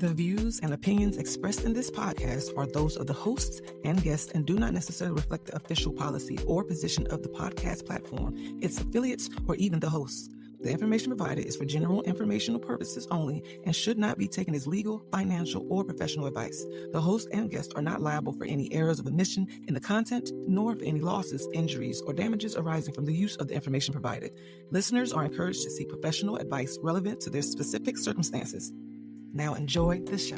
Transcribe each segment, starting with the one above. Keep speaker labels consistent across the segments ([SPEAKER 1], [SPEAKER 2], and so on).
[SPEAKER 1] The views and opinions expressed in this podcast are those of the hosts and guests and do not necessarily reflect the official policy or position of the podcast platform, its affiliates, or even the hosts. The information provided is for general informational purposes only and should not be taken as legal, financial, or professional advice. The host and guests are not liable for any errors of omission in the content, nor for any losses, injuries, or damages arising from the use of the information provided. Listeners are encouraged to seek professional advice relevant to their specific circumstances. Now enjoy the show.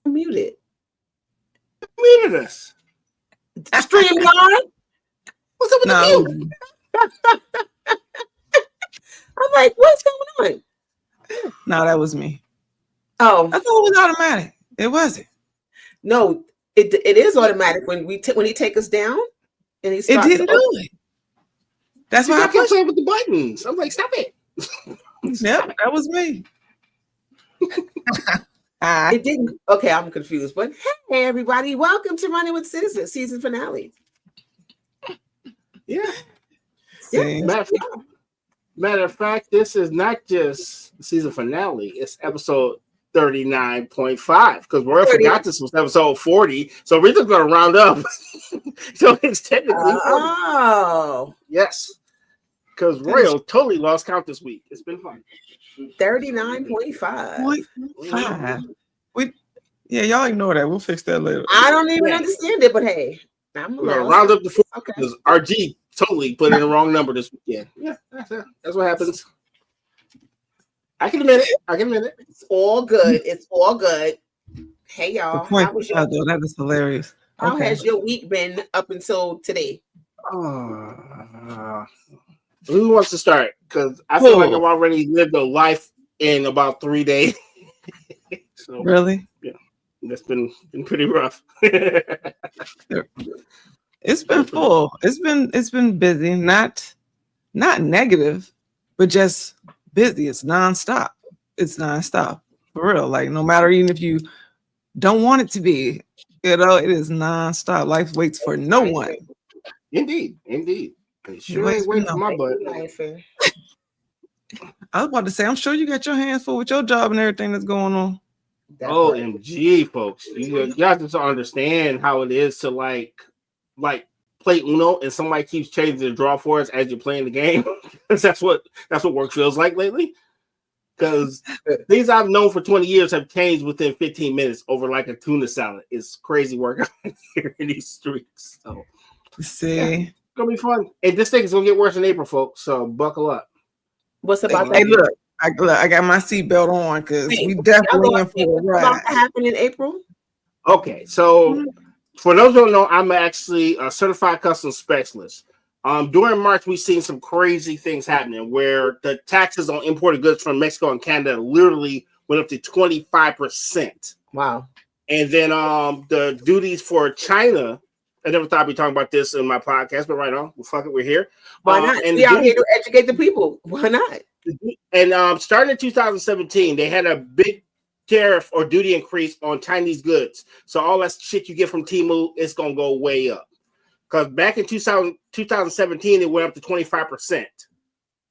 [SPEAKER 2] Muted.
[SPEAKER 3] Muted us.
[SPEAKER 2] StreamYard. What's up with the mute? I'm like, what's going on?
[SPEAKER 1] No, that was me.
[SPEAKER 2] Oh,
[SPEAKER 1] I thought it was automatic. It wasn't.
[SPEAKER 2] No, it is automatic when he take us down and he
[SPEAKER 1] It
[SPEAKER 2] starts.
[SPEAKER 1] didn't do it. That's why I
[SPEAKER 3] I kept
[SPEAKER 1] pushed.
[SPEAKER 3] playing with the buttons. I'm like, stop it.
[SPEAKER 1] Yep, that was me.
[SPEAKER 2] It didn't. Okay, I'm confused. But hey, everybody, welcome to Running with Citizens season finale.
[SPEAKER 3] Yeah.
[SPEAKER 1] See?
[SPEAKER 3] Matter of fact, this is not just the season finale. It's episode 39.5 because Roy forgot this was episode 40. So we're just going to round up. So it's technically 40.
[SPEAKER 2] Oh,
[SPEAKER 3] Yes. Because Royal totally lost count this week. It's been fun.
[SPEAKER 2] 39.5.
[SPEAKER 1] 0.5. Yeah, y'all ignore that. We'll fix that later.
[SPEAKER 2] I don't even understand it, but hey, I'm
[SPEAKER 3] We're going to round up the 40
[SPEAKER 2] okay.
[SPEAKER 3] because RG totally put in the wrong number this weekend. Yeah, that's what happens. I can admit it.
[SPEAKER 2] It's all good. It's all good. Hey y'all, how was your,
[SPEAKER 1] That is hilarious.
[SPEAKER 2] how has your week been up until today?
[SPEAKER 3] Who wants to start? Because I feel like I've already lived a life in about 3 days. So,
[SPEAKER 1] Really?
[SPEAKER 3] Yeah, that's been pretty rough.
[SPEAKER 1] It's been full. It's been busy. Not negative, but just busy. It's nonstop. It's nonstop. For real. Like no matter even if you don't want it to be, it is nonstop. Life waits for no one.
[SPEAKER 3] Indeed. It sure ain't waiting for my butt.
[SPEAKER 1] I was about to say, I'm sure you got your hands full with your job and everything that's going on.
[SPEAKER 3] OMG, folks. You have to understand how it is to like play Uno and somebody keeps changing the draw for us as you're playing the game. that's what work feels like lately. Because things I've known for 20 years have changed within 15 minutes over like a tuna salad. It's crazy work out here in these streets. So
[SPEAKER 1] see,
[SPEAKER 3] it's gonna be fun. And this thing is gonna get worse in April, folks. So buckle up.
[SPEAKER 2] What's about that?
[SPEAKER 1] Hey, look, I got my seatbelt on because we definitely in for a ride.
[SPEAKER 2] About to happen in April?
[SPEAKER 3] Okay, so for those who don't know, I'm actually a certified customs specialist. During March, we've seen some crazy things happening where the taxes on imported goods from Mexico and Canada literally went up to 25%.
[SPEAKER 2] Wow.
[SPEAKER 3] And then the duties for China, I never thought I'd be talking about this in my podcast, but right on. Well, fuck it, we're here.
[SPEAKER 2] Why not?
[SPEAKER 3] And
[SPEAKER 2] we out here to educate the people. Why not?
[SPEAKER 3] And starting in 2017, they had a big tariff or duty increase on Chinese goods. So all that shit you get from Temu, it's going to go way up. Because back in 2017, it went up to 25%.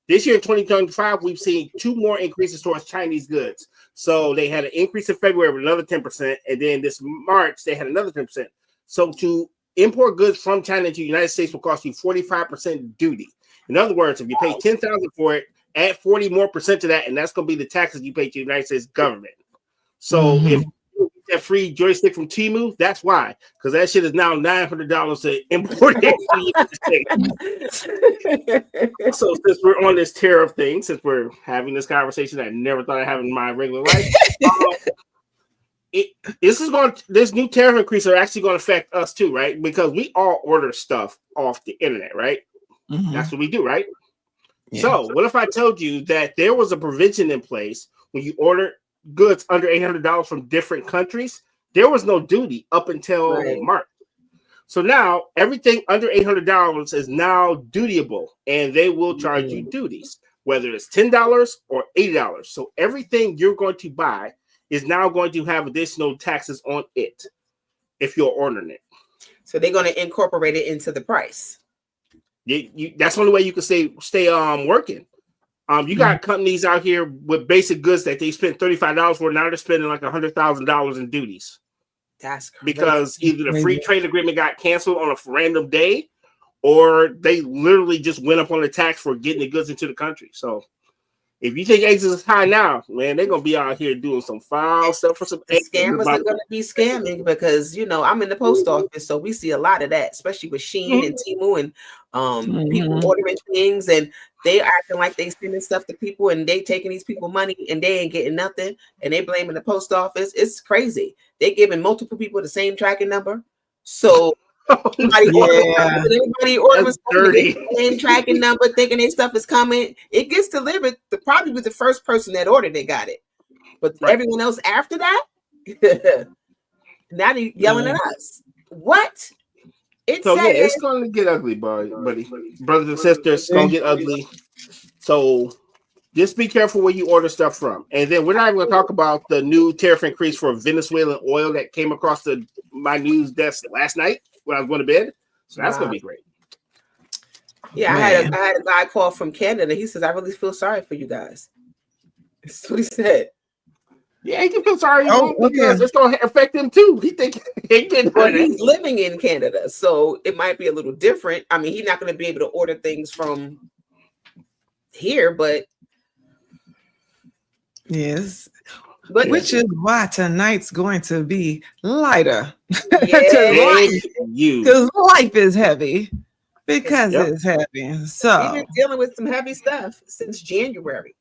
[SPEAKER 3] This year in 2025, we've seen two more increases towards Chinese goods. So they had an increase in February of another 10%. And then this March, they had another 10%. So to import goods from China to the United States will cost you 45% duty. In other words, if you pay $10,000 for it, add 40% more to that, and that's going to be the taxes you pay to the United States government. So if you get that free joystick from Temu, that's why, because that shit is now $900 to import it to the United States. So since we're on this tariff thing, since we're having this conversation I never thought I'd have in my regular life, this new tariff increase are actually going to affect us too, right? Because we all order stuff off the internet, right? That's what we do, right? Yeah. So what if I told you that there was a provision in place when you order goods under $800 from different countries, there was no duty up until March. So now everything under $800 is now dutiable, and they will charge you duties, whether it's $10 or $80. So everything you're going to buy is now going to have additional taxes on it if you're ordering it.
[SPEAKER 2] So they're going to incorporate it into the price.
[SPEAKER 3] That's the only way you can stay working. You got companies out here with basic goods that they spent $35 for. Now they're spending like $100,000 in duties.
[SPEAKER 2] That's crazy.
[SPEAKER 3] Because either the free trade agreement got canceled on a random day, or they literally just went up on the tax for getting the goods into the country. So if you think eggs is high now, man, they're gonna be out here doing some foul stuff for some eggs.
[SPEAKER 2] Scammers are gonna be scamming because I'm in the post office, so we see a lot of that, especially with Shein and Temu and people ordering things, and they acting like they sending stuff to people and they taking these people money and they ain't getting nothing, and they blaming the post office. It's crazy. They giving multiple people the same tracking number, so. Everybody ordering the same tracking number, thinking their stuff is coming. It gets delivered. Probably with the first person that ordered it got it, but everyone else after that, now they yelling at us. What?
[SPEAKER 3] It's going to get ugly, buddy. Brothers and sisters, it's going to get ugly. So just be careful where you order stuff from. And then we're not even going to talk about the new tariff increase for Venezuelan oil that came across my news desk last night when I was going to bed. So that's going to be great.
[SPEAKER 2] Yeah, I had a guy call from Canada. He says, I really feel sorry for you guys. That's what he said.
[SPEAKER 3] Yeah, he can feel sorry because it's going to affect him too. He think
[SPEAKER 2] he's living in Canada, so it might be a little different. I mean, he's not going to be able to order things from here, but
[SPEAKER 1] yes. But which is why tonight's going to be lighter.
[SPEAKER 2] Yeah.
[SPEAKER 1] Because life is heavy. Because it's heavy. So
[SPEAKER 2] we've been dealing with some heavy stuff since January.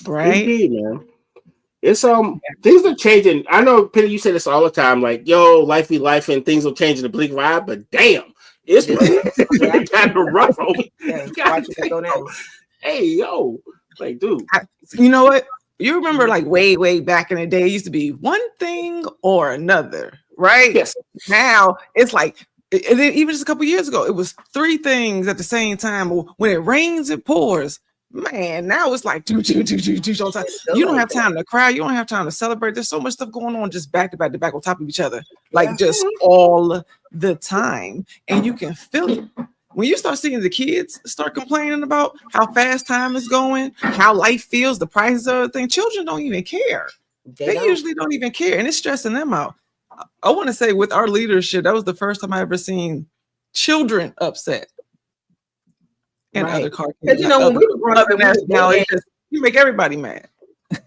[SPEAKER 1] Right?
[SPEAKER 3] Indeed, man. It's things are changing. I know, Penny, you say this all the time, like, yo, life be life and things will change in a blink of an eye, but damn, it's kind of rough. Hey, yo. Like, dude.
[SPEAKER 1] You know what? You remember, like, way back in the day, it used to be one thing or another, right?
[SPEAKER 3] Yes.
[SPEAKER 1] Now it's like, even just a couple years ago, it was three things at the same time. When it rains, it pours. Man, now it's like do. You don't have time to cry. You don't have time to celebrate. There's so much stuff going on just back to back on top of each other, like just all the time, and you can feel it. When you start seeing the kids start complaining about how fast time is going, how life feels, the prices of everything, children don't even care. They usually don't even care, and it's stressing them out. I want to say with our leadership, that was the first time I ever seen children upset. And other cars.
[SPEAKER 2] Because when we were growing up,
[SPEAKER 1] you make everybody mad.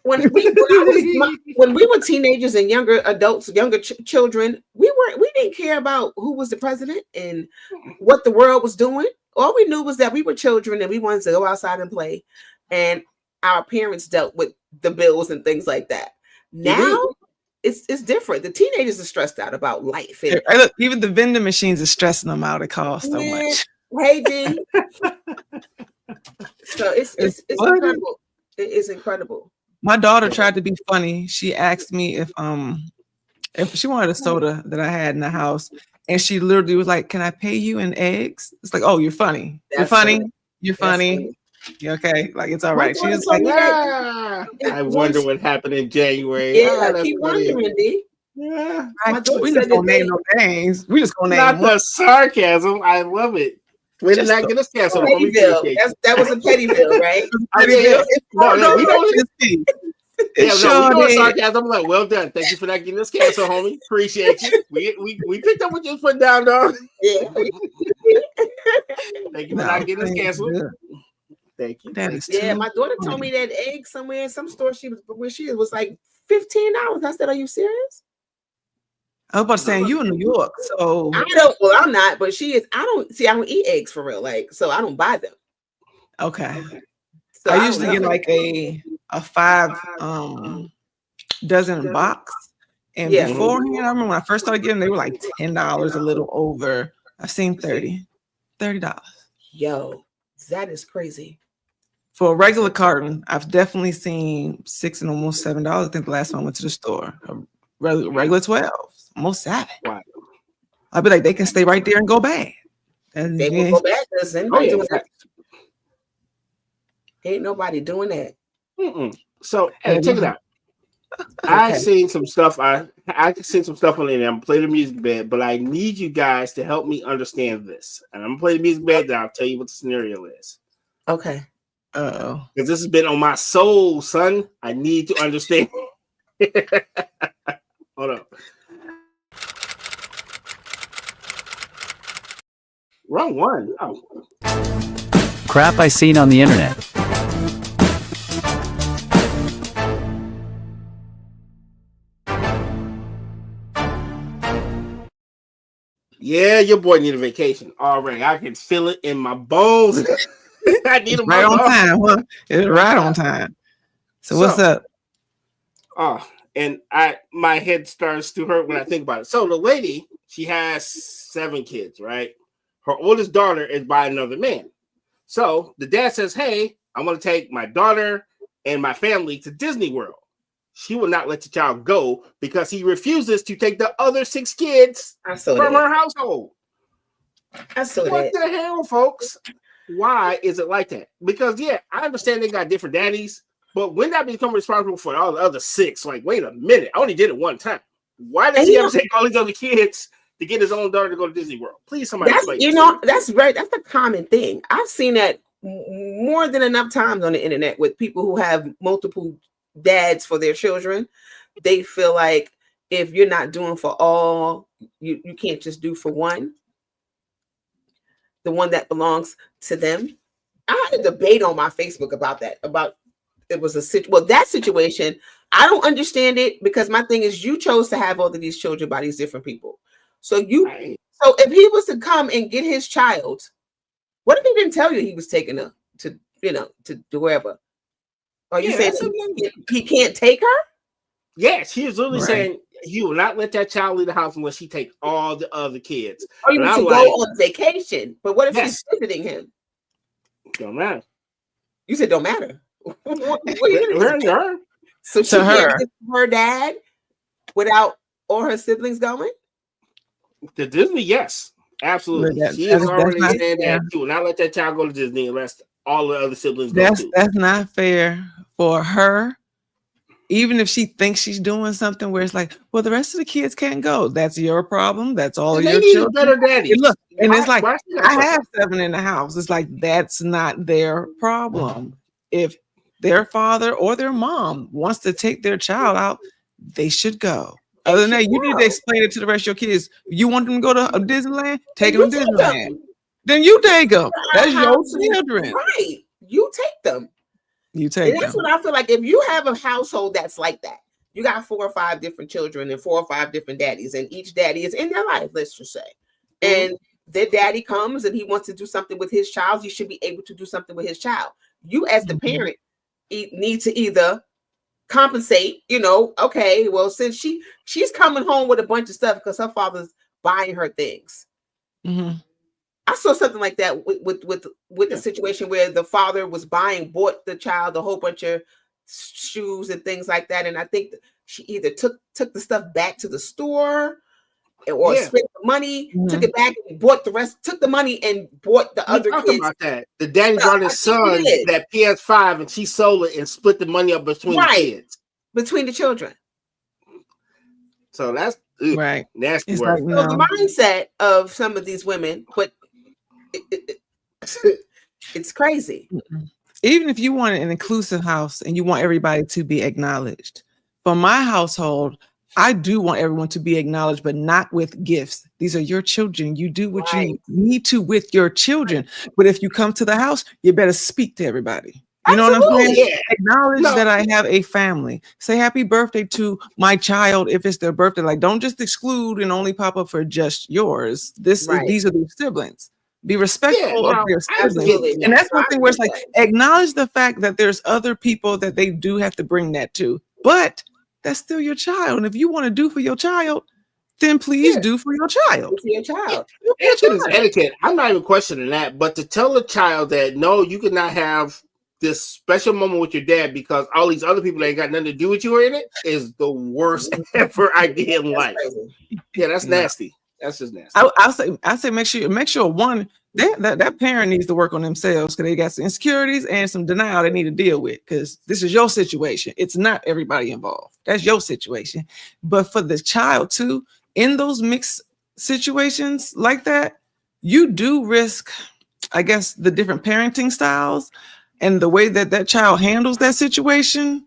[SPEAKER 2] When we were teenagers and younger adults, younger children, we didn't care about who was the president and what the world was doing. All we knew was that we were children and we wanted to go outside and play, and our parents dealt with the bills and things like that. Now it's different. The teenagers are stressed out about life. And,
[SPEAKER 1] look, even the vending machines are stressing them out. It costs so much.
[SPEAKER 2] Hey, D. So it's incredible. It is incredible.
[SPEAKER 1] My daughter tried to be funny. She asked me if she wanted a soda that I had in the house, and she literally was like, "Can I pay you in eggs?" It's like, "Oh, you're funny. You're funny. You're funny. You're okay. Like it's all right." She was like,
[SPEAKER 3] "Yeah." I wonder what happened in January.
[SPEAKER 2] Yeah, keep wondering, D.
[SPEAKER 3] Yeah,
[SPEAKER 1] we just gonna name no names. We just gonna name
[SPEAKER 3] not the sarcasm. I love it. We did not get us canceled.
[SPEAKER 2] That was a Pettyville, right?
[SPEAKER 3] No, we don't see. We doing sarcasm. I'm like, well done. Thank you for not getting us canceled, homie. Appreciate you. We picked up what you put down, dog.
[SPEAKER 2] Yeah.
[SPEAKER 3] Thank you for not getting us canceled. Thank you.
[SPEAKER 2] My daughter told me that egg somewhere in some store she was like $15. I said, "Are you serious?"
[SPEAKER 1] I was about to say you in New York, so
[SPEAKER 2] I'm not, but she is. I don't eat eggs for real, so I don't buy them.
[SPEAKER 1] Okay. So I usually get like a 5 dozen box, and beforehand, I remember when I first started getting, they were like $10, a little over. I've seen $30.
[SPEAKER 2] Yo, that is crazy.
[SPEAKER 1] For a regular carton, I've definitely seen $6 and almost $7. I think the last time I went to the store, a regular 12, almost $7.
[SPEAKER 3] Wow.
[SPEAKER 1] I'd be like, they can stay right there and go bad. And
[SPEAKER 2] They will go back because anybody doing that.
[SPEAKER 3] facts.
[SPEAKER 2] Ain't nobody doing that.
[SPEAKER 3] Mm-mm. So hey, check it out. I seen some stuff. I seen some stuff on the internet. I'm gonna play the music bed, but I need you guys to help me understand this. And I'm gonna play the music bed, then I'll tell you what the scenario is.
[SPEAKER 2] Okay.
[SPEAKER 1] Uh-oh.
[SPEAKER 3] Because this has been on my soul, son. I need to understand. Hold up. Wrong one. Oh.
[SPEAKER 4] Crap I seen on the internet.
[SPEAKER 3] Yeah, your boy need a vacation already. I can feel it in my bones. I need a
[SPEAKER 1] right on time, huh? It's right on time. So what's up?
[SPEAKER 3] Oh, and my head starts to hurt when I think about it. So the lady, she has 7 kids, right? Her oldest daughter is by another man. So the dad says, "Hey, I'm going to take my daughter and my family to Disney World." She will not let the child go because he refuses to take the other 6 kids from her household. What the hell, folks? Why is it like that? Because, yeah, I understand they got different daddies, but when I become responsible for all the other 6, like, wait a minute, I only did it one time. Why does he have to take all these other kids to get his own daughter to go to Disney World? Please, somebody explain.
[SPEAKER 2] That's right. That's a common thing. I've seen that more than enough times on the internet with people who have multiple dads for their children. They feel like if you're not doing for all, you can't just do for one, the one that belongs to them. I had a debate on my Facebook about that. That situation. I don't understand it because my thing is you chose to have all of these children by these different people. So so if he was to come and get his child, what if he didn't tell you he was taking her to do wherever? Are you saying he can't take her?
[SPEAKER 3] Yes, he was literally saying he will not let that child leave the house unless she take all the other kids.
[SPEAKER 2] Or you need to go on vacation. But what if she's visiting him?
[SPEAKER 3] Don't matter.
[SPEAKER 2] You said don't matter.
[SPEAKER 3] Her.
[SPEAKER 2] So she can't visit her dad without all her siblings going?
[SPEAKER 3] To Disney, yes. Absolutely. She is already saying that she will not let that child go to Disney unless all the other siblings go too.
[SPEAKER 1] That's not fair for her. Even if she thinks she's doing something where it's like, well, the rest of the kids can't go. That's your problem. That's all your children.
[SPEAKER 3] Better daddy.
[SPEAKER 1] Look, and it's like, I have 7 in the house. It's like, that's not their problem. If their father or their mom wants to take their child out, they should go. Other than that, you need to explain it to the rest of your kids. You want them to go to Disneyland? Take them to Disneyland. Then you take them. That's your children.
[SPEAKER 2] Right. You take them.
[SPEAKER 1] You take
[SPEAKER 2] them. That's what I feel like. If you have a household that's like that, you got 4 or 5 different children and 4 or 5 different daddies, and each daddy is in their life, let's just say. And their daddy comes and he wants to do something with his child, he should be able to do something with his child. You as the parent need to either compensate, okay, well, since she's coming home with a bunch of stuff because her father's buying her things. I saw something like that with the situation where the father bought the child a whole bunch of shoes and things like that, and I think she either took the stuff back to the store or spent the money, took it back and bought the rest, took the money and bought the other kids.
[SPEAKER 3] About that. The daddy brought his son that PS5 and she sold it and split the money up between the kids.
[SPEAKER 2] Between the children.
[SPEAKER 3] So that's nasty
[SPEAKER 2] work.
[SPEAKER 3] So
[SPEAKER 2] the mindset of some of these women, but it's crazy.
[SPEAKER 1] Even if you want an inclusive house and you want everybody to be acknowledged, for my household, I do want everyone to be acknowledged, but not with gifts. These are your children. You do what you need to with your children. But if you come to the house, you better speak to everybody. You know what I'm saying? Yeah. Acknowledge that I have a family. Say happy birthday to my child if it's their birthday. Like, don't just exclude and only pop up for just yours. These are their siblings. Be respectful of their siblings. And that's one thing where it's like, acknowledge the fact that there's other people that they do have to bring that to. But that's still your child. And if you want to do for your child, then please do for your child.
[SPEAKER 2] For your child.
[SPEAKER 3] Etiquette. I'm not even questioning that. But to tell a child that, no, you could not have this special moment with your dad because all these other people that ain't got nothing to do with you are in it is the worst ever idea in life. Yeah, that's nasty. That's just nasty.
[SPEAKER 1] I'll say make sure one that parent needs to work on themselves because they got some insecurities and some denial they need to deal with because this is your situation. It's not everybody involved. That's your situation. But for the child too, in those mixed situations like that, you do risk, I guess, the different parenting styles and the way that that child handles that situation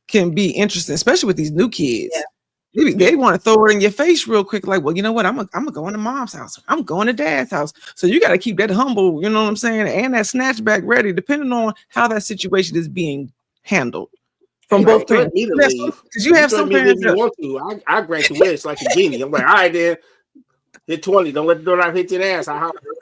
[SPEAKER 1] can be interesting, especially with these new kids.
[SPEAKER 2] Yeah.
[SPEAKER 1] They want to throw it in your face real quick, like, well, you know what? I'm gonna go into mom's house. I'm going to dad's house. So you got to keep that humble, you know what I'm saying, and that snatch back ready, depending on how that situation is being handled from both parents. Because you have some parents
[SPEAKER 3] that want to. I grant the wish like a genie. I'm like, all right, then hit 20. Don't let the door not hit your ass.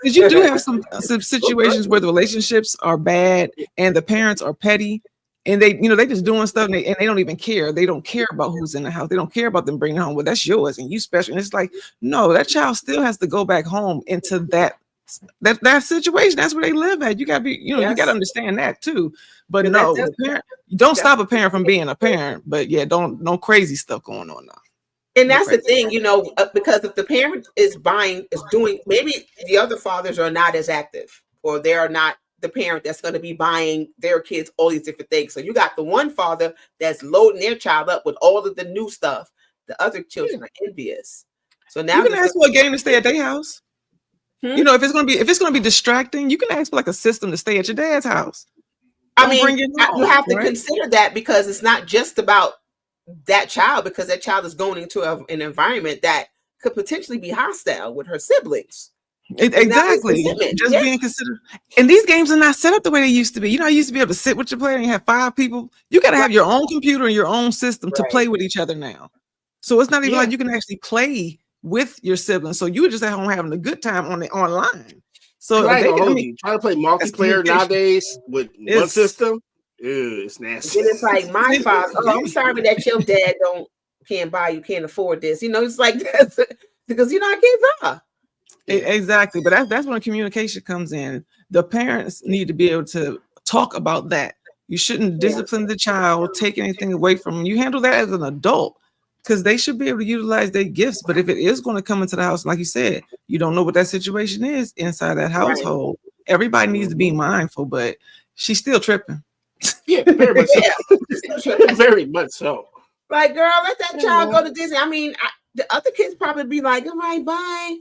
[SPEAKER 1] Because you do have some situations where the relationships are bad and the parents are petty. And they just doing stuff and they don't even care. They don't care about who's in the house. They don't care about them bringing it home. Well, that's yours and you special. And it's like, no, that child still has to go back home into that situation. That's where they live at. You gotta be, you got to understand that too. But no, don't stop a parent from being a parent. But yeah, no crazy stuff going on now.
[SPEAKER 2] And that's the thing, because if the parent is doing, maybe the other fathers are not as active or they are not the parent that's going to be buying their kids all these different things. So you got the one father that's loading their child up with all of the new stuff. The other children are envious. So now
[SPEAKER 1] you can ask for a game to stay at their house. If it's going to be distracting, you can ask for like a system to stay at your dad's house.
[SPEAKER 2] You have to consider that because it's not just about that child, because that child is going into an environment that could potentially be hostile with her siblings.
[SPEAKER 1] Exactly. Just being considered. And these games are not set up the way they used to be. I used to be able to sit with your player and you have 5 people. You got to have your own computer and your own system to play with each other now. So it's not even like you can actually play with your siblings. So you were just at home having a good time online. So
[SPEAKER 3] trying to play multiplayer nowadays with one system, it's nasty.
[SPEAKER 2] And it's like my father. Oh, I'm sorry that your dad can't afford this. It's like that's because our kids are.
[SPEAKER 1] Exactly, but that's when communication comes in. The parents need to be able to talk about that. You shouldn't discipline the child, take anything away from them. You handle that as an adult because they should be able to utilize their gifts. But if it is going to come into the house, like you said, you don't know what that situation is inside that household. Right. Everybody needs to be mindful, but she's still tripping.
[SPEAKER 3] Yeah, very much so. Very much so.
[SPEAKER 2] Like, girl, let that child go to Disney. The other kids probably be like, all right, bye.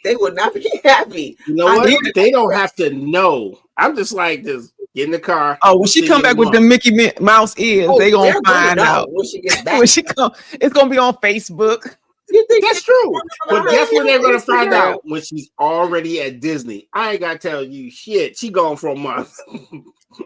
[SPEAKER 2] They would not be happy.
[SPEAKER 3] You know what? They don't have to know. I'm just like this. Get in the car.
[SPEAKER 1] Oh, when she come back with the Mickey Mouse ears, they gonna find out.
[SPEAKER 2] When she gets back.
[SPEAKER 1] When she come, it's gonna be on Facebook.
[SPEAKER 3] That's true. But guess when they're gonna find out? When she's already at Disney. I ain't gotta tell you shit. She gone for a month.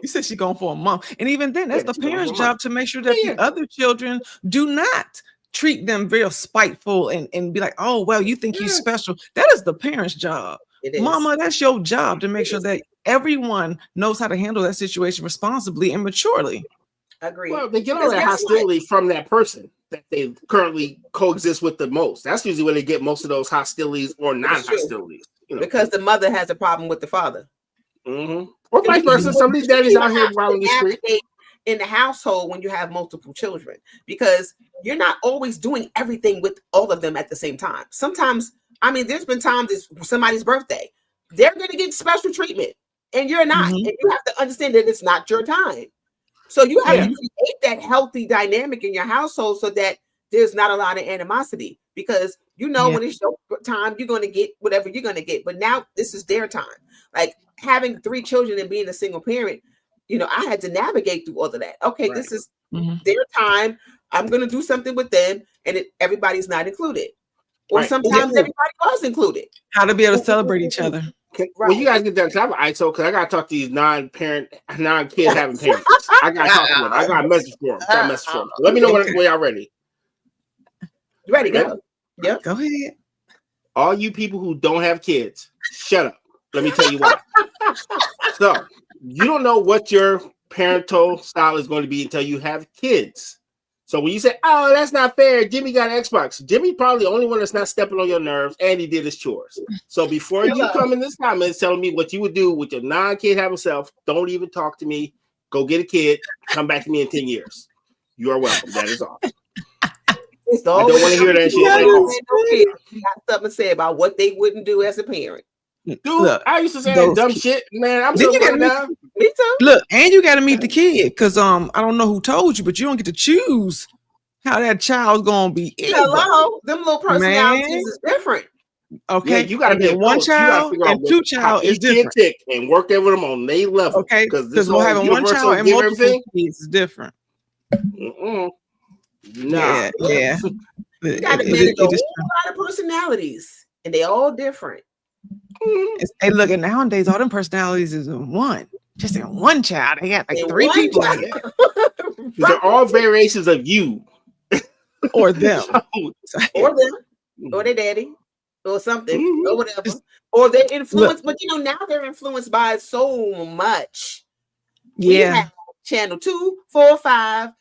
[SPEAKER 1] You said she gone for a month. And even then, that's the parents' job to make sure that the other children do not treat them very spiteful and be like, oh, well, you think you're special. That is the parents' job. Mama, that's your job to make sure that everyone knows how to handle that situation responsibly and maturely.
[SPEAKER 2] Agree.
[SPEAKER 3] Well, they get all that hostility from that person that they currently coexist with the most. That's usually where they get most of those hostilities or non-hostilities.
[SPEAKER 2] Because the mother has a problem with the father.
[SPEAKER 3] Mm-hmm. Or vice versa. Some of these daddies out here around the street.
[SPEAKER 2] In the household when you have multiple children, because you're not always doing everything with all of them at the same time. Sometimes, there's been times it's somebody's birthday. They're going to get special treatment and you're not. Mm-hmm. And you have to understand that it's not your time. So you have to create that healthy dynamic in your household so that there's not a lot of animosity because when it's your time, you're going to get whatever you're going to get. But now this is their time. Like having 3 children and being a single parent, I had to navigate through all of that. Okay, this is their time. I'm going to do something with them, and everybody's not included. Or sometimes everybody was included.
[SPEAKER 1] How to be able to celebrate each other.
[SPEAKER 3] Well, you guys get done. I have an ISO because I got to talk to these non-kids having parents. I got to talk to them. I got a message for them. Let me know when y'all ready.
[SPEAKER 2] Ready, go.
[SPEAKER 1] Yeah, go ahead.
[SPEAKER 3] All you people who don't have kids, shut up. Let me tell you why. So, you don't know what your parental style is going to be until you have kids. So when you say, oh, that's not fair, Jimmy got an Xbox. Jimmy probably the only one that's not stepping on your nerves, and he did his chores. So before you come in this comments telling me what you would do with your non-kid having self, don't even talk to me. Go get a kid. Come back to me in 10 years. You are welcome. That is all.
[SPEAKER 2] It's
[SPEAKER 3] I don't want to hear that shit.
[SPEAKER 2] You got something to say about what they wouldn't do as a parent.
[SPEAKER 3] Dude,
[SPEAKER 1] Look,
[SPEAKER 3] I used to say that dumb shit, man. I'm
[SPEAKER 1] Then
[SPEAKER 3] so
[SPEAKER 1] you
[SPEAKER 3] good
[SPEAKER 1] gotta
[SPEAKER 3] now.
[SPEAKER 2] Me too.
[SPEAKER 1] Look, and you got to meet the kid because I don't know who told you, but you don't get to choose how that child's gonna be. either.
[SPEAKER 2] Hello, them little personalities
[SPEAKER 1] Man.
[SPEAKER 2] is different.
[SPEAKER 1] Okay,
[SPEAKER 3] Yeah, you gotta
[SPEAKER 1] and
[SPEAKER 3] be
[SPEAKER 1] then
[SPEAKER 3] a
[SPEAKER 1] one
[SPEAKER 3] coach. You gotta
[SPEAKER 1] child
[SPEAKER 3] figure out
[SPEAKER 1] and
[SPEAKER 3] what-
[SPEAKER 1] two
[SPEAKER 3] how
[SPEAKER 1] child is
[SPEAKER 3] each kid
[SPEAKER 1] different.
[SPEAKER 3] tick and work there with them on their level.
[SPEAKER 1] Okay,
[SPEAKER 3] because
[SPEAKER 1] because we're having one child and multiple kids is different.
[SPEAKER 3] Nah.
[SPEAKER 1] Yeah.
[SPEAKER 2] You got to manage a whole lot of personalities, and they all different.
[SPEAKER 1] Hey, look, and nowadays all them personalities is in one, just in one child. They got like
[SPEAKER 2] In
[SPEAKER 1] 3
[SPEAKER 2] one
[SPEAKER 1] people
[SPEAKER 2] child.
[SPEAKER 1] in there,
[SPEAKER 3] They're all variations of you.
[SPEAKER 1] or them.
[SPEAKER 2] Or them, or their daddy, or something,
[SPEAKER 3] Mhm.
[SPEAKER 2] or whatever. Or they're influenced, but now they're influenced by so much. We
[SPEAKER 1] Yeah,
[SPEAKER 2] have channel 2, 4, 5,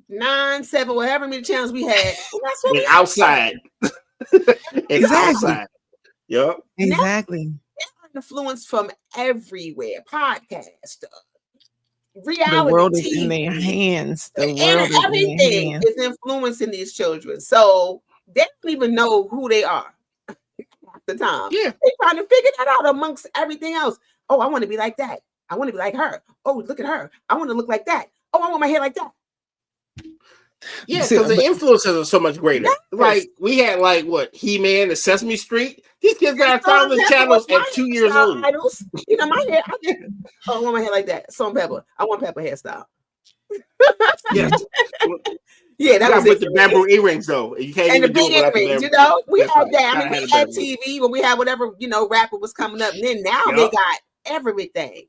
[SPEAKER 2] 9, 7, whatever many channels we had. And that's what
[SPEAKER 3] And
[SPEAKER 2] we
[SPEAKER 3] outside. And
[SPEAKER 1] Exactly.
[SPEAKER 3] outside. Yep.
[SPEAKER 1] exactly.
[SPEAKER 2] influenced from everywhere. Podcast,
[SPEAKER 1] The
[SPEAKER 2] reality
[SPEAKER 1] world is
[SPEAKER 2] TV,
[SPEAKER 1] in their hands. The
[SPEAKER 2] and
[SPEAKER 1] world is in their
[SPEAKER 2] everything
[SPEAKER 1] hands.
[SPEAKER 2] is influencing these children. So they don't even know who they are half the time.
[SPEAKER 3] Yeah.
[SPEAKER 2] They're trying to figure that out amongst everything else. Oh, I want to be like that. I want to be like her. Oh, look at her. I want to look like that. Oh, I want my hair like that.
[SPEAKER 3] Yeah,
[SPEAKER 1] See,
[SPEAKER 3] because the
[SPEAKER 1] but-
[SPEAKER 3] influences are so much greater.
[SPEAKER 2] Yes.
[SPEAKER 3] Like we had like what He-Man and Sesame Street. These kids got
[SPEAKER 2] Salt and
[SPEAKER 3] 1,000
[SPEAKER 2] Pepper
[SPEAKER 3] channels
[SPEAKER 2] was my
[SPEAKER 3] at 2 years
[SPEAKER 2] hairstyle
[SPEAKER 3] old.
[SPEAKER 2] idols. My hair. Oh, I want my hair like that. Salt and Pepper. I want Pepper hairstyle.
[SPEAKER 3] Yes.
[SPEAKER 2] Yeah, that
[SPEAKER 3] That
[SPEAKER 2] was
[SPEAKER 3] with
[SPEAKER 2] it.
[SPEAKER 3] the bamboo earrings though. You can't
[SPEAKER 2] And the
[SPEAKER 3] even do
[SPEAKER 2] big
[SPEAKER 3] it without the
[SPEAKER 2] earrings,
[SPEAKER 3] bamboo.
[SPEAKER 2] we
[SPEAKER 3] That's
[SPEAKER 2] had
[SPEAKER 3] right.
[SPEAKER 2] that. I
[SPEAKER 3] Gotta
[SPEAKER 2] mean,
[SPEAKER 3] have
[SPEAKER 2] we
[SPEAKER 3] the
[SPEAKER 2] had
[SPEAKER 3] bamboo.
[SPEAKER 2] TV when we had whatever, rapper was coming up. And then now they
[SPEAKER 3] Yup.
[SPEAKER 2] got everything.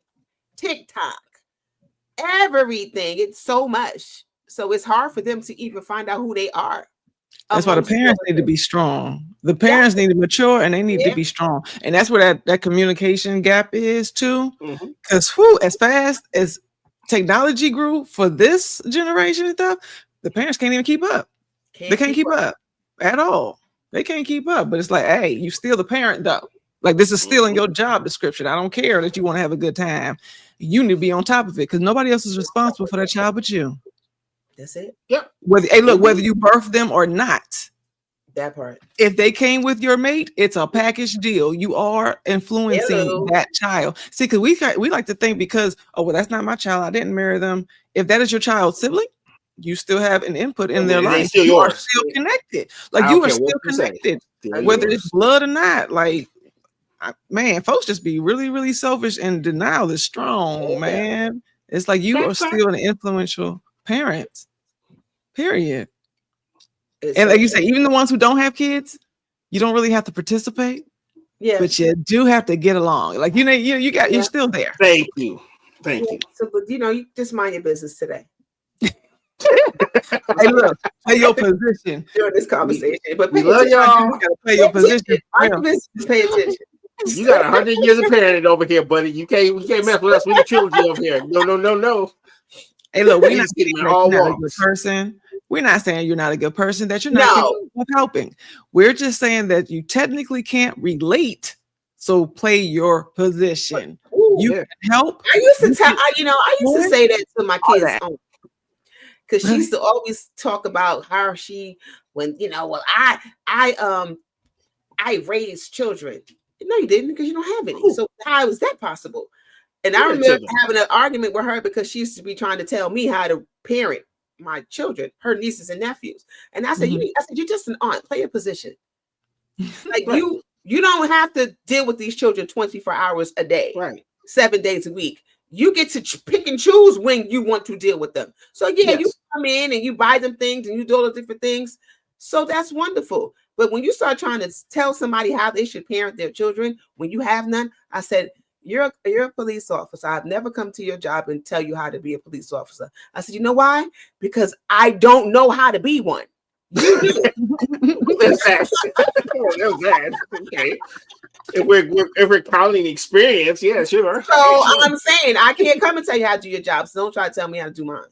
[SPEAKER 2] TikTok, everything. It's so much. So it's hard for them to even find out who they are.
[SPEAKER 1] That's why the
[SPEAKER 2] amongst
[SPEAKER 1] parents need to be strong. The parents need to mature and they need to
[SPEAKER 2] Yeah.
[SPEAKER 1] be strong. And that's where that communication gap is too.
[SPEAKER 3] Mhm.
[SPEAKER 1] Because as fast as technology grew for this generation and stuff, the parents can't even keep up. They can't keep up at all. They can't keep up. But it's like, hey, you still the parent though. Like this is still in your job description. I don't care that you want to have a good time. You need to be on top of it because nobody else is responsible for that child but you.
[SPEAKER 2] That's it.
[SPEAKER 1] Whether you birth them or not.
[SPEAKER 2] That part.
[SPEAKER 1] If they came with your mate, it's a package deal. You are influencing
[SPEAKER 2] Hello.
[SPEAKER 1] that child. See, because we like to think because, oh, well, that's not my child. I didn't marry them. If that is your child's sibling, you still have an input in their
[SPEAKER 3] It ain't
[SPEAKER 1] life.
[SPEAKER 3] still
[SPEAKER 1] You are
[SPEAKER 3] yours.
[SPEAKER 1] still connected.
[SPEAKER 3] I
[SPEAKER 1] Like
[SPEAKER 3] don't
[SPEAKER 1] you are
[SPEAKER 3] care what
[SPEAKER 1] still
[SPEAKER 3] you say.
[SPEAKER 1] connected,
[SPEAKER 3] Still
[SPEAKER 1] whether
[SPEAKER 3] yours.
[SPEAKER 1] it's blood or not. Like, man, folks just be really, really selfish, and denial is strong,
[SPEAKER 2] Yeah.
[SPEAKER 1] man. It's like you
[SPEAKER 3] That's
[SPEAKER 1] are
[SPEAKER 3] right.
[SPEAKER 1] still an influential parent. Period.
[SPEAKER 2] It's
[SPEAKER 1] And
[SPEAKER 2] so
[SPEAKER 1] like you say, even the ones who don't have kids, you don't really have to participate,
[SPEAKER 2] yeah.
[SPEAKER 1] but you do have to get along. Like you
[SPEAKER 2] Yeah.
[SPEAKER 1] you're still there.
[SPEAKER 3] Thank you. Thank you.
[SPEAKER 2] So, but you just mind your business today
[SPEAKER 1] Hey, look, play your position.
[SPEAKER 2] during this conversation. But
[SPEAKER 3] We
[SPEAKER 2] pay
[SPEAKER 3] love
[SPEAKER 2] attention.
[SPEAKER 3] y'all.
[SPEAKER 1] You gotta play your position.
[SPEAKER 2] Mind
[SPEAKER 1] Yeah.
[SPEAKER 2] your business. Pay attention.
[SPEAKER 3] You got 100 years of parenting over here, buddy. We can't mess with us. We the trilogy over here. No.
[SPEAKER 1] Hey, look, we're not
[SPEAKER 3] He's getting
[SPEAKER 1] saying that
[SPEAKER 3] all
[SPEAKER 1] you're not a good
[SPEAKER 3] walks.
[SPEAKER 1] person. We're not saying you're not a good person, that you're not
[SPEAKER 2] No.
[SPEAKER 1] capable of helping. We're just saying that you technically can't relate. So play your position.
[SPEAKER 2] Ooh.
[SPEAKER 1] You
[SPEAKER 3] Yeah.
[SPEAKER 1] can help.
[SPEAKER 2] I used to tell, I used to say that to my
[SPEAKER 1] All
[SPEAKER 2] kids
[SPEAKER 1] that.
[SPEAKER 2] because she used to always talk about how she, when well, I raised children. No, you didn't, because you don't have any.
[SPEAKER 3] Ooh.
[SPEAKER 2] So how is that possible? And
[SPEAKER 3] Yeah,
[SPEAKER 2] I remember
[SPEAKER 3] children.
[SPEAKER 2] having an argument with her because she used to be trying to tell me how to parent my children, her nieces and nephews. And I said,
[SPEAKER 1] Mhm.
[SPEAKER 2] you're just an aunt. Play your position. Like
[SPEAKER 3] Right.
[SPEAKER 2] you don't have to deal with these children 24 hours a day.
[SPEAKER 3] Right.
[SPEAKER 2] 7 days a week. You get to pick and choose when you want to deal with them. So yeah, you
[SPEAKER 3] Yes.
[SPEAKER 2] come in and you buy them things and you do all the different things. So that's wonderful. But when you start trying to tell somebody how they should parent their children when you have none, I said, you're a police officer. I've never come to your job and tell you how to be a police officer. I said, you know why? Because I don't know how to be one. You do.
[SPEAKER 3] That's that. That was that. Okay. If we're counting experience, yeah, sure.
[SPEAKER 2] So I'm saying I can't come and tell you how to do your job. So don't try to tell me how to do mine.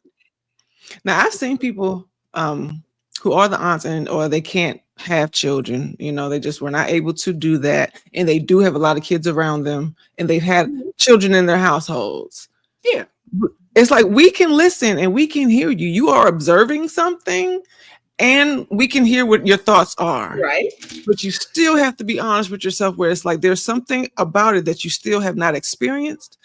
[SPEAKER 1] Now I've seen people who are the aunts or they can't have children, they just were not able to do that, and they do have a lot of kids around them, and they've had children in their households.
[SPEAKER 3] Yeah.
[SPEAKER 1] It's like we can listen and we can hear you. You are observing something and we can hear what your thoughts are.
[SPEAKER 2] Right.
[SPEAKER 1] But you still have to be honest with yourself where it's like there's something about it that you still have not experienced,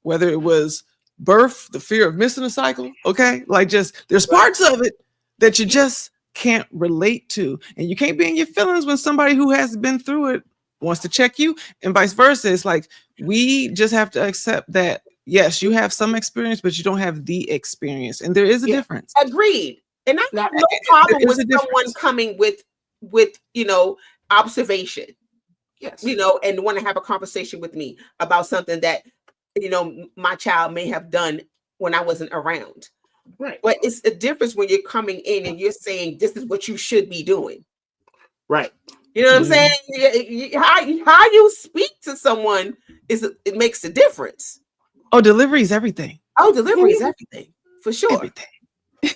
[SPEAKER 1] whether it was birth, the fear of missing a cycle. Okay. Like just there's parts of it that you just can't relate to. And you can't be in your feelings when somebody who has been through it wants to check you and vice versa. It's like we just have to accept that yes, you have some experience, but you don't have the experience. And there is a difference.
[SPEAKER 2] Agreed. And I have no problem with someone coming with observation.
[SPEAKER 3] Yes.
[SPEAKER 2] And want to have a conversation with me about something that, my child may have done when I wasn't around.
[SPEAKER 3] Right.
[SPEAKER 2] But it's a difference when you're coming in and you're saying, this is what you should be doing.
[SPEAKER 3] Right.
[SPEAKER 2] You know what I'm saying? How you speak to someone it makes a difference.
[SPEAKER 1] Oh, delivery is everything.
[SPEAKER 2] Oh, delivery is everything. For sure.
[SPEAKER 1] Everything.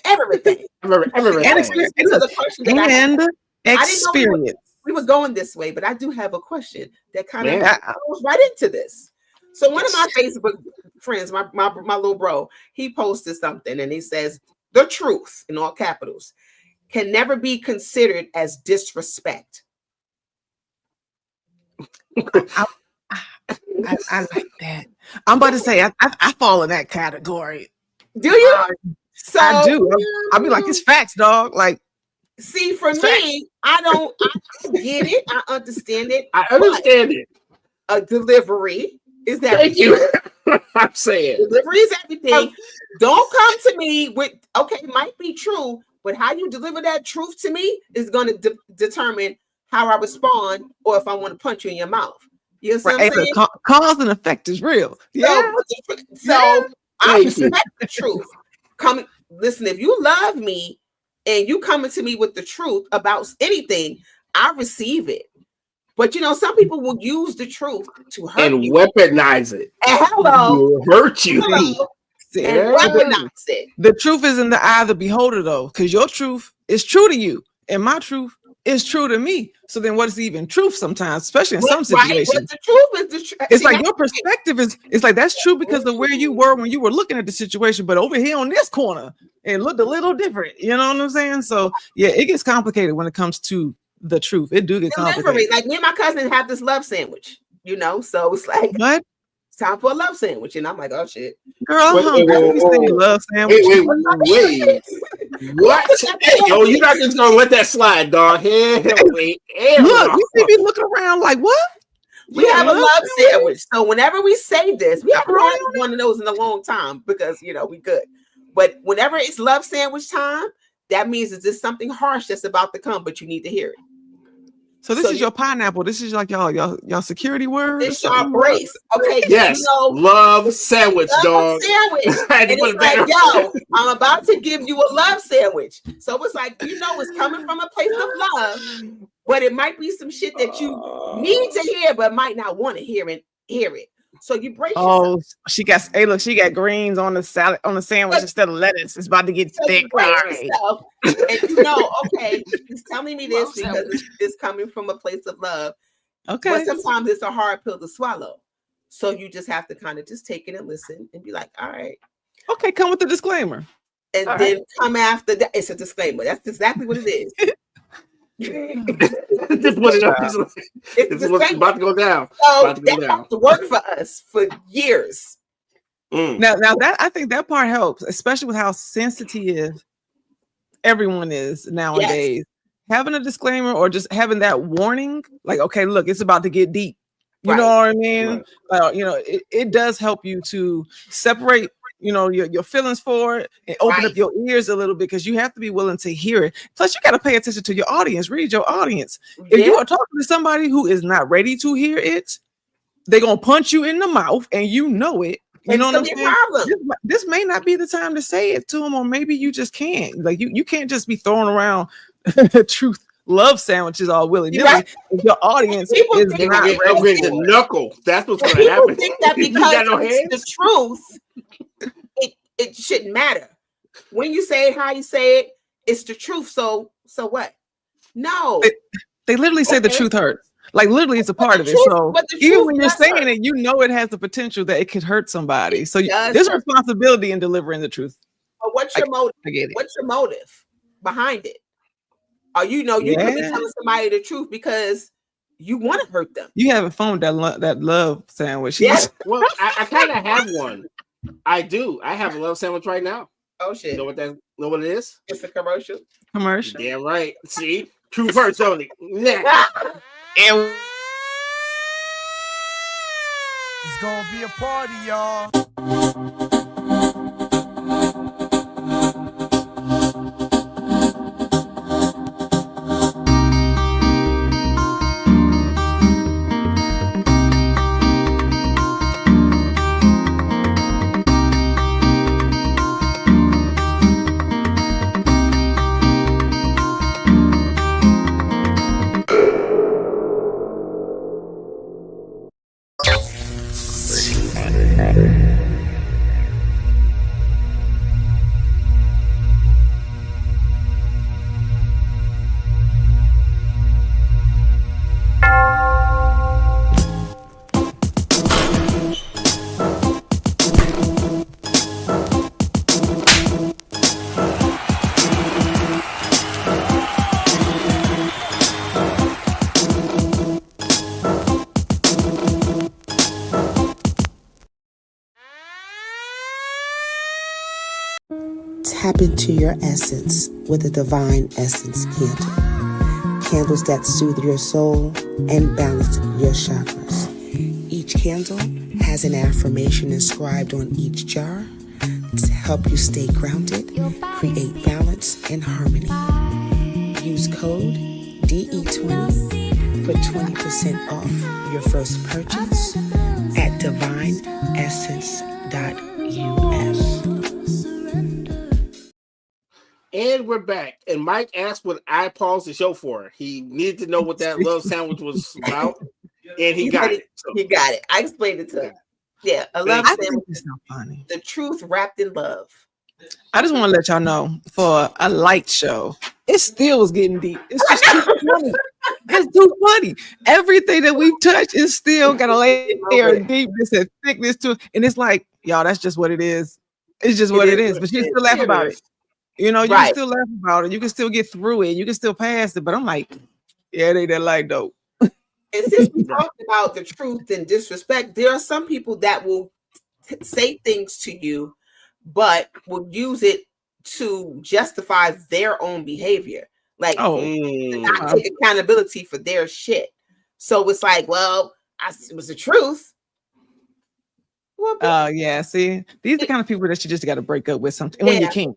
[SPEAKER 2] Everything.
[SPEAKER 3] Everything.
[SPEAKER 1] And experience.
[SPEAKER 2] We were going this way, but I do have a question that kind of goes right into this. So one of my Facebook friends, my little bro, he posted something and he says, the truth in all capitals can never be considered as disrespect.
[SPEAKER 1] I like that. I'm about to say I fall in that category.
[SPEAKER 2] Do you?
[SPEAKER 1] So I do. I'll be like, it's facts, dog. Like,
[SPEAKER 2] see, for me, I get it. I understand it.
[SPEAKER 3] I understand it.
[SPEAKER 2] A delivery is that.
[SPEAKER 3] Thank you. I'm saying
[SPEAKER 2] delivery is everything. Don't come to me with it might be true, but how you deliver that truth to me is going to determine how I respond or if I want to punch you in your mouth. You know what I'm saying?
[SPEAKER 1] Cause and effect is real. Yeah.
[SPEAKER 2] So I respect the truth. Listen, if you love me and you coming to me with the truth about anything, I receive it. But some people will use the truth to hurt
[SPEAKER 3] and
[SPEAKER 2] you.
[SPEAKER 3] Weaponize it.
[SPEAKER 2] And
[SPEAKER 3] Hurt you.
[SPEAKER 2] And weaponize it.
[SPEAKER 1] The truth is in the eye of the beholder, though, because your truth is true to you, and my truth is true to me. So then, what is even truth? Sometimes, especially in some situations,
[SPEAKER 2] but the truth is the truth.
[SPEAKER 1] It's like your perspective is. It's like that's true because of where you were when you were looking at the situation, but over here on this corner, it looked a little different. You know what I'm saying? So yeah, it gets complicated when it comes to the truth. It do get complicated.
[SPEAKER 2] Like me and my cousin have this love sandwich, so it's like
[SPEAKER 1] what?
[SPEAKER 2] It's time for a love sandwich, and I'm like, oh shit,
[SPEAKER 1] girl, love sandwich.
[SPEAKER 3] Wait. What? Hey, yo, you're not just gonna let that slide, dog.
[SPEAKER 1] Look, you see me looking around like what?
[SPEAKER 2] We have a love sandwich. So whenever we say this, we haven't had one of those in a long time because we good. But whenever it's love sandwich time, that means it's just something harsh that's about to come, but you need to hear it.
[SPEAKER 1] So this is your pineapple. This is like y'all security word.
[SPEAKER 2] It's our brace. Okay.
[SPEAKER 3] Yes. Love sandwich, dog.
[SPEAKER 2] Sandwich. And it's like, yo, I'm about to give you a love sandwich. So it's like, it's coming from a place of love, but it might be some shit that you need to hear, but might not want to hear it. So you brace yourself.
[SPEAKER 1] She got greens on the salad on the sandwich instead of lettuce. It's about to get thick.
[SPEAKER 2] And he's telling me this because it's coming from a place of love. Okay. But sometimes it's a hard pill to swallow. So you just have to kind of just take it and listen and be like, all right.
[SPEAKER 1] Okay, come with the disclaimer.
[SPEAKER 2] And all then come after that. It's a disclaimer. That's exactly what it is.
[SPEAKER 3] This what it is. It's what's about to go down.
[SPEAKER 2] So that has to work for us for years.
[SPEAKER 1] Now that I think that part helps, especially with how sensitive everyone is nowadays. Yes. Having a disclaimer or just having that warning, like, okay, look, it's about to get deep. You know what I mean? Right. It does help you to separate your feelings for it and open up your ears a little bit because you have to be willing to hear it. Plus, you got to pay attention to your audience, read your audience. If you are talking to somebody who is not ready to hear it, they're going to punch you in the mouth and you know it. You know what I'm saying? This may not be the time to say it to them, or maybe you just can't. Like you can't just be throwing around truth love sandwiches all willy-nilly. Right. If your audience is not ready
[SPEAKER 3] to knuckle. That's what's going to happen.
[SPEAKER 2] Think that because it's the truth, it shouldn't matter. When you say it, how you say it, it's the truth. So what? No.
[SPEAKER 1] They literally say the truth hurts. Like literally, it's a part of it.
[SPEAKER 2] truth-
[SPEAKER 1] So
[SPEAKER 2] but the
[SPEAKER 1] even
[SPEAKER 2] truth
[SPEAKER 1] when you're
[SPEAKER 2] does
[SPEAKER 1] saying
[SPEAKER 2] hurt.
[SPEAKER 1] it, you know it has the potential that it could hurt somebody. So
[SPEAKER 2] does
[SPEAKER 1] there's a
[SPEAKER 2] hurt.
[SPEAKER 1] responsibility in delivering the truth.
[SPEAKER 2] But what's your motive?
[SPEAKER 1] I get it.
[SPEAKER 2] What's your motive behind it? Or you could be
[SPEAKER 1] Yeah.
[SPEAKER 2] telling somebody the truth because you want to hurt them.
[SPEAKER 1] You haven't found that love sandwich.
[SPEAKER 2] Yeah.
[SPEAKER 3] Well, I kind of have one. I do. I have a love sandwich right now.
[SPEAKER 2] Oh shit!
[SPEAKER 3] Know what it is?
[SPEAKER 2] It's a commercial.
[SPEAKER 1] Commercial.
[SPEAKER 3] Damn right. See, true first only. Nah.
[SPEAKER 1] And
[SPEAKER 5] It's gonna be a party, y'all.
[SPEAKER 6] Tap into your essence with a Divine Essence candle. Candles that soothe your soul and balance your chakras. Each candle has an affirmation inscribed on each jar to help you stay grounded, create balance and harmony. Use code DE20 for 20% off your first purchase at divineessence.us.
[SPEAKER 3] And we're back. And Mike asked what I paused the show for. He needed to know what that love sandwich was about, and he got it. So.
[SPEAKER 2] He got it. I explained it to him. Yeah, a love
[SPEAKER 1] I think
[SPEAKER 2] sandwich.
[SPEAKER 1] it's so funny.
[SPEAKER 2] The truth wrapped in love.
[SPEAKER 1] I just want to let y'all know for a light show, it still was getting deep. It's just too funny. It's too funny. Everything that we've touched is still got a layer of deepness and thickness to it. And it's like, y'all, that's just what it is. It's just what it is. But you still laugh about it. You know, you can still laugh about it. You can still get through it. You can still pass it. But I'm like, yeah, they that like dope.
[SPEAKER 2] And since we talked about the truth and disrespect, there are some people that will say things to you, but will use it to justify their own behavior. Like, not take accountability for their shit. So it's like, well, it was the truth.
[SPEAKER 1] Well, yeah. See, these are the kind of people that you just got to break up with something when you can.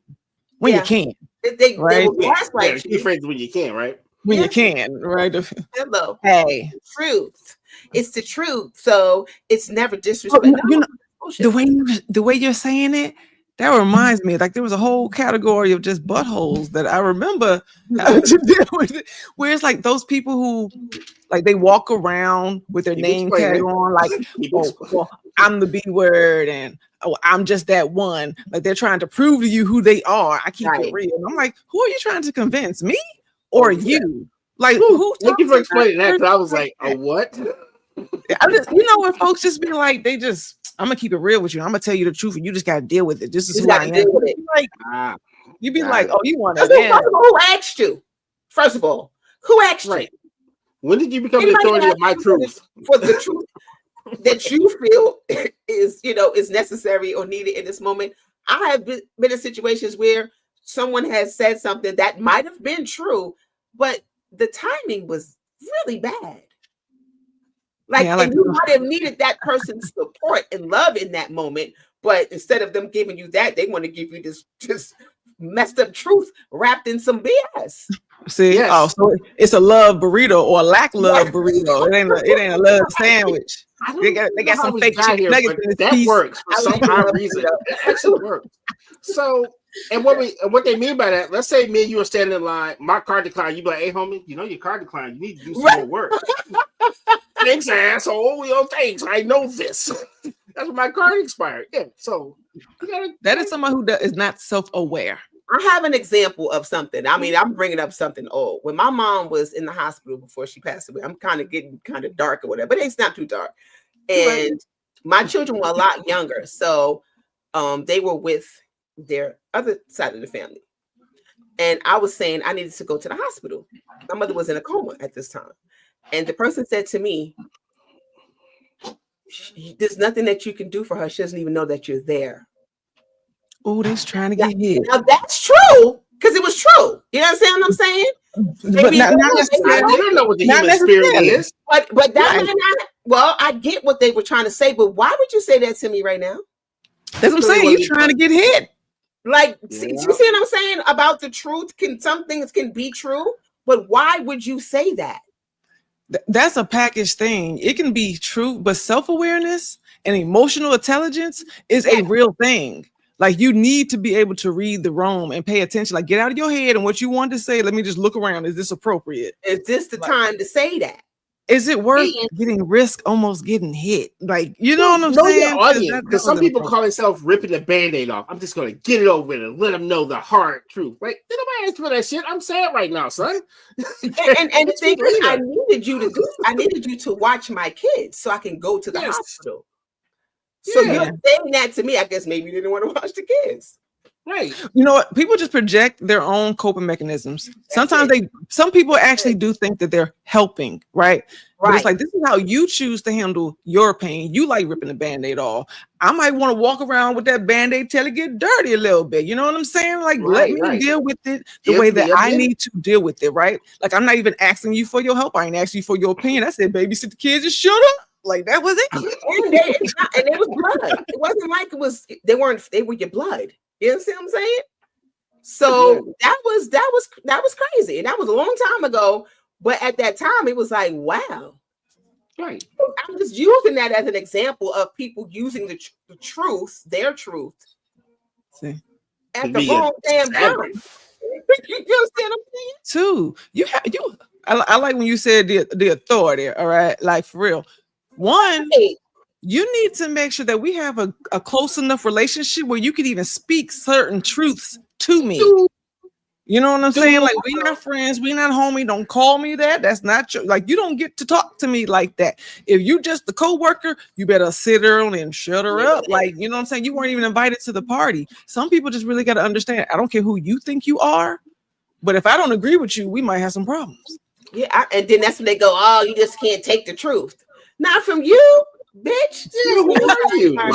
[SPEAKER 1] When you can,
[SPEAKER 2] they
[SPEAKER 1] right?
[SPEAKER 2] will gaslight
[SPEAKER 3] you. Friends when you can, right?
[SPEAKER 1] When you can, right?
[SPEAKER 2] Hello.
[SPEAKER 1] Hey,
[SPEAKER 2] truth. It's the truth. So it's never disrespect.
[SPEAKER 1] You know, the way you're saying it, that reminds me. Like there was a whole category of just buttholes that I remember having to deal with it, where it's like those people who, like, they walk around with their name tag on, like, well, I'm the B word, and I'm just that one. Like they're trying to prove to you who they are. I keep it real. And I'm like, who are you trying to convince, me or you? Like, who?
[SPEAKER 3] Thank you for explaining that. Because I was like, what?
[SPEAKER 1] You know, when folks just be like, I'm gonna keep it real with you. I'm gonna tell you the truth, and you just gotta deal with it. This is who I am. Like, you'd be like, oh, you want to?
[SPEAKER 2] Who asked you? First of all, who asked you?
[SPEAKER 3] When did you become the authority of my truth?
[SPEAKER 2] For the truth that you feel is necessary or needed in this moment. I have been in situations where someone has said something that might have been true, but the timing was really bad. And you might have needed that person's support and love in that moment, but instead of them giving you that, they want to give you this messed up truth wrapped in some BS.
[SPEAKER 1] See, so it's a love burrito or a lack love burrito. It ain't a love sandwich. They got some fake chicken nuggets in this
[SPEAKER 3] that
[SPEAKER 1] piece.
[SPEAKER 3] Works for some odd reason. That actually works. So, and what they mean by that, let's say me and you are standing in line, my card declined. You be like, hey, homie, you know your card declined. You need to do some more work. Thanks, asshole. Thanks. I know this. That's when my card expired. Yeah. So
[SPEAKER 1] that is someone who is not self-aware.
[SPEAKER 2] I have an example of something. I mean, I'm bringing up something old. When my mom was in the hospital before she passed away, I'm kind of getting kind of dark or whatever, but it's not too dark. And my children were a lot younger, so they were with their other side of the family. And I was saying I needed to go to the hospital. My mother was in a coma at this time. And the person said to me, there's nothing that you can do for her. She doesn't even know that you're there.
[SPEAKER 1] Oh, they's trying to get hit.
[SPEAKER 2] Now that's true, because it was true. You understand what I'm saying?
[SPEAKER 1] But not
[SPEAKER 3] They
[SPEAKER 1] necessarily.
[SPEAKER 3] don't know what the
[SPEAKER 1] Not
[SPEAKER 3] human spirit
[SPEAKER 1] necessarily.
[SPEAKER 3] is.
[SPEAKER 2] But that might not, well, I get what they were trying to say, but why would you say that to me right now?
[SPEAKER 1] That's what I'm saying. You trying to get hit.
[SPEAKER 2] Like, see what I'm saying about the truth? Some things can be true, but why would you say that?
[SPEAKER 1] That's a packaged thing. It can be true, but self-awareness and emotional intelligence is a real thing. Like, you need to be able to read the room and pay attention. Like, get out of your head and what you want to say. Let me just look around. Is this appropriate?
[SPEAKER 2] Is this the time to say that?
[SPEAKER 1] Is it worth getting risk almost getting hit? Like, you know what I'm saying?
[SPEAKER 3] Your audience, because some people call themselves ripping the band-aid off. I'm just gonna get it over with and let them know the hard truth. Like, did nobody ask for that shit? I'm sad right now, son.
[SPEAKER 2] and the thing is, I needed you to watch my kids so I can go to the hospital. So you're saying that to me, I guess maybe you didn't want to watch the kids.
[SPEAKER 3] Right.
[SPEAKER 1] You know what? People just project their own coping mechanisms. Sometimes some people actually do think that they're helping, right? But it's like, this is how you choose to handle your pain. You like ripping the Band-Aid off. I might want to walk around with that Band-Aid till it get dirty a little bit. You know what I'm saying? Like, let me deal with it the way that I need to deal with it, right? Like, I'm not even asking you for your help. I ain't asking you for your opinion. I said, babysit the kids and shut up. Like, that was it.
[SPEAKER 2] And it was blood. It wasn't like they were your blood. You see what I'm saying? So that was crazy. And that was a long time ago. But at that time, it was like, wow.
[SPEAKER 3] Right.
[SPEAKER 2] I'm just using that as an example of people using the truth, their truth, at the wrong damn time. You understand what I'm saying?
[SPEAKER 1] Too. I like when you said the authority. All right, like, for real. One. You need to make sure that we have a close enough relationship where you can even speak certain truths to me. You know what I'm saying? Like, we not friends, we not homie. Don't call me that. That's not true. Like, you don't get to talk to me like that. If you just the co-worker, you better sit her on and shut her up. Like, you know what I'm saying? You weren't even invited to the party. Some people just really got to understand. I don't care who you think you are, but if I don't agree with you, we might have some problems.
[SPEAKER 2] Yeah, and then that's when they go, oh, you just can't take the truth. Not from you. Bitch,
[SPEAKER 3] who are you?
[SPEAKER 2] I'm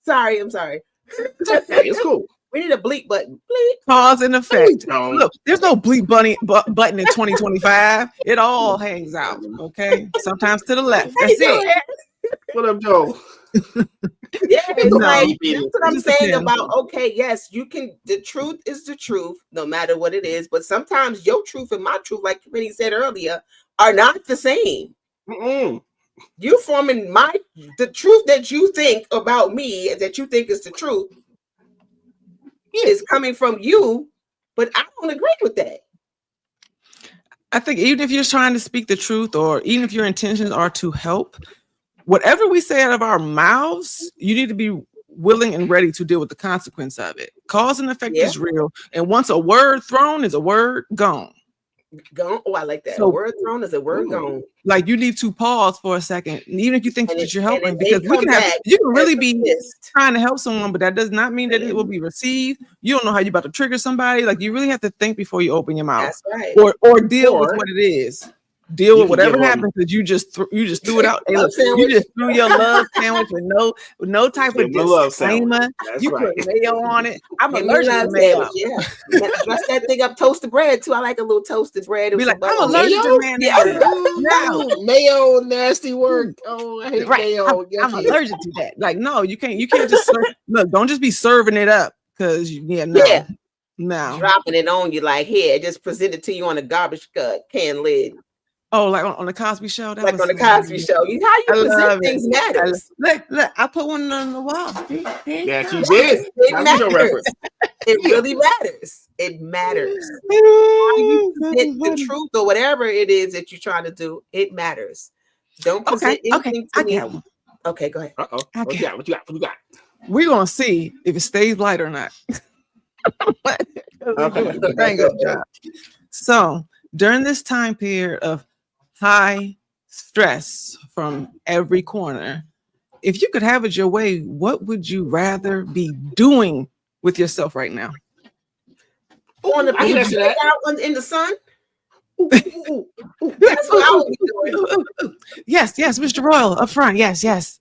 [SPEAKER 2] sorry. I'm sorry.
[SPEAKER 3] It's okay. It's cool.
[SPEAKER 2] We need a bleep button. Bleep.
[SPEAKER 1] Cause and effect. Look, there's no bleep button in 2025. It all hangs out. Okay, sometimes to the left. That's it.
[SPEAKER 3] What up, Joe?
[SPEAKER 2] Yeah, it's like, that's what I'm saying about, okay, yes, you can, the truth is the truth, no matter what it is, but sometimes your truth and my truth, like Penny said earlier, are not the same. You forming the truth that you think about me, that you think is the truth, is coming from you, but I don't agree with that.
[SPEAKER 1] I think even if you're trying to speak the truth, or even if your intentions are to help, whatever we say out of our mouths, you need to be willing and ready to deal with the consequence of it. Cause and effect is real. And once a word thrown is a word gone.
[SPEAKER 2] Gone. Oh, I like that. So, a word thrown is a word gone.
[SPEAKER 1] Like, you need to pause for a second, even if you think that you're helping, because you can really be trying to help someone, but that does not mean that it will be received. You don't know how you're about to trigger somebody. Like, you really have to think before you open your mouth.
[SPEAKER 2] That's right.
[SPEAKER 1] Or deal with what it is. Deal with whatever happens, because you just threw it out. Hey, look, you just threw your love sandwich with no type of disclaimer. You put mayo on it. I'm allergic to mayo.
[SPEAKER 2] Yeah, dress that thing up, toasted bread too. I like a little toasted bread.
[SPEAKER 1] Be like, I'm allergic to mayonnaise.
[SPEAKER 3] Mayo, nasty work. Oh, I hate mayo.
[SPEAKER 1] I'm allergic to that. Like, no, you can't just look. Don't just be serving it up, because no,
[SPEAKER 2] dropping it on you like, here, just present it to you on a garbage can lid.
[SPEAKER 1] Oh, like on the Cosby Show?
[SPEAKER 2] That like on the Cosby Show. How you present things matters.
[SPEAKER 1] Look, I put one on the wall.
[SPEAKER 3] Yeah, you did.
[SPEAKER 2] It matters. It really matters. It matters. How you present the truth or whatever it is that you're trying to do, it matters. Don't present anything to me. Okay, go ahead.
[SPEAKER 3] Uh-oh. What
[SPEAKER 1] Okay.
[SPEAKER 3] you got? What you got? What you got?
[SPEAKER 1] We're gonna see if it stays light or not.
[SPEAKER 2] Okay.
[SPEAKER 1] Dang good job. So during this time period of high stress from every corner, if you could have it your way, what would you rather be doing with yourself right now?
[SPEAKER 2] On the
[SPEAKER 3] I can
[SPEAKER 2] beach,
[SPEAKER 3] answer that.
[SPEAKER 2] out in the sun. That's what I would be doing.
[SPEAKER 1] Yes, Mr. Royal, up front. Yes.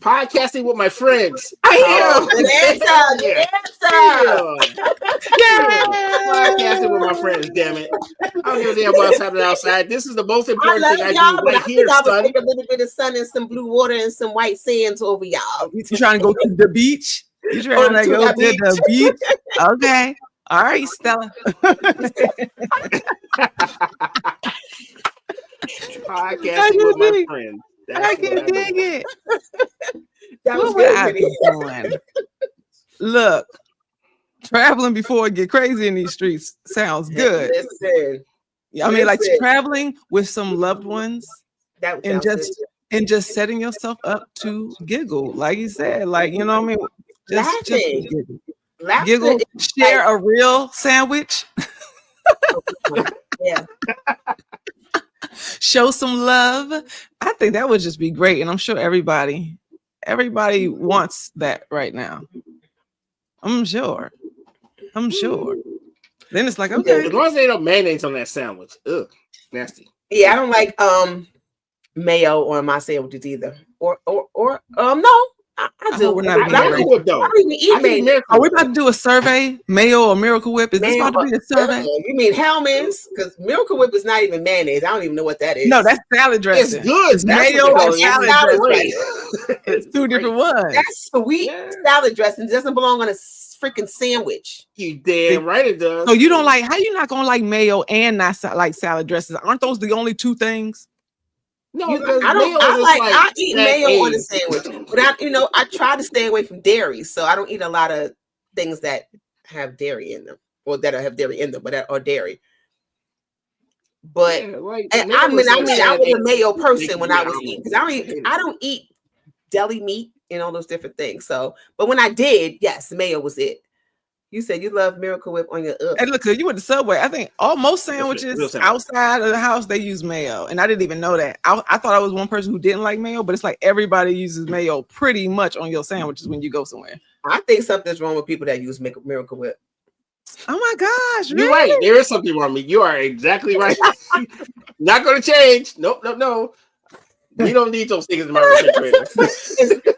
[SPEAKER 3] Podcasting with my friends.
[SPEAKER 2] Oh, good answer. Good answer.
[SPEAKER 3] Podcasting with my friends, damn it. I don't give a damn what's happening outside. This is the most
[SPEAKER 2] I
[SPEAKER 3] important
[SPEAKER 2] love
[SPEAKER 3] thing I
[SPEAKER 2] y'all,
[SPEAKER 3] do
[SPEAKER 2] but I
[SPEAKER 3] right here,
[SPEAKER 2] think I would
[SPEAKER 3] son.
[SPEAKER 2] take a little bit of sun and some blue water and some white sands over y'all.
[SPEAKER 1] You trying to go to the beach? You trying to go to the beach? Okay. All right, Stella.
[SPEAKER 3] Podcasting with my friends.
[SPEAKER 1] I can dig it.
[SPEAKER 2] That was
[SPEAKER 1] What would I
[SPEAKER 2] good.
[SPEAKER 1] be doing? Look, traveling before it get crazy in these streets sounds good.
[SPEAKER 2] Listen,
[SPEAKER 1] I mean, like
[SPEAKER 2] listen.
[SPEAKER 1] traveling with some loved ones
[SPEAKER 2] that
[SPEAKER 1] and
[SPEAKER 2] sounds
[SPEAKER 1] just
[SPEAKER 2] good.
[SPEAKER 1] and just setting yourself up to giggle, like you said, like you know what I mean. Just
[SPEAKER 2] Laughing.
[SPEAKER 1] giggle,
[SPEAKER 2] Laughter
[SPEAKER 1] giggle,
[SPEAKER 2] is
[SPEAKER 1] share a real sandwich,
[SPEAKER 2] yeah.
[SPEAKER 1] show some love. I think that would just be great, and I'm sure everybody wants that right now. I'm sure. Then it's like, okay,
[SPEAKER 3] As long as they don't mayonnaise on that sandwich. Ugh, nasty.
[SPEAKER 2] Yeah, I don't like mayo on my sandwiches either. Or no, I
[SPEAKER 1] I
[SPEAKER 2] do.
[SPEAKER 1] hope we're not being
[SPEAKER 3] Miracle Whip though.
[SPEAKER 2] I don't even eat
[SPEAKER 3] I think
[SPEAKER 2] mayo.
[SPEAKER 3] Miracle
[SPEAKER 1] are we
[SPEAKER 3] Whip.
[SPEAKER 1] about to do a survey? Mayo or Miracle Whip? Is this about to be a survey?
[SPEAKER 2] You mean Hellman's? Because Miracle Whip is not even mayonnaise. I don't even know what that is.
[SPEAKER 1] No, that's salad dressing.
[SPEAKER 3] It's good.
[SPEAKER 1] It's
[SPEAKER 3] That's
[SPEAKER 1] mayo
[SPEAKER 3] what
[SPEAKER 1] and
[SPEAKER 3] it is.
[SPEAKER 1] salad
[SPEAKER 2] salad
[SPEAKER 1] dressing.
[SPEAKER 2] dressing.
[SPEAKER 1] It's two different ones.
[SPEAKER 2] That's sweet
[SPEAKER 3] Yeah.
[SPEAKER 2] salad dressing. It doesn't belong on a freaking sandwich.
[SPEAKER 3] You damn right it does.
[SPEAKER 1] So you don't like? How you not gonna like mayo and not like salad dressings? Aren't those the only two things?
[SPEAKER 3] No,
[SPEAKER 2] I
[SPEAKER 3] because
[SPEAKER 2] don't.
[SPEAKER 3] mayo
[SPEAKER 2] I
[SPEAKER 3] is
[SPEAKER 2] like.
[SPEAKER 3] like
[SPEAKER 2] I eat
[SPEAKER 3] snack
[SPEAKER 2] mayo on a
[SPEAKER 3] aids.
[SPEAKER 2] sandwich, but I try to stay away from dairy, so I don't eat a lot of things that have dairy in them, or that have dairy in them, but that are dairy. But
[SPEAKER 3] Yeah, like,
[SPEAKER 2] and
[SPEAKER 3] mayo
[SPEAKER 2] I
[SPEAKER 3] is
[SPEAKER 2] mean,
[SPEAKER 3] like
[SPEAKER 2] I was
[SPEAKER 3] snack
[SPEAKER 2] a
[SPEAKER 3] aids.
[SPEAKER 2] mayo person when I was
[SPEAKER 3] Yeah.
[SPEAKER 2] eating, because I don't eat deli meat and all those different things. So, but when I did, yes, mayo was it. You said you love Miracle Whip on your
[SPEAKER 1] And look, you went to Subway. I think most
[SPEAKER 3] Real
[SPEAKER 1] sandwiches
[SPEAKER 3] sandwich.
[SPEAKER 1] outside of the house they use mayo, and I didn't even know that. I thought I was one person who didn't like mayo, but it's like everybody uses mayo pretty much on your sandwiches when you go somewhere.
[SPEAKER 2] I think something's wrong with people that use Miracle Whip.
[SPEAKER 1] Oh my gosh,
[SPEAKER 3] You're
[SPEAKER 1] really?
[SPEAKER 3] right. There is something wrong with me. You are exactly right. Not going to change. Nope. We don't need those things in my refrigerator.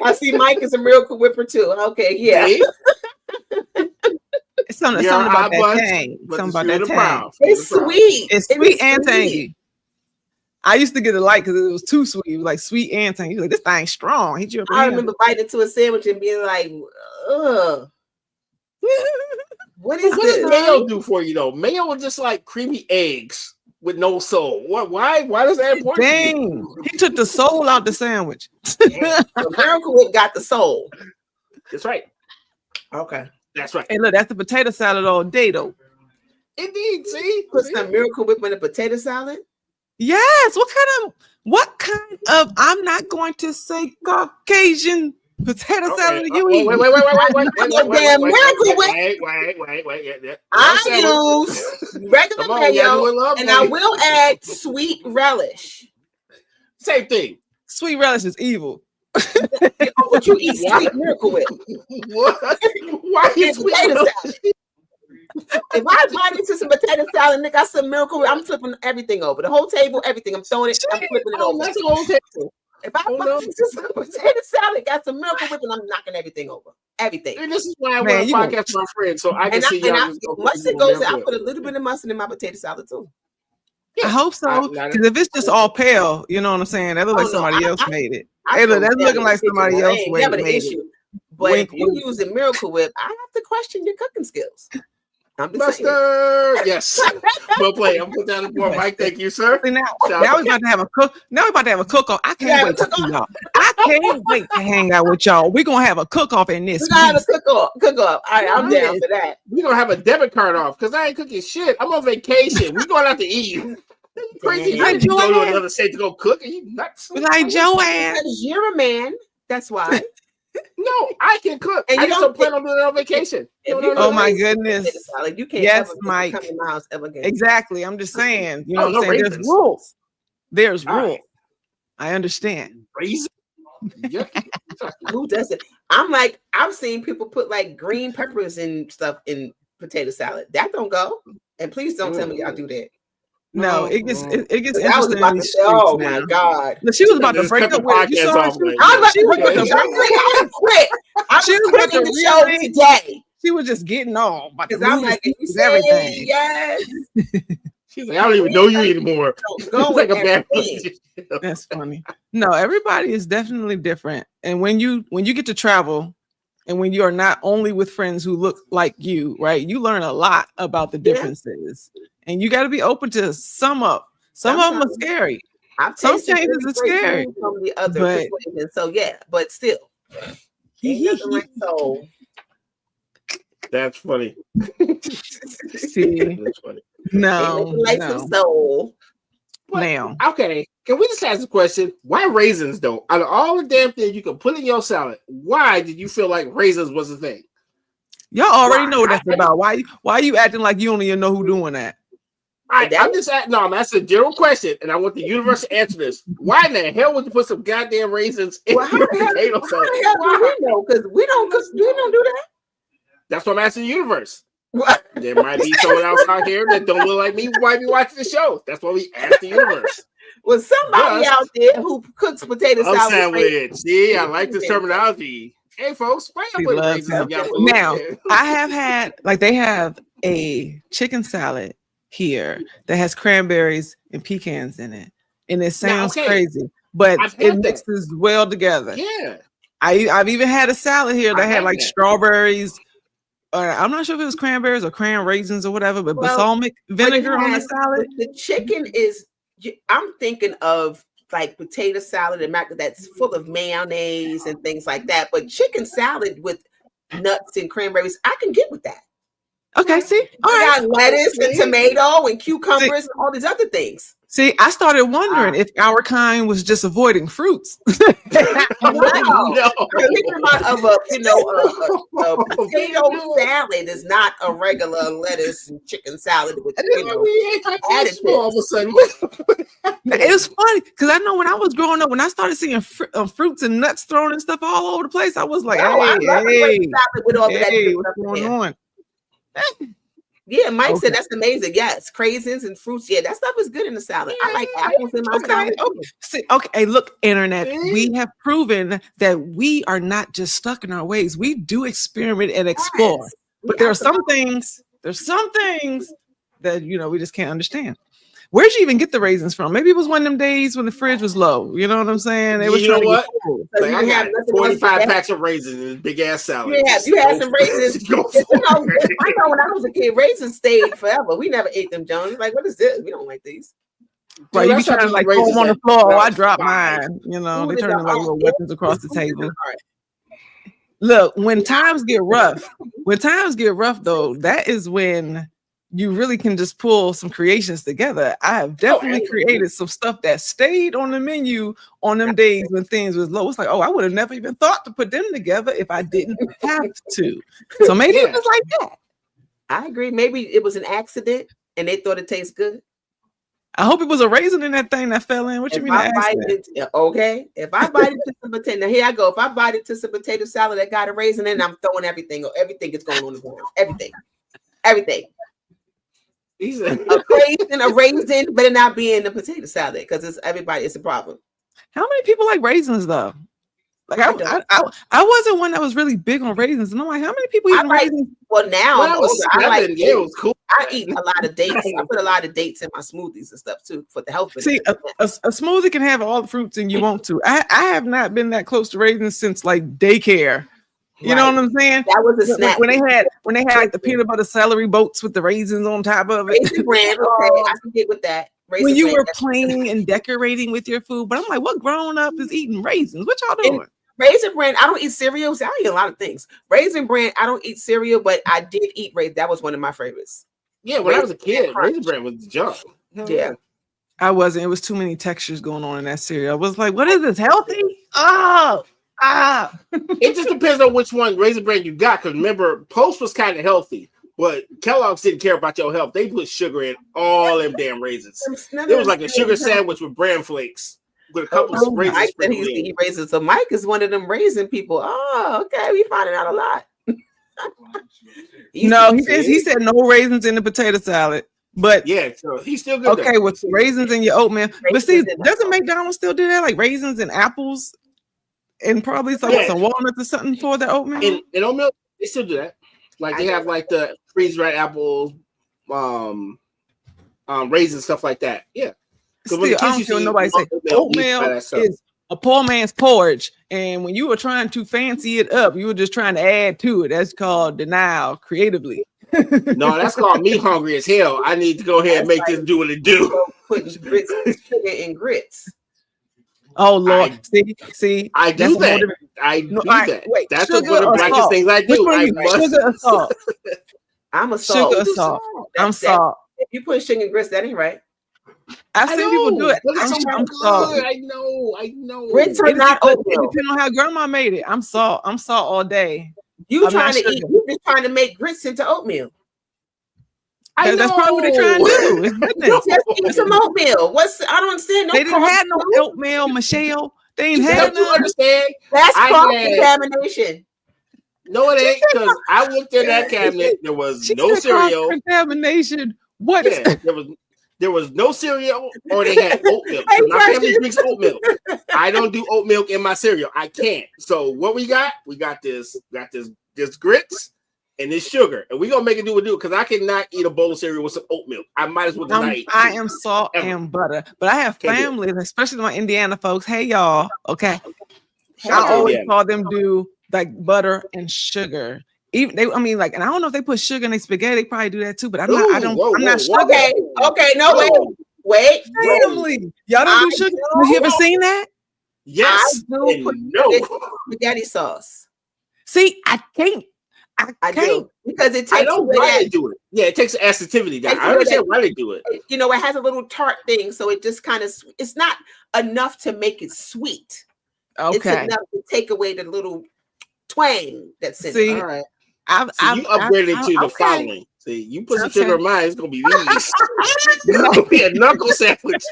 [SPEAKER 2] I see Mike is a Miracle Whipper too. Okay, yeah.
[SPEAKER 3] See?
[SPEAKER 1] It's something
[SPEAKER 3] You're
[SPEAKER 1] about
[SPEAKER 3] our
[SPEAKER 1] that
[SPEAKER 3] buds,
[SPEAKER 1] tang.
[SPEAKER 3] but
[SPEAKER 1] Something
[SPEAKER 3] the
[SPEAKER 1] about that
[SPEAKER 3] spirit of
[SPEAKER 1] tang.
[SPEAKER 3] proud.
[SPEAKER 2] It's sweet.
[SPEAKER 1] It's
[SPEAKER 2] It
[SPEAKER 1] sweet
[SPEAKER 2] is
[SPEAKER 1] and
[SPEAKER 2] sweet.
[SPEAKER 1] tangy. I used to get it light because it was too sweet. It was like sweet and tangy. Like this thing strong. Hit you up.
[SPEAKER 2] I remember biting into a sandwich and being like, ugh. What is
[SPEAKER 3] What does
[SPEAKER 2] this?
[SPEAKER 3] mayo do for you though? Mayo is just like creamy eggs with no soul. What? Why is that important? to you?
[SPEAKER 1] Dang, he took the soul out the sandwich.
[SPEAKER 2] The Miracle Whip got the soul.
[SPEAKER 3] That's right.
[SPEAKER 2] Okay.
[SPEAKER 3] That's right.
[SPEAKER 1] Hey, look, that's the potato salad all day though.
[SPEAKER 3] Indeed. See?
[SPEAKER 2] Put some Miracle Whip in a potato salad.
[SPEAKER 1] Yes. What kind of? I'm not going to say Caucasian potato salad
[SPEAKER 3] Okay.
[SPEAKER 1] you
[SPEAKER 3] Wait,
[SPEAKER 1] eat.
[SPEAKER 3] wait.
[SPEAKER 2] Damn Miracle Whip.
[SPEAKER 3] Wait. Yeah.
[SPEAKER 2] I use regular
[SPEAKER 3] Come on,
[SPEAKER 2] mayo,
[SPEAKER 3] love,
[SPEAKER 2] and I will add sweet relish.
[SPEAKER 3] Same thing.
[SPEAKER 1] Sweet relish is evil.
[SPEAKER 2] But you eat sweet Miracle Whip.
[SPEAKER 3] What? Why
[SPEAKER 2] In
[SPEAKER 3] is
[SPEAKER 2] potato salad. If I bite into some potato salad and they got some Miracle Whip, I'm flipping everything over. The whole table, everything. I'm throwing it. I'm flipping it over.
[SPEAKER 3] That's the whole table.
[SPEAKER 2] If I bite into some potato salad, got some Miracle Whip, and I'm knocking everything over. Everything.
[SPEAKER 3] And this is why I
[SPEAKER 1] Man,
[SPEAKER 3] want to
[SPEAKER 1] you
[SPEAKER 3] podcast with my friends, so I can see y'all. just go
[SPEAKER 2] mustard
[SPEAKER 3] through
[SPEAKER 2] goes.
[SPEAKER 3] the
[SPEAKER 2] I
[SPEAKER 3] Miracle
[SPEAKER 2] put a little bit of mustard in my potato salad too.
[SPEAKER 1] I hope so.
[SPEAKER 3] I-
[SPEAKER 1] Because if it's just all pale, you know what I'm saying? That looks like
[SPEAKER 2] Oh, no,
[SPEAKER 1] somebody
[SPEAKER 2] I-
[SPEAKER 1] else made it.
[SPEAKER 2] I
[SPEAKER 1] Hey, look,
[SPEAKER 2] feel
[SPEAKER 1] that's
[SPEAKER 2] bad
[SPEAKER 1] looking
[SPEAKER 2] in
[SPEAKER 1] like
[SPEAKER 2] the kitchen.
[SPEAKER 1] somebody
[SPEAKER 2] That
[SPEAKER 1] else
[SPEAKER 2] ain't
[SPEAKER 1] made
[SPEAKER 2] never the
[SPEAKER 1] it.
[SPEAKER 2] issue. But
[SPEAKER 1] Wink,
[SPEAKER 2] if you use a Miracle Whip, I have to question your cooking skills. I'm just saying.
[SPEAKER 3] Mustard, yes. Well played. I'm put down the board, Mike. Thank you, sir.
[SPEAKER 1] See, now
[SPEAKER 3] Shout
[SPEAKER 1] we're
[SPEAKER 3] out.
[SPEAKER 1] about to have a cook. Now we're about to have a cook-off. I
[SPEAKER 2] Yeah,
[SPEAKER 1] can't wait to
[SPEAKER 2] cook-off.
[SPEAKER 1] see y'all. I can't wait to hang out with y'all. We're gonna have a cook-off in this.
[SPEAKER 2] We gotta have a
[SPEAKER 1] piece.
[SPEAKER 2] cook-off. Cook-off. All right, I'm
[SPEAKER 3] Yeah.
[SPEAKER 2] down for that.
[SPEAKER 3] We gonna have a debit card off because I ain't cooking shit. I'm on vacation. We going out to eat. Crazy. You
[SPEAKER 2] Like
[SPEAKER 3] didn't go to
[SPEAKER 2] Joanne.
[SPEAKER 3] another state to go cook. Are you nuts?
[SPEAKER 1] Like Joanne.
[SPEAKER 2] Because you're a man. That's why.
[SPEAKER 3] No, I can cook.
[SPEAKER 2] And
[SPEAKER 3] I
[SPEAKER 2] you
[SPEAKER 3] just
[SPEAKER 2] don't
[SPEAKER 3] don't plan on doing it on vacation. No.
[SPEAKER 1] Oh my goodness.
[SPEAKER 2] Like you can't
[SPEAKER 1] Yes,
[SPEAKER 2] ever
[SPEAKER 1] Mike.
[SPEAKER 2] come in my house ever again.
[SPEAKER 1] Exactly. I'm just saying. You know
[SPEAKER 3] Oh,
[SPEAKER 1] what
[SPEAKER 3] no
[SPEAKER 1] I'm saying? There's
[SPEAKER 3] raisins.
[SPEAKER 1] rules. There's
[SPEAKER 3] All right.
[SPEAKER 1] rules. I understand.
[SPEAKER 3] Raisin? Yeah.
[SPEAKER 2] Who does it? I'm like, I've seen people put like green peppers and stuff in potato salad. That don't go. And please don't tell me y'all do that.
[SPEAKER 1] No, it gets
[SPEAKER 2] I was
[SPEAKER 1] interesting.
[SPEAKER 2] about
[SPEAKER 1] in
[SPEAKER 2] to
[SPEAKER 1] these
[SPEAKER 2] say, oh
[SPEAKER 1] streets
[SPEAKER 2] my
[SPEAKER 1] now.
[SPEAKER 2] God.
[SPEAKER 1] Look, she was about to
[SPEAKER 3] Just
[SPEAKER 1] break
[SPEAKER 3] cut the
[SPEAKER 1] up with it. You
[SPEAKER 3] podcast
[SPEAKER 1] saw her?
[SPEAKER 3] off,
[SPEAKER 1] She was-
[SPEAKER 3] man.
[SPEAKER 2] I was about
[SPEAKER 1] She
[SPEAKER 2] to
[SPEAKER 1] was
[SPEAKER 2] break
[SPEAKER 1] about
[SPEAKER 2] the
[SPEAKER 1] to
[SPEAKER 2] show. Quit. I
[SPEAKER 1] She was
[SPEAKER 2] was
[SPEAKER 1] about
[SPEAKER 2] quitting
[SPEAKER 1] to
[SPEAKER 2] the show
[SPEAKER 1] really-
[SPEAKER 2] today.
[SPEAKER 1] She was just getting all about to
[SPEAKER 2] Because I'm
[SPEAKER 1] lose
[SPEAKER 2] like, if you
[SPEAKER 1] with
[SPEAKER 2] say
[SPEAKER 1] everything.
[SPEAKER 2] yes,
[SPEAKER 3] She's like, I don't even know you anymore.
[SPEAKER 2] don't go
[SPEAKER 3] It's like a
[SPEAKER 2] with
[SPEAKER 3] bad
[SPEAKER 2] everything.
[SPEAKER 3] relationship.
[SPEAKER 1] That's funny. No, everybody is definitely different. And when you get to travel and when you are not only with friends who look like you, right? You learn a lot about the
[SPEAKER 2] Yeah.
[SPEAKER 1] differences. And you got to be open to some of them. Some of them are
[SPEAKER 2] Sometimes.
[SPEAKER 1] scary.
[SPEAKER 2] I've
[SPEAKER 1] Some
[SPEAKER 2] tasted
[SPEAKER 1] changes
[SPEAKER 2] really
[SPEAKER 1] are
[SPEAKER 2] great
[SPEAKER 1] scary,
[SPEAKER 2] food from the other
[SPEAKER 1] but-
[SPEAKER 2] persuasion. So yeah, but still. Ain't nothing like soul.
[SPEAKER 3] That's funny.
[SPEAKER 1] See,
[SPEAKER 3] That's funny.
[SPEAKER 2] Ain't
[SPEAKER 1] no,
[SPEAKER 2] nothing like
[SPEAKER 1] no.
[SPEAKER 2] some soul.
[SPEAKER 1] Now,
[SPEAKER 3] Okay, can we just ask the question? Why raisins, though? Out of all the damn things you can put in your salad, why did you feel like raisins was a thing?
[SPEAKER 1] y'all already
[SPEAKER 2] Why?
[SPEAKER 1] know what that's about. Why are you acting like you don't even know who doing that?
[SPEAKER 3] I'm asking a general question, and I want the universe to answer this. Why in the hell would you put some goddamn raisins in
[SPEAKER 2] Well, how
[SPEAKER 3] your
[SPEAKER 2] the hell,
[SPEAKER 3] potato
[SPEAKER 2] how
[SPEAKER 3] salad?
[SPEAKER 2] the hell do we know? Because we don't do that.
[SPEAKER 3] That's what I'm asking the universe.
[SPEAKER 2] What?
[SPEAKER 3] There might be someone else out here that don't look like me who might be watching the show. That's why we ask the universe.
[SPEAKER 2] Well, somebody
[SPEAKER 3] Just
[SPEAKER 2] out there who cooks potato
[SPEAKER 3] I'm
[SPEAKER 2] salad. with
[SPEAKER 3] sandwich. See, I like this terminology. Hey, folks, why
[SPEAKER 1] She
[SPEAKER 3] y'all put
[SPEAKER 1] loves
[SPEAKER 3] raisins in
[SPEAKER 1] him.
[SPEAKER 3] y'all food?
[SPEAKER 1] Now, I have had they have a chicken salad here that has cranberries and pecans in it, and it sounds
[SPEAKER 3] okay.
[SPEAKER 1] crazy, but
[SPEAKER 3] I've
[SPEAKER 1] it
[SPEAKER 3] had that.
[SPEAKER 1] mixes well together.
[SPEAKER 3] Yeah.
[SPEAKER 1] I've even had a salad here that
[SPEAKER 3] I
[SPEAKER 1] had
[SPEAKER 3] had
[SPEAKER 1] like
[SPEAKER 3] that.
[SPEAKER 1] strawberries. I'm not sure if it was cranberries or cran raisins or whatever, but
[SPEAKER 2] Well,
[SPEAKER 1] balsamic vinegar on the
[SPEAKER 2] has-
[SPEAKER 1] salad.
[SPEAKER 2] The chicken is. I'm thinking of like potato salad and that's full of mayonnaise and things like that. But chicken salad with nuts and cranberries, I can get with that.
[SPEAKER 1] Okay, see, all
[SPEAKER 2] I
[SPEAKER 1] right.
[SPEAKER 2] got lettuce and tomato and cucumbers and all these other things.
[SPEAKER 1] See, I started wondering if our kind was just avoiding fruits.
[SPEAKER 2] No. Thinking about of a a potato salad is not a regular lettuce and chicken salad with added
[SPEAKER 3] all of a sudden.
[SPEAKER 1] It was funny because I know when I was growing up, when I started seeing fruits and nuts thrown and stuff all over the place, I was like,
[SPEAKER 2] I love
[SPEAKER 1] hey,
[SPEAKER 2] salad with all of that
[SPEAKER 1] hey,
[SPEAKER 2] good
[SPEAKER 1] what's
[SPEAKER 2] stuff in
[SPEAKER 1] going
[SPEAKER 2] there.
[SPEAKER 1] on?
[SPEAKER 2] Yeah, Mike
[SPEAKER 1] Okay.
[SPEAKER 2] said that's amazing. Yes, craisins and fruits. Yeah, that stuff is good in the salad. I like apples in my salad.
[SPEAKER 1] See, okay, hey, look, internet,
[SPEAKER 3] See?
[SPEAKER 1] we have proven that we are not just stuck in our ways. We do experiment and explore.
[SPEAKER 2] Yes.
[SPEAKER 1] But
[SPEAKER 2] We
[SPEAKER 1] there are
[SPEAKER 2] absolutely-
[SPEAKER 1] some things that we just can't understand. Where'd you even get the raisins from? Maybe it was one of them days when the fridge was low. You know what I'm saying? They was
[SPEAKER 3] You know
[SPEAKER 1] trying to
[SPEAKER 3] what?
[SPEAKER 1] get full.
[SPEAKER 2] So
[SPEAKER 3] Like,
[SPEAKER 2] you
[SPEAKER 3] I
[SPEAKER 2] didn't have
[SPEAKER 3] got
[SPEAKER 2] nothing else
[SPEAKER 3] 45
[SPEAKER 2] to that?
[SPEAKER 3] packs of raisins in this big ass salad.
[SPEAKER 2] Yeah,
[SPEAKER 3] Just
[SPEAKER 2] you had
[SPEAKER 3] go
[SPEAKER 2] some
[SPEAKER 3] for it.
[SPEAKER 2] raisins.
[SPEAKER 3] Just go
[SPEAKER 2] You know,
[SPEAKER 3] for it.
[SPEAKER 2] I know when I was a kid, raisins stayed forever. We never ate them, Jones. Like, what is this? We don't like these.
[SPEAKER 1] Right,
[SPEAKER 3] Dude,
[SPEAKER 1] you
[SPEAKER 3] I
[SPEAKER 1] be trying to
[SPEAKER 3] started
[SPEAKER 1] like
[SPEAKER 3] with
[SPEAKER 1] throw
[SPEAKER 3] raisins
[SPEAKER 1] them on the
[SPEAKER 3] at
[SPEAKER 1] floor. Oh, I
[SPEAKER 3] about
[SPEAKER 1] dropped
[SPEAKER 3] 5.
[SPEAKER 1] mine. You know,
[SPEAKER 2] Food
[SPEAKER 1] they
[SPEAKER 2] is
[SPEAKER 1] turn
[SPEAKER 2] the
[SPEAKER 1] into like little
[SPEAKER 2] heart.
[SPEAKER 1] weapons across the
[SPEAKER 2] Food is
[SPEAKER 1] table.
[SPEAKER 2] heart.
[SPEAKER 1] Look, when times get rough, though, that is when you really can just pull some creations together. I have definitely created some stuff that stayed on the menu on them days when things was low. It's like, oh, I would have never even thought to put them together if I didn't have to. So maybe it was like that.
[SPEAKER 2] I agree. Maybe it was an accident and they thought it tastes good.
[SPEAKER 1] I hope it was a raisin in that thing that fell in. What you
[SPEAKER 2] If
[SPEAKER 1] mean?
[SPEAKER 2] I
[SPEAKER 1] an
[SPEAKER 2] bite
[SPEAKER 1] accident?
[SPEAKER 2] it, okay. If I bite into some potato, now here I go. If I bite into some potato salad that got a raisin in, I'm throwing everything. Everything is going on the ground. Everything.
[SPEAKER 3] He's a
[SPEAKER 2] A raisin better not be in the potato salad because it's a problem.
[SPEAKER 1] How many people like raisins though? Like
[SPEAKER 2] I don't.
[SPEAKER 1] I wasn't one that was really big on raisins, and I'm like, how many people
[SPEAKER 2] I
[SPEAKER 1] eat
[SPEAKER 2] like-
[SPEAKER 1] raisins?
[SPEAKER 2] Well, now
[SPEAKER 3] when I
[SPEAKER 2] I'm
[SPEAKER 3] was
[SPEAKER 2] older, I like
[SPEAKER 3] 7, yeah, it was cool.
[SPEAKER 2] I eat a lot of dates. I put a lot of dates in my smoothies and stuff too for the health.
[SPEAKER 1] See, a smoothie can have all the fruits and you want to. I have not been that close to raisins since like daycare. You know what I'm saying?
[SPEAKER 2] That was a snack.
[SPEAKER 1] When they had like the peanut butter celery boats with the raisins on top of it.
[SPEAKER 2] Raisin bran, okay, I can get with that. Raisin
[SPEAKER 1] When you
[SPEAKER 2] bran,
[SPEAKER 1] were
[SPEAKER 2] that's-
[SPEAKER 1] playing and decorating with your food, but I'm like, what grown up is eating raisins? What y'all doing?
[SPEAKER 2] Raisin bran, I don't eat cereal. See, I eat a lot of things. Raisin bran, I don't eat cereal, but I did eat raisin. That was one of my favorites.
[SPEAKER 3] Yeah, when I was a kid,
[SPEAKER 2] Crunch.
[SPEAKER 3] Raisin Bran was junk.
[SPEAKER 2] Yeah.
[SPEAKER 1] I wasn't. It was too many textures going on in that cereal. I was like, what is this? Healthy?
[SPEAKER 3] It just depends on which one Raisin Bran you got. Because remember, Post was kind of healthy, but Kellogg's didn't care about your health. They put sugar in all them damn raisins. It was like a sugar sandwich with bran flakes with a couple of raisins.
[SPEAKER 2] Mike said he used to eat raisins. So Mike is one of them raisin people. Oh, okay. We finding out a lot.
[SPEAKER 1] No, he said no raisins in the potato salad. But
[SPEAKER 3] yeah, so he's still good.
[SPEAKER 1] Okay, with raisins in your oatmeal. But see, doesn't McDonald's still do that? Like raisins and apples and probably some walnuts or something for the oatmeal?
[SPEAKER 3] In oatmeal, they still do that. Like they have like the freeze-dried apples, raisins, stuff like that. Yeah.
[SPEAKER 1] Still, I don't feel nobody say oatmeal is a poor man's porridge. And when you were trying to fancy it up, you were just trying to add to it. That's called denial creatively.
[SPEAKER 3] No, that's called me hungry as hell. I need to go ahead and make this do what it do.
[SPEAKER 2] Putting grits, sugar in grits.
[SPEAKER 1] Oh Lord, see,
[SPEAKER 3] I do that. I do that.
[SPEAKER 1] Wait,
[SPEAKER 3] that's one of the blackest things I do.
[SPEAKER 1] Sugar or salt?
[SPEAKER 2] I'm a salt.
[SPEAKER 1] Sugar or salt? I'm salt.
[SPEAKER 2] If you put sugar in grits, that ain't right.
[SPEAKER 1] I've seen people do it.
[SPEAKER 3] I'm salt. I know.
[SPEAKER 2] Grits are not oatmeal.
[SPEAKER 1] It depends on how grandma made it. I'm salt all day.
[SPEAKER 2] You trying to eat? You just trying to make grits into oatmeal.
[SPEAKER 1] That's probably what they're trying to do.
[SPEAKER 2] Just eat some oatmeal. I don't understand.
[SPEAKER 1] They didn't have no oatmeal, Michelle. They ain't had.
[SPEAKER 3] Don't you understand?
[SPEAKER 2] That's cross contamination.
[SPEAKER 3] No, it ain't, because I looked in that cabinet. There was no cereal.
[SPEAKER 1] Contamination. What?
[SPEAKER 3] Yeah, there was no cereal, or they had oat milk. My family drinks oat milk. I don't do oat milk in my cereal. I can't. So what we got? We got this grits and this sugar, and we gonna make it do what it do, because I cannot eat a bowl of cereal with some oat milk. I might as well not eat.
[SPEAKER 1] I am salt and butter, but I have families, especially my Indiana folks. Hey y'all, okay. I always call them do like butter and sugar. Even they, I mean, like, and I don't know if they put sugar in their spaghetti. They probably do that too, but I'm not sure.
[SPEAKER 2] Okay, no, wait.
[SPEAKER 1] Family, y'all don't do sugar. Have you ever seen that?
[SPEAKER 3] Yes.
[SPEAKER 2] I do put spaghetti sauce.
[SPEAKER 1] See, I can't.
[SPEAKER 2] I do, because it takes.
[SPEAKER 3] I know why they do it. Yeah, it takes acidity down. I understand why they do it.
[SPEAKER 2] You know, it has a little tart thing, so it just kind of. It's not enough to make it sweet.
[SPEAKER 1] Okay.
[SPEAKER 2] It's enough to take away the little twang that's in it. All right.
[SPEAKER 3] You upgraded to the following. See, you put some sugar in mine, it's gonna be these. It's gonna be a knuckle sandwich.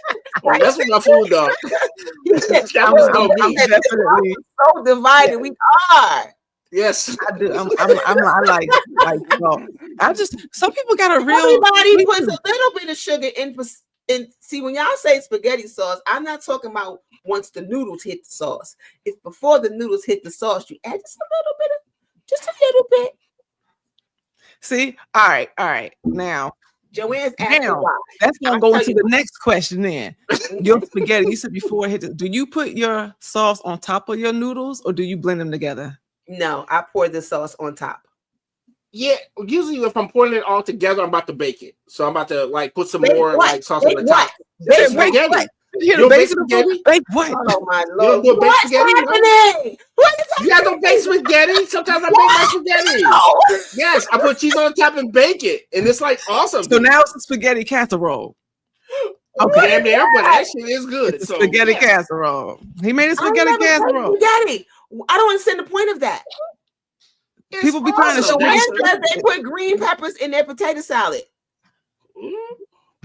[SPEAKER 3] Oh, that's what my food dog. That was gonna be
[SPEAKER 2] definitely so divided. We are.
[SPEAKER 3] Yes,
[SPEAKER 1] I do. I like salt. I just, some people got a real.
[SPEAKER 2] Everybody puts a little bit of sugar in. See, when y'all say spaghetti sauce, I'm not talking about once the noodles hit the sauce. It's before the noodles hit the sauce. You add just a little bit.
[SPEAKER 1] See, all right. Now,
[SPEAKER 2] Joanne's asking why.
[SPEAKER 1] That's gonna go into the next question. Then your spaghetti. You said before it hit. Do you put your sauce on top of your noodles, or do you blend them together?
[SPEAKER 2] No, I pour the sauce on top.
[SPEAKER 3] Yeah, usually if I'm pouring it all together, I'm about to bake it. So I'm about to like put some more like sauce on the top.
[SPEAKER 2] Bake
[SPEAKER 3] spaghetti.
[SPEAKER 2] What?
[SPEAKER 3] You bake spaghetti?
[SPEAKER 1] Bake what?
[SPEAKER 2] Oh my Lord!
[SPEAKER 3] You don't do
[SPEAKER 2] What's happening?
[SPEAKER 3] You guys don't bake spaghetti? Sometimes I make my spaghetti. Yes, I put cheese on top and bake it, and it's like awesome.
[SPEAKER 1] So now it's a spaghetti casserole.
[SPEAKER 3] Okay, damn near, but that shit is good.
[SPEAKER 1] It's spaghetti casserole. He made a spaghetti casserole.
[SPEAKER 2] Spaghetti. I don't understand the point of that.
[SPEAKER 1] People be trying to.
[SPEAKER 2] They put green peppers in their potato salad.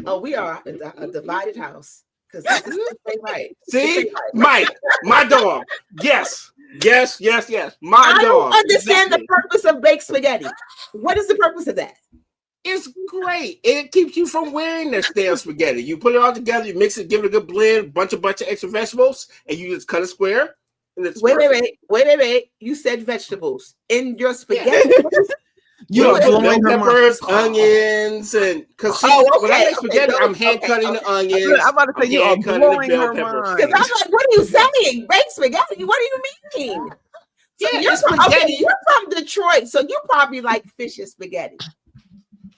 [SPEAKER 2] Oh, we are a divided house. Because this is right.
[SPEAKER 3] See, Mike, my dog. Yes. My dog.
[SPEAKER 2] I don't understand the purpose of baked spaghetti. What is the purpose of that?
[SPEAKER 3] It's great. It keeps you from wearing that stale spaghetti. You put it all together, you mix it, give it a good blend, bunch of extra vegetables, and you just cut a square. And it's
[SPEAKER 2] wait. You said vegetables in your spaghetti.
[SPEAKER 3] You know, peppers, onions, and because when I make spaghetti, I'm hand cutting the onions.
[SPEAKER 1] I'm about to say you are blowing her mind.
[SPEAKER 2] Because I'm like, what are you saying? Baked spaghetti? What do you mean? So you're from Detroit, so you probably like fish and spaghetti.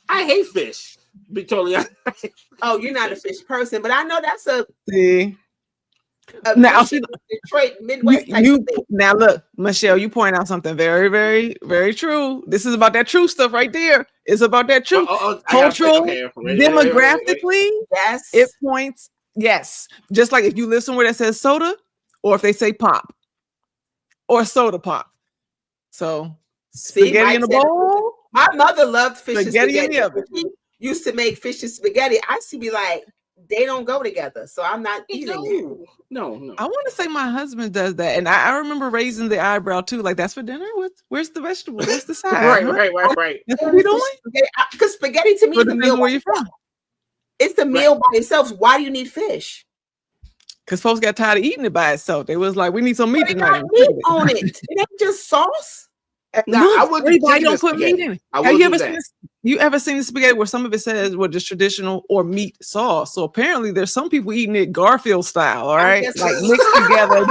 [SPEAKER 3] I hate fish. Be totally honest.
[SPEAKER 2] Oh, you're not a fish person, but I know that's a
[SPEAKER 1] now
[SPEAKER 2] Detroit Midwest type
[SPEAKER 1] you
[SPEAKER 2] of thing.
[SPEAKER 1] Now look, Michelle, you point out something very, very, very true. This is about that true stuff right there. It's about that truth. Cultural, demographically,
[SPEAKER 2] yes,
[SPEAKER 1] it points Yes. Just like if you live somewhere that says soda, or if they say pop, or soda pop. So spaghetti
[SPEAKER 2] Mike
[SPEAKER 1] in a
[SPEAKER 2] said-
[SPEAKER 1] bowl.
[SPEAKER 2] My mother loved fish
[SPEAKER 1] Spaghetti in
[SPEAKER 2] and
[SPEAKER 1] the
[SPEAKER 2] spaghetti.
[SPEAKER 1] oven.
[SPEAKER 2] She used to make fish and spaghetti. I used to be like, they don't go together, so I'm not eating it.
[SPEAKER 3] No.
[SPEAKER 1] I want to say my husband does that, and I remember raising the eyebrow too. Like, that's for dinner. Where's the vegetable? What's the side?
[SPEAKER 3] Right.
[SPEAKER 1] That's what we doing.
[SPEAKER 2] Because spaghetti to me is a
[SPEAKER 1] Depends
[SPEAKER 2] meal.
[SPEAKER 1] on where you're from.
[SPEAKER 2] It's the meal by itself. Why do you need fish?
[SPEAKER 1] Because folks got tired of eating it by itself. They was like, we need some meat
[SPEAKER 2] But it
[SPEAKER 1] tonight.
[SPEAKER 2] got meat on it. It ain't just sauce.
[SPEAKER 3] Nah,
[SPEAKER 1] Look,
[SPEAKER 3] I wouldn't
[SPEAKER 1] everybody
[SPEAKER 3] take
[SPEAKER 1] don't
[SPEAKER 3] the
[SPEAKER 1] put meat
[SPEAKER 3] spaghetti.
[SPEAKER 1] in it.
[SPEAKER 3] I
[SPEAKER 1] Have
[SPEAKER 3] will
[SPEAKER 1] you
[SPEAKER 3] do
[SPEAKER 1] ever
[SPEAKER 3] that.
[SPEAKER 1] seen this? You ever seen the spaghetti where some of it says well just traditional or meat sauce? So apparently there's some people eating it Garfield style, all right?
[SPEAKER 2] guess
[SPEAKER 1] Like
[SPEAKER 2] so.
[SPEAKER 1] mixed together.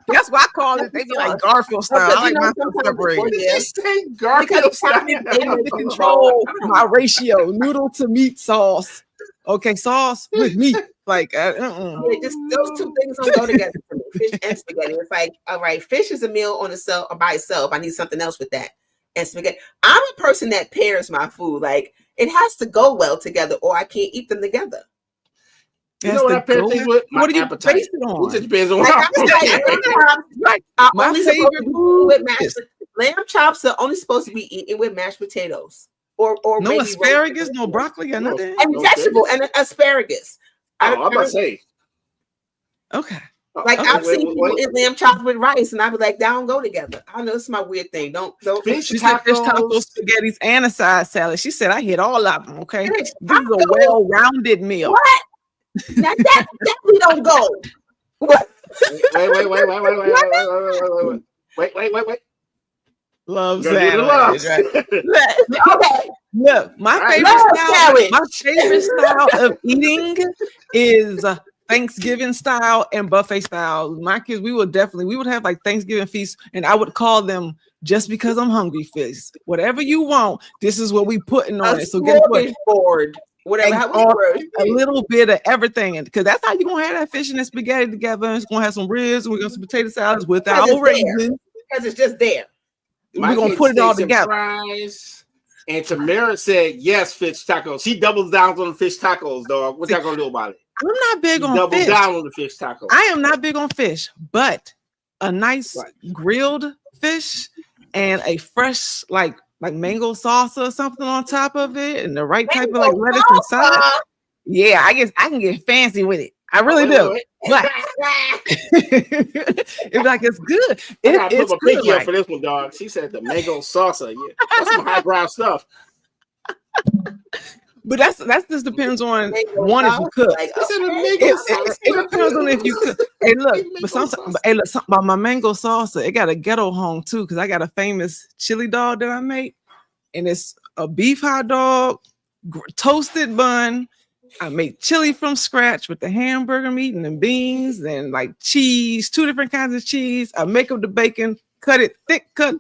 [SPEAKER 1] That's what I call it. They be like Garfield style. I like my stuff separated.
[SPEAKER 3] What did you say?
[SPEAKER 2] Because
[SPEAKER 3] Garfield style?
[SPEAKER 1] I have to control my ratio. Noodle to meat sauce. Okay, sauce with meat. Like
[SPEAKER 2] Just those two things don't go together for me. Fish and spaghetti. It's like, all right, fish is a meal on itself or by itself. I need something else with that. And spaghetti. I'm a person that pairs my food. Like it has to go well together, or I can't eat them together.
[SPEAKER 3] You know what I pair things with? My
[SPEAKER 1] What do you
[SPEAKER 3] appetite.
[SPEAKER 1] base it on?
[SPEAKER 3] It just depends on
[SPEAKER 2] Like,
[SPEAKER 3] what
[SPEAKER 2] I'm like, lamb chops,
[SPEAKER 1] Right.
[SPEAKER 2] are
[SPEAKER 1] My
[SPEAKER 2] only supposed
[SPEAKER 1] favorite
[SPEAKER 2] to be
[SPEAKER 1] food
[SPEAKER 2] with mashed
[SPEAKER 1] is-
[SPEAKER 2] lamb chops are only supposed to be eaten with mashed potatoes. Or
[SPEAKER 1] No
[SPEAKER 2] maybe
[SPEAKER 1] asparagus,
[SPEAKER 2] roasted
[SPEAKER 1] no broccoli, or
[SPEAKER 3] No.
[SPEAKER 1] nothing.
[SPEAKER 2] and
[SPEAKER 3] No
[SPEAKER 2] vegetable
[SPEAKER 3] asparagus?
[SPEAKER 2] and asparagus.
[SPEAKER 3] I'm about to say.
[SPEAKER 1] Okay.
[SPEAKER 2] Like
[SPEAKER 1] Okay,
[SPEAKER 2] I've
[SPEAKER 3] wait,
[SPEAKER 2] seen
[SPEAKER 3] wait,
[SPEAKER 2] people
[SPEAKER 3] wait.
[SPEAKER 2] eat lamb chops with rice, and I be like, "That don't go together." I know it's my weird thing. Don't.
[SPEAKER 3] Fish
[SPEAKER 1] She said fish tacos,
[SPEAKER 3] tacos.
[SPEAKER 1] spaghettis, and a side salad. She said I hit all of them. Okay,
[SPEAKER 2] Fish
[SPEAKER 1] this is a
[SPEAKER 2] tacos?
[SPEAKER 1] well-rounded meal.
[SPEAKER 2] What? Now that we don't go. What?
[SPEAKER 3] Wait.
[SPEAKER 1] Love
[SPEAKER 3] You're gonna do the
[SPEAKER 1] sandwich.
[SPEAKER 3] love.
[SPEAKER 2] Okay.
[SPEAKER 1] Look, my
[SPEAKER 3] Right.
[SPEAKER 1] favorite
[SPEAKER 2] Love
[SPEAKER 1] style.
[SPEAKER 2] sandwich.
[SPEAKER 1] My favorite style of eating is Thanksgiving style and buffet style. My kids, we would have like Thanksgiving feasts, and I would call them just because I'm hungry feast. Whatever you want, this is what we putting on
[SPEAKER 2] A
[SPEAKER 1] it. So guess what?
[SPEAKER 2] smorgasbord. Whatever.
[SPEAKER 1] And
[SPEAKER 2] How was
[SPEAKER 1] a little bit of everything, because that's how you're gonna have that fish and that spaghetti together. It's gonna have some ribs, and we're gonna have some potato salads without
[SPEAKER 2] Because it's
[SPEAKER 1] raisins.
[SPEAKER 2] Because it's just there.
[SPEAKER 1] We're gonna put it all together.
[SPEAKER 3] Fries. And Tamara said, yes, fish tacos. She doubles down on the fish tacos, dog. What y'all gonna do about it?
[SPEAKER 1] I'm not big on
[SPEAKER 3] Double
[SPEAKER 1] fish.
[SPEAKER 3] down on the fish tacos.
[SPEAKER 1] I am not big on fish, but a nice
[SPEAKER 3] Right.
[SPEAKER 1] grilled fish and a fresh like mango salsa or something on top of it, and the right type of like lettuce and salad. Yeah, I guess I can get fancy with it. I really do. But it's like it's good.
[SPEAKER 3] I gotta
[SPEAKER 1] It's
[SPEAKER 3] put my pinky
[SPEAKER 1] good.
[SPEAKER 3] up
[SPEAKER 1] Right?
[SPEAKER 3] for this one, dog. She said the mango salsa. Yeah, that's some highbrow stuff.
[SPEAKER 1] But that just depends on
[SPEAKER 2] Mango
[SPEAKER 1] one if you
[SPEAKER 2] sauce,
[SPEAKER 1] cook.
[SPEAKER 2] like,
[SPEAKER 3] She said the
[SPEAKER 2] okay.
[SPEAKER 3] mango salsa.
[SPEAKER 1] It depends on if you cook. Hey, look,
[SPEAKER 3] Mango
[SPEAKER 1] but sometimes,
[SPEAKER 3] salsa.
[SPEAKER 1] hey, look, about my mango salsa, it got a ghetto home too, because I got a famous chili dog that I make, and it's a beef hot dog, toasted bun. I make chili from scratch with the hamburger meat and the beans and like cheese, 2 different kinds of cheese. I make up the bacon, cut it thick, cut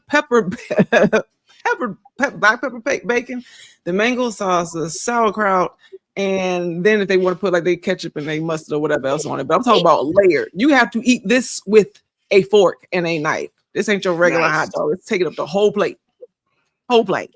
[SPEAKER 1] black pepper bacon, the mango sauce, the sauerkraut, and then if they want to put like they ketchup and they mustard or whatever else on it. But I'm talking about layered. You have to eat this with a fork and a knife. This ain't your regular
[SPEAKER 3] Nice.
[SPEAKER 1] hot dog. It's taking up the whole plate. Whole plate.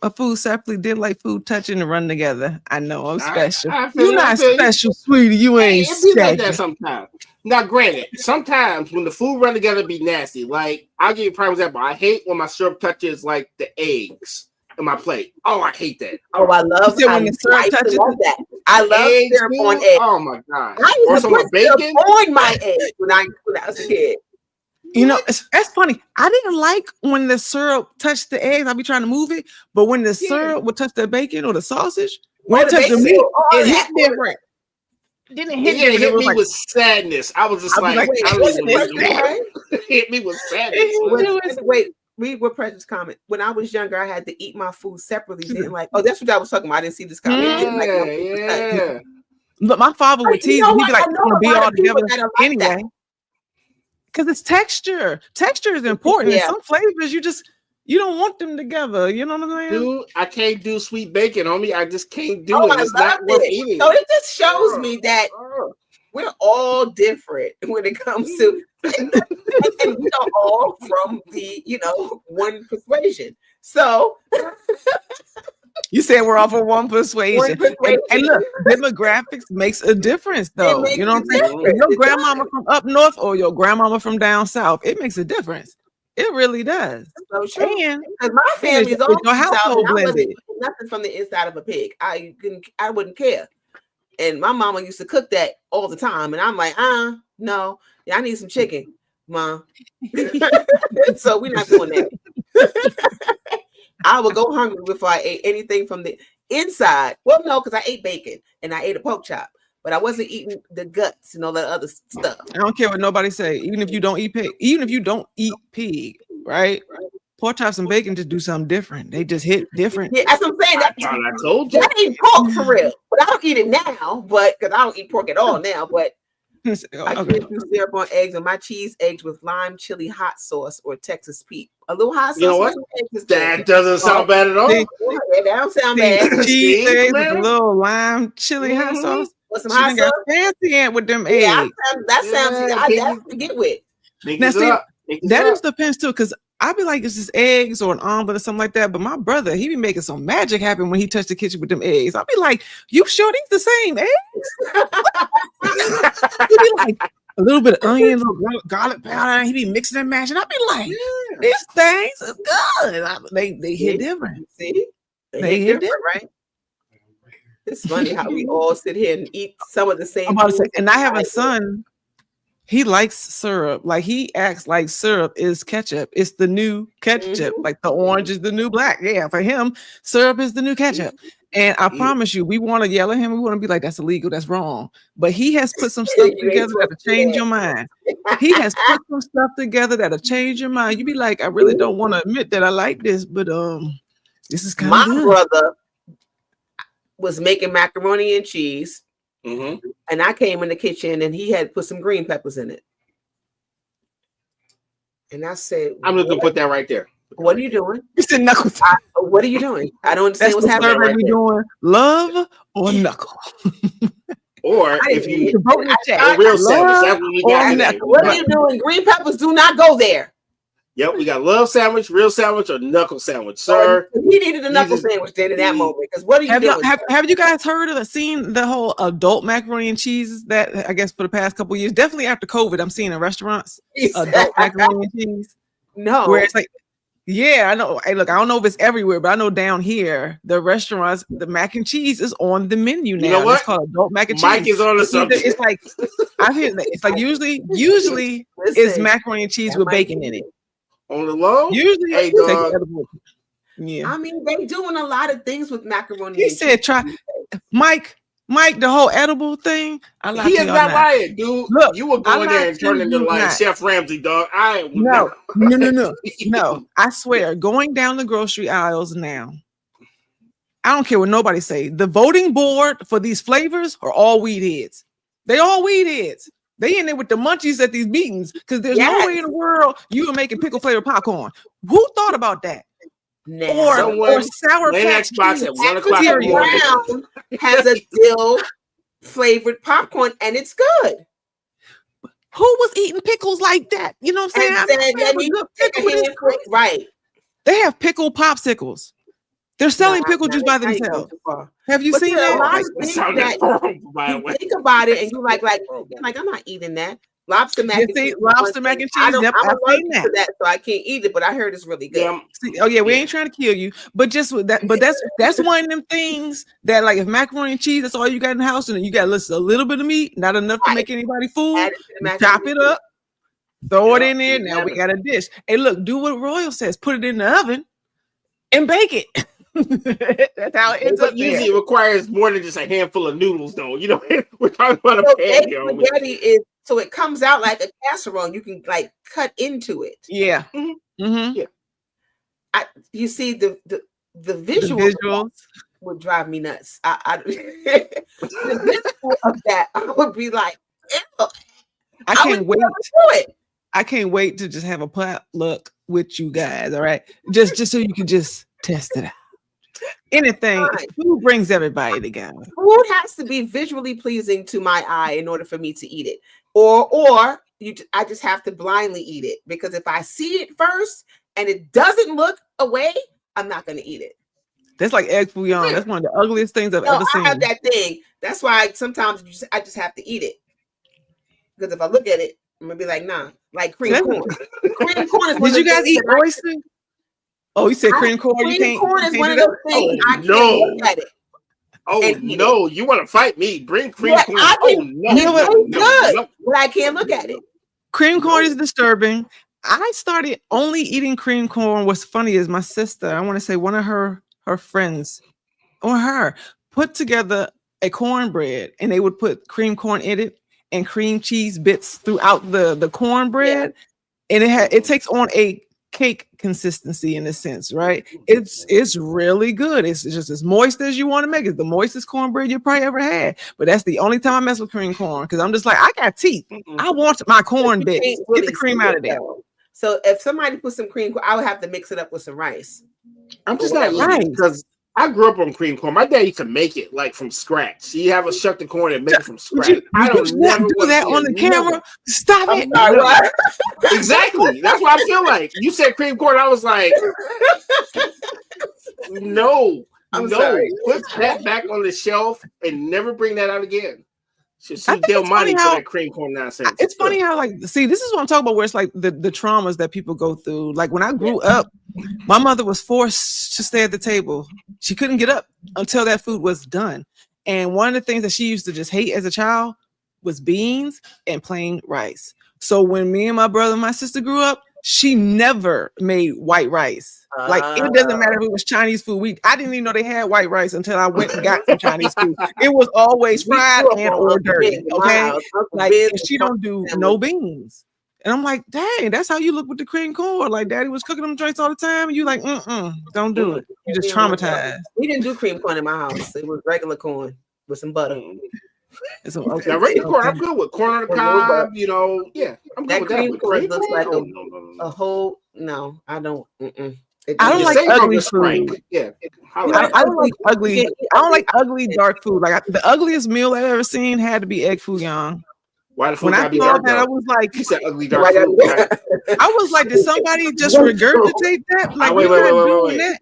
[SPEAKER 1] A food separately did like food touching and run together. I know I'm special.
[SPEAKER 3] I feel
[SPEAKER 1] You're
[SPEAKER 3] you, I
[SPEAKER 1] not
[SPEAKER 3] feel you.
[SPEAKER 1] special, sweetie. You ain't
[SPEAKER 3] It be like that
[SPEAKER 1] special.
[SPEAKER 3] sometimes. Now, granted, sometimes when the food run together, be nasty. Like I'll give you a prime example. I hate when my syrup touches like the eggs in my plate. Oh, I hate that.
[SPEAKER 2] Oh, I love
[SPEAKER 1] You said when the syrup
[SPEAKER 2] I used to
[SPEAKER 1] touches
[SPEAKER 2] love that. I love
[SPEAKER 3] Eggs,
[SPEAKER 2] syrup
[SPEAKER 3] dude.
[SPEAKER 2] on eggs.
[SPEAKER 3] Oh my god.
[SPEAKER 2] I
[SPEAKER 3] Or
[SPEAKER 2] used to
[SPEAKER 3] some
[SPEAKER 2] put syrup
[SPEAKER 3] bacon.
[SPEAKER 2] on my eggs when I was a kid.
[SPEAKER 1] You know, that's funny. I didn't like when the syrup touched the eggs. I'd be trying to move it, but when the syrup would touch the bacon or the sausage, when
[SPEAKER 2] Or
[SPEAKER 1] it
[SPEAKER 2] the
[SPEAKER 1] touched the
[SPEAKER 2] bacon,
[SPEAKER 1] meat,
[SPEAKER 2] all
[SPEAKER 1] it
[SPEAKER 2] that.
[SPEAKER 1] hit different. Didn't
[SPEAKER 3] It
[SPEAKER 1] hit different.
[SPEAKER 3] hit
[SPEAKER 1] It was
[SPEAKER 3] me
[SPEAKER 1] like,
[SPEAKER 3] with sadness. I was just
[SPEAKER 1] I'd be
[SPEAKER 3] like,
[SPEAKER 1] like,
[SPEAKER 3] I
[SPEAKER 1] what's
[SPEAKER 3] don't
[SPEAKER 1] this,
[SPEAKER 3] even
[SPEAKER 1] man?
[SPEAKER 3] It hit me with sadness.
[SPEAKER 2] Wait, read what Precious comment. When I was younger, I had to eat my food separately. Didn't like. Oh, that's what I was talking about. I didn't see this comment. Didn't like my food touched.
[SPEAKER 3] Yeah.
[SPEAKER 1] Look, my father would tease
[SPEAKER 2] You know
[SPEAKER 1] me. He'd be
[SPEAKER 2] what?
[SPEAKER 1] like,
[SPEAKER 2] I
[SPEAKER 1] "It's
[SPEAKER 2] know
[SPEAKER 1] gonna
[SPEAKER 2] a
[SPEAKER 1] be
[SPEAKER 2] lot
[SPEAKER 1] all
[SPEAKER 2] of people
[SPEAKER 1] together
[SPEAKER 2] that are like that.
[SPEAKER 1] anyway." Because it's texture. Texture is important.
[SPEAKER 2] Yeah.
[SPEAKER 1] And some flavors you don't want them together. You know what I'm saying?
[SPEAKER 3] Dude, I can't do sweet bacon on me. I just can't do
[SPEAKER 2] Oh,
[SPEAKER 3] it.
[SPEAKER 2] I
[SPEAKER 3] It's not
[SPEAKER 2] love
[SPEAKER 3] worth
[SPEAKER 2] it.
[SPEAKER 3] eating.
[SPEAKER 2] So it just shows me that we're all different when it comes to, and we are all from the one persuasion. So
[SPEAKER 1] You said we're off of one persuasion.
[SPEAKER 2] One
[SPEAKER 1] And look, demographics makes a difference, though.
[SPEAKER 2] makes
[SPEAKER 1] You know what I'm
[SPEAKER 2] a
[SPEAKER 1] saying?
[SPEAKER 2] difference.
[SPEAKER 1] If your
[SPEAKER 2] It
[SPEAKER 1] grandmama from up north or your grandmama from down south, it makes a difference. It really does.
[SPEAKER 2] So true.
[SPEAKER 1] And
[SPEAKER 2] Because my family is
[SPEAKER 1] your
[SPEAKER 2] all from the South,
[SPEAKER 1] household
[SPEAKER 2] and I wasn't
[SPEAKER 1] blended.
[SPEAKER 2] eating nothing from the inside of a pig. I wouldn't care. And my mama used to cook that all the time, and I'm like, no, yeah, I need some chicken, Mom. So we're not doing that. I would go hungry before I ate anything from the inside. Well, no, because I ate bacon and I ate a pork chop, but I wasn't eating the guts and all that other stuff.
[SPEAKER 1] I don't care what nobody say. Even if you don't eat pig, right? Pork chops and bacon just do something different. They just hit different.
[SPEAKER 2] Yeah, that's what I'm saying.
[SPEAKER 3] I told you.
[SPEAKER 2] That ain't pork for real. But I don't eat it now, but because I don't eat pork at all now, but I
[SPEAKER 1] Okay.
[SPEAKER 2] can't do syrup on eggs, and my cheese eggs with lime chili hot sauce or Texas Pete. A little hot sauce.
[SPEAKER 3] You know what?
[SPEAKER 2] with some eggs is
[SPEAKER 3] That
[SPEAKER 2] good.
[SPEAKER 3] doesn't sound bad at all.
[SPEAKER 1] See,
[SPEAKER 2] Yeah, that don't sound
[SPEAKER 1] See,
[SPEAKER 2] bad.
[SPEAKER 1] cheese
[SPEAKER 3] See,
[SPEAKER 1] eggs with a
[SPEAKER 3] man?
[SPEAKER 1] little lime chili hot
[SPEAKER 3] Mhm.
[SPEAKER 1] sauce.
[SPEAKER 2] With some
[SPEAKER 1] She
[SPEAKER 2] hot
[SPEAKER 1] done got
[SPEAKER 2] sauce.
[SPEAKER 1] fancy ant with them
[SPEAKER 2] Yeah,
[SPEAKER 1] eggs.
[SPEAKER 2] that sounds.
[SPEAKER 3] Yeah,
[SPEAKER 2] That's to get with.
[SPEAKER 3] Niggas
[SPEAKER 1] see,
[SPEAKER 3] up. Niggas
[SPEAKER 1] That
[SPEAKER 3] up.
[SPEAKER 1] is depends too, because I'd be like, it's just eggs or an omelet or something like that. But my brother, he be making some magic happen when he touched the kitchen with them eggs. I'll be like, you sure these the same eggs? He be like, a little bit of onion, a little garlic powder, and he be mixing and mashing. I'll be like, these things is good. They hit different.
[SPEAKER 2] See,
[SPEAKER 1] They
[SPEAKER 2] hit
[SPEAKER 1] hit
[SPEAKER 2] different, right? It's funny how we all sit here and eat some of the same.
[SPEAKER 1] I'm about to say,
[SPEAKER 2] foods
[SPEAKER 1] and I have a
[SPEAKER 2] like
[SPEAKER 1] son. He likes syrup. Like he acts like syrup is ketchup. It's the new ketchup. Like the orange is the new black. Yeah, for him, syrup is the new ketchup. And I promise you, we want to yell at him. We want to be like, that's illegal. That's wrong. But he has put some stuff
[SPEAKER 2] You ain't
[SPEAKER 1] together that'll
[SPEAKER 2] supposed to
[SPEAKER 1] change
[SPEAKER 2] do
[SPEAKER 1] your mind. He has put some stuff together that'll change your mind. You be like, I really don't want to admit that I like this, but this is kind
[SPEAKER 2] My
[SPEAKER 1] of good.
[SPEAKER 2] brother was making macaroni and cheese,
[SPEAKER 3] Mhm.
[SPEAKER 2] and I came in the kitchen and he had put some green peppers in it. And I said,
[SPEAKER 3] I'm just gonna put that right there.
[SPEAKER 2] what are you doing?
[SPEAKER 1] You said knuckle.
[SPEAKER 2] What are you doing? I don't understand
[SPEAKER 1] That's
[SPEAKER 2] what's
[SPEAKER 1] the
[SPEAKER 2] happening
[SPEAKER 1] survey
[SPEAKER 2] right
[SPEAKER 1] we
[SPEAKER 2] there.
[SPEAKER 1] doing. Love or knuckle?
[SPEAKER 3] Or
[SPEAKER 2] I
[SPEAKER 3] if
[SPEAKER 2] didn't
[SPEAKER 3] you
[SPEAKER 2] even-
[SPEAKER 1] Vote in the chat.
[SPEAKER 3] a real
[SPEAKER 1] Love
[SPEAKER 3] sandwich, that's what we
[SPEAKER 1] or
[SPEAKER 3] got today.
[SPEAKER 1] knuckle.
[SPEAKER 2] What are you doing? Green peppers do not go there.
[SPEAKER 3] Yep, we got love sandwich, real sandwich, or knuckle sandwich, sir.
[SPEAKER 2] He needed a knuckle
[SPEAKER 3] Jesus.
[SPEAKER 2] sandwich then in that moment. Because what are you
[SPEAKER 1] Have
[SPEAKER 2] doing?
[SPEAKER 1] you guys heard of seen the whole adult macaroni and cheeses that I guess for the past couple of years, definitely after COVID, I'm seeing in restaurants adult macaroni and cheese.
[SPEAKER 2] No.
[SPEAKER 1] Where it's like, yeah, I know. Hey, look, I don't know if it's everywhere, but I know down here, the restaurants, the mac and cheese is on the menu now.
[SPEAKER 3] You know what?
[SPEAKER 1] It's called adult mac and cheese.
[SPEAKER 3] Mike is on the subject.
[SPEAKER 1] It's like I hear that. It's like usually it's
[SPEAKER 2] Listen,
[SPEAKER 1] macaroni and cheese
[SPEAKER 2] that
[SPEAKER 1] with
[SPEAKER 2] might
[SPEAKER 1] bacon
[SPEAKER 2] be
[SPEAKER 1] in it.
[SPEAKER 3] On the low,
[SPEAKER 1] Usually,
[SPEAKER 3] Hey,
[SPEAKER 1] take
[SPEAKER 3] dog.
[SPEAKER 1] edible. Yeah.
[SPEAKER 2] I mean, they doing a lot of things with macaroni.
[SPEAKER 1] He
[SPEAKER 2] and
[SPEAKER 1] said,
[SPEAKER 2] cheese.
[SPEAKER 1] "Try, Mike, the whole edible thing." I lied
[SPEAKER 3] he
[SPEAKER 1] to
[SPEAKER 3] is
[SPEAKER 1] y'all
[SPEAKER 3] not
[SPEAKER 1] not.
[SPEAKER 3] lying, dude.
[SPEAKER 1] Look,
[SPEAKER 3] You would go
[SPEAKER 1] I'm
[SPEAKER 3] in there
[SPEAKER 1] not
[SPEAKER 3] and turn
[SPEAKER 1] saying
[SPEAKER 3] into
[SPEAKER 1] you
[SPEAKER 3] like
[SPEAKER 1] not.
[SPEAKER 3] Chef Ramsay, dog. I would
[SPEAKER 1] No,
[SPEAKER 3] never.
[SPEAKER 1] no. I swear, going down the grocery aisles now, I don't care what nobody say. The voting board for these flavors are all weed heads. They all weed heads. They in there with the munchies at these meetings because there's no way in the world you are making pickle flavor popcorn. Who thought about that?
[SPEAKER 2] Now,
[SPEAKER 1] Or sour
[SPEAKER 3] playing
[SPEAKER 1] patch
[SPEAKER 3] Xbox
[SPEAKER 1] kids
[SPEAKER 3] at 1 o'clock in the
[SPEAKER 1] cereal.
[SPEAKER 3] morning.
[SPEAKER 2] Brown has a dill flavored popcorn, and it's good.
[SPEAKER 1] Who was eating pickles like that? You know what I'm saying?
[SPEAKER 2] And
[SPEAKER 1] I mean,
[SPEAKER 2] said,
[SPEAKER 1] they have
[SPEAKER 2] let
[SPEAKER 1] a
[SPEAKER 2] me
[SPEAKER 1] good
[SPEAKER 2] take a
[SPEAKER 1] pickle, but it's
[SPEAKER 2] handful. Right.
[SPEAKER 1] They have pickle popsicles. They're selling
[SPEAKER 2] Nah,
[SPEAKER 1] pickle
[SPEAKER 2] nah,
[SPEAKER 1] juice by
[SPEAKER 2] now you're going
[SPEAKER 1] themselves.
[SPEAKER 2] too far.
[SPEAKER 1] Have you
[SPEAKER 2] But
[SPEAKER 1] seen
[SPEAKER 2] there are a
[SPEAKER 1] that?
[SPEAKER 2] lot
[SPEAKER 1] Like,
[SPEAKER 2] of
[SPEAKER 3] That
[SPEAKER 2] things
[SPEAKER 3] sounded
[SPEAKER 2] that
[SPEAKER 3] horrible, by the
[SPEAKER 2] you
[SPEAKER 3] way.
[SPEAKER 2] think about it, and you like I'm not eating that. Lobster mac
[SPEAKER 1] You
[SPEAKER 2] and
[SPEAKER 1] see,
[SPEAKER 2] cheese. is
[SPEAKER 1] lobster
[SPEAKER 2] one
[SPEAKER 1] mac
[SPEAKER 2] thing.
[SPEAKER 1] and cheese,
[SPEAKER 2] I'm
[SPEAKER 1] yep, I've
[SPEAKER 2] allergic
[SPEAKER 1] seen
[SPEAKER 2] to
[SPEAKER 1] that.
[SPEAKER 2] that, so I can't eat it. But I heard it's really good.
[SPEAKER 3] Yeah,
[SPEAKER 1] See, oh yeah, we
[SPEAKER 3] Yeah.
[SPEAKER 1] ain't trying to kill you, but just with that, but that's one of them things that like if macaroni and cheese, that's all you got in the house, and you got a little bit of meat, not enough to
[SPEAKER 2] Right.
[SPEAKER 1] make anybody full.
[SPEAKER 2] Add it to the mac and
[SPEAKER 1] Chop
[SPEAKER 2] cheese.
[SPEAKER 1] it up, throw it
[SPEAKER 3] Yeah,
[SPEAKER 1] in there.
[SPEAKER 3] you
[SPEAKER 1] Now
[SPEAKER 3] got
[SPEAKER 1] we
[SPEAKER 3] it.
[SPEAKER 1] got a dish. Hey, look, do what Royal says: put it in the oven and bake it. That's how it ends
[SPEAKER 3] but
[SPEAKER 1] up
[SPEAKER 3] usually
[SPEAKER 1] there.
[SPEAKER 3] it requires more than just a handful of noodles, though. You know, we're talking about a
[SPEAKER 2] So
[SPEAKER 3] pan
[SPEAKER 2] baked
[SPEAKER 3] here.
[SPEAKER 2] spaghetti is so it comes out like a casserole. You can like cut into it.
[SPEAKER 1] Yeah.
[SPEAKER 3] Mhm.
[SPEAKER 1] Mm-hmm.
[SPEAKER 2] You see the
[SPEAKER 1] The
[SPEAKER 2] visual
[SPEAKER 1] visuals.
[SPEAKER 2] would drive me nuts. The visual of that, I would be like, ew,
[SPEAKER 1] I
[SPEAKER 2] I
[SPEAKER 1] can't
[SPEAKER 2] would
[SPEAKER 1] wait.
[SPEAKER 2] never do it.
[SPEAKER 1] I can't wait to just have a potluck with you guys. All right, just so you can just test it out. Anything,
[SPEAKER 2] Fine.
[SPEAKER 1] food brings everybody together.
[SPEAKER 2] Food has to be visually pleasing to my eye in order for me to eat it, or I just have to blindly eat it because if I see it first and it doesn't look away, I'm not going to eat it.
[SPEAKER 1] That's like egg fouillon. That's one of the ugliest things I've
[SPEAKER 2] No,
[SPEAKER 1] ever seen.
[SPEAKER 2] I have that thing. That's why sometimes I just have to eat it. Because if I look at it, I'm gonna be like, nah, like cream corn. Cream corn is one
[SPEAKER 1] Did
[SPEAKER 2] of
[SPEAKER 1] you
[SPEAKER 2] the
[SPEAKER 1] guys
[SPEAKER 2] things
[SPEAKER 1] eat
[SPEAKER 2] that
[SPEAKER 1] oyster? Oh, you said cream corn. You
[SPEAKER 2] cream
[SPEAKER 1] can't.
[SPEAKER 2] corn
[SPEAKER 1] you
[SPEAKER 2] is
[SPEAKER 1] can't
[SPEAKER 2] one
[SPEAKER 1] do
[SPEAKER 2] of
[SPEAKER 1] that?
[SPEAKER 2] those things
[SPEAKER 3] Oh,
[SPEAKER 2] I can't
[SPEAKER 3] no.
[SPEAKER 2] look at it.
[SPEAKER 3] Oh
[SPEAKER 2] and eat
[SPEAKER 3] no, you want to fight me? Bring cream
[SPEAKER 2] Yeah,
[SPEAKER 3] corn.
[SPEAKER 2] I
[SPEAKER 3] Oh
[SPEAKER 2] can.
[SPEAKER 3] no,
[SPEAKER 2] It
[SPEAKER 1] You know what?
[SPEAKER 2] tastes good,
[SPEAKER 3] no.
[SPEAKER 2] but I can't look at it.
[SPEAKER 1] Cream corn is disturbing. I started only eating cream corn. What's funny is my sister, I want to say one of her friends or her put together a cornbread and they would put cream corn in it and cream cheese bits throughout the cornbread. And it takes on a cake consistency in a sense, right? It's really good. It's just as moist as you want to make it. The moistest cornbread you probably ever had. But that's the only time I mess with cream corn because I'm just like, I got teeth. I want my corn
[SPEAKER 2] You
[SPEAKER 1] bits.
[SPEAKER 2] can't
[SPEAKER 1] Get
[SPEAKER 2] really
[SPEAKER 1] the cream
[SPEAKER 2] see
[SPEAKER 1] out
[SPEAKER 2] it,
[SPEAKER 1] of there.
[SPEAKER 2] though. So if somebody put some cream corn, I would have to mix it up with some rice.
[SPEAKER 3] I'm just
[SPEAKER 2] Or
[SPEAKER 3] not
[SPEAKER 2] whatever.
[SPEAKER 3] eating because I grew up on cream corn. My dad used to make it like from scratch. You have a shuck the corn and make it from scratch. I don't
[SPEAKER 1] You
[SPEAKER 3] never
[SPEAKER 1] do
[SPEAKER 3] wanna
[SPEAKER 1] that
[SPEAKER 3] see
[SPEAKER 1] on the
[SPEAKER 3] another-
[SPEAKER 1] camera. Stop
[SPEAKER 2] I'm
[SPEAKER 1] it.
[SPEAKER 2] sorry,
[SPEAKER 3] No.
[SPEAKER 2] what?
[SPEAKER 3] Exactly. That's what I feel like. You said cream corn. I was like, no,
[SPEAKER 2] I'm
[SPEAKER 3] no.
[SPEAKER 2] sorry.
[SPEAKER 3] Put that back on the shelf and never bring that out again. Should
[SPEAKER 1] I
[SPEAKER 3] sue
[SPEAKER 1] think
[SPEAKER 3] Del
[SPEAKER 1] it's funny
[SPEAKER 3] Monte for
[SPEAKER 1] how-
[SPEAKER 3] that cream corn nonsense.
[SPEAKER 1] It's funny how, like, see, this is what I'm talking about, where it's like the traumas that people go through. Like when I grew up, my mother was forced to stay at the table. She couldn't get up until that food was done. And one of the things that she used to just hate as a child was beans and plain rice. So when me and my brother and my sister grew up, she never made white rice. Like it doesn't matter if it was Chinese food. I didn't even know they had white rice until I went and got some Chinese food. It was always
[SPEAKER 2] We
[SPEAKER 1] fried
[SPEAKER 2] grew up
[SPEAKER 1] and
[SPEAKER 2] on
[SPEAKER 1] or
[SPEAKER 2] Uncle
[SPEAKER 1] dirty.
[SPEAKER 2] Ben's in my
[SPEAKER 1] Okay,
[SPEAKER 2] house. Uncle
[SPEAKER 1] like
[SPEAKER 2] Ben's
[SPEAKER 1] and
[SPEAKER 2] was
[SPEAKER 1] she don't do
[SPEAKER 2] fucking
[SPEAKER 1] no
[SPEAKER 2] sandwich.
[SPEAKER 1] beans. And I'm like, dang, that's how you look with the cream corn. Like daddy was cooking them joints all the time. And you like, don't do it. You just traumatized.
[SPEAKER 2] We didn't do cream corn in my house. It was regular corn with some butter.
[SPEAKER 1] And so, okay,
[SPEAKER 3] Now, regular corn, I'm
[SPEAKER 1] okay.
[SPEAKER 3] good with corn on the
[SPEAKER 2] Or no
[SPEAKER 3] cob. You know, yeah, I'm good
[SPEAKER 2] That
[SPEAKER 3] with that.
[SPEAKER 2] cream
[SPEAKER 3] But
[SPEAKER 2] corn
[SPEAKER 3] cream
[SPEAKER 2] looks
[SPEAKER 3] corn?
[SPEAKER 2] like
[SPEAKER 3] Oh,
[SPEAKER 2] a-
[SPEAKER 3] no.
[SPEAKER 2] A whole no, I don't. It
[SPEAKER 1] I don't
[SPEAKER 3] You
[SPEAKER 1] like
[SPEAKER 3] say you're
[SPEAKER 1] ugly
[SPEAKER 3] gonna strike.
[SPEAKER 1] food.
[SPEAKER 3] Yeah,
[SPEAKER 1] I don't like ugly. I don't like ugly dark food. Like the ugliest meal I've ever seen had to be egg fouillon.
[SPEAKER 3] Why the food
[SPEAKER 1] When I
[SPEAKER 3] gotta be
[SPEAKER 1] saw
[SPEAKER 3] dark?
[SPEAKER 1] that, I
[SPEAKER 3] though?
[SPEAKER 1] was like,
[SPEAKER 3] You said ugly dark food. Right?
[SPEAKER 1] I was like, did somebody just regurgitate that? Like,
[SPEAKER 3] wait,
[SPEAKER 1] we're
[SPEAKER 3] wait,
[SPEAKER 1] not
[SPEAKER 3] wait,
[SPEAKER 1] doing
[SPEAKER 3] wait.
[SPEAKER 1] that.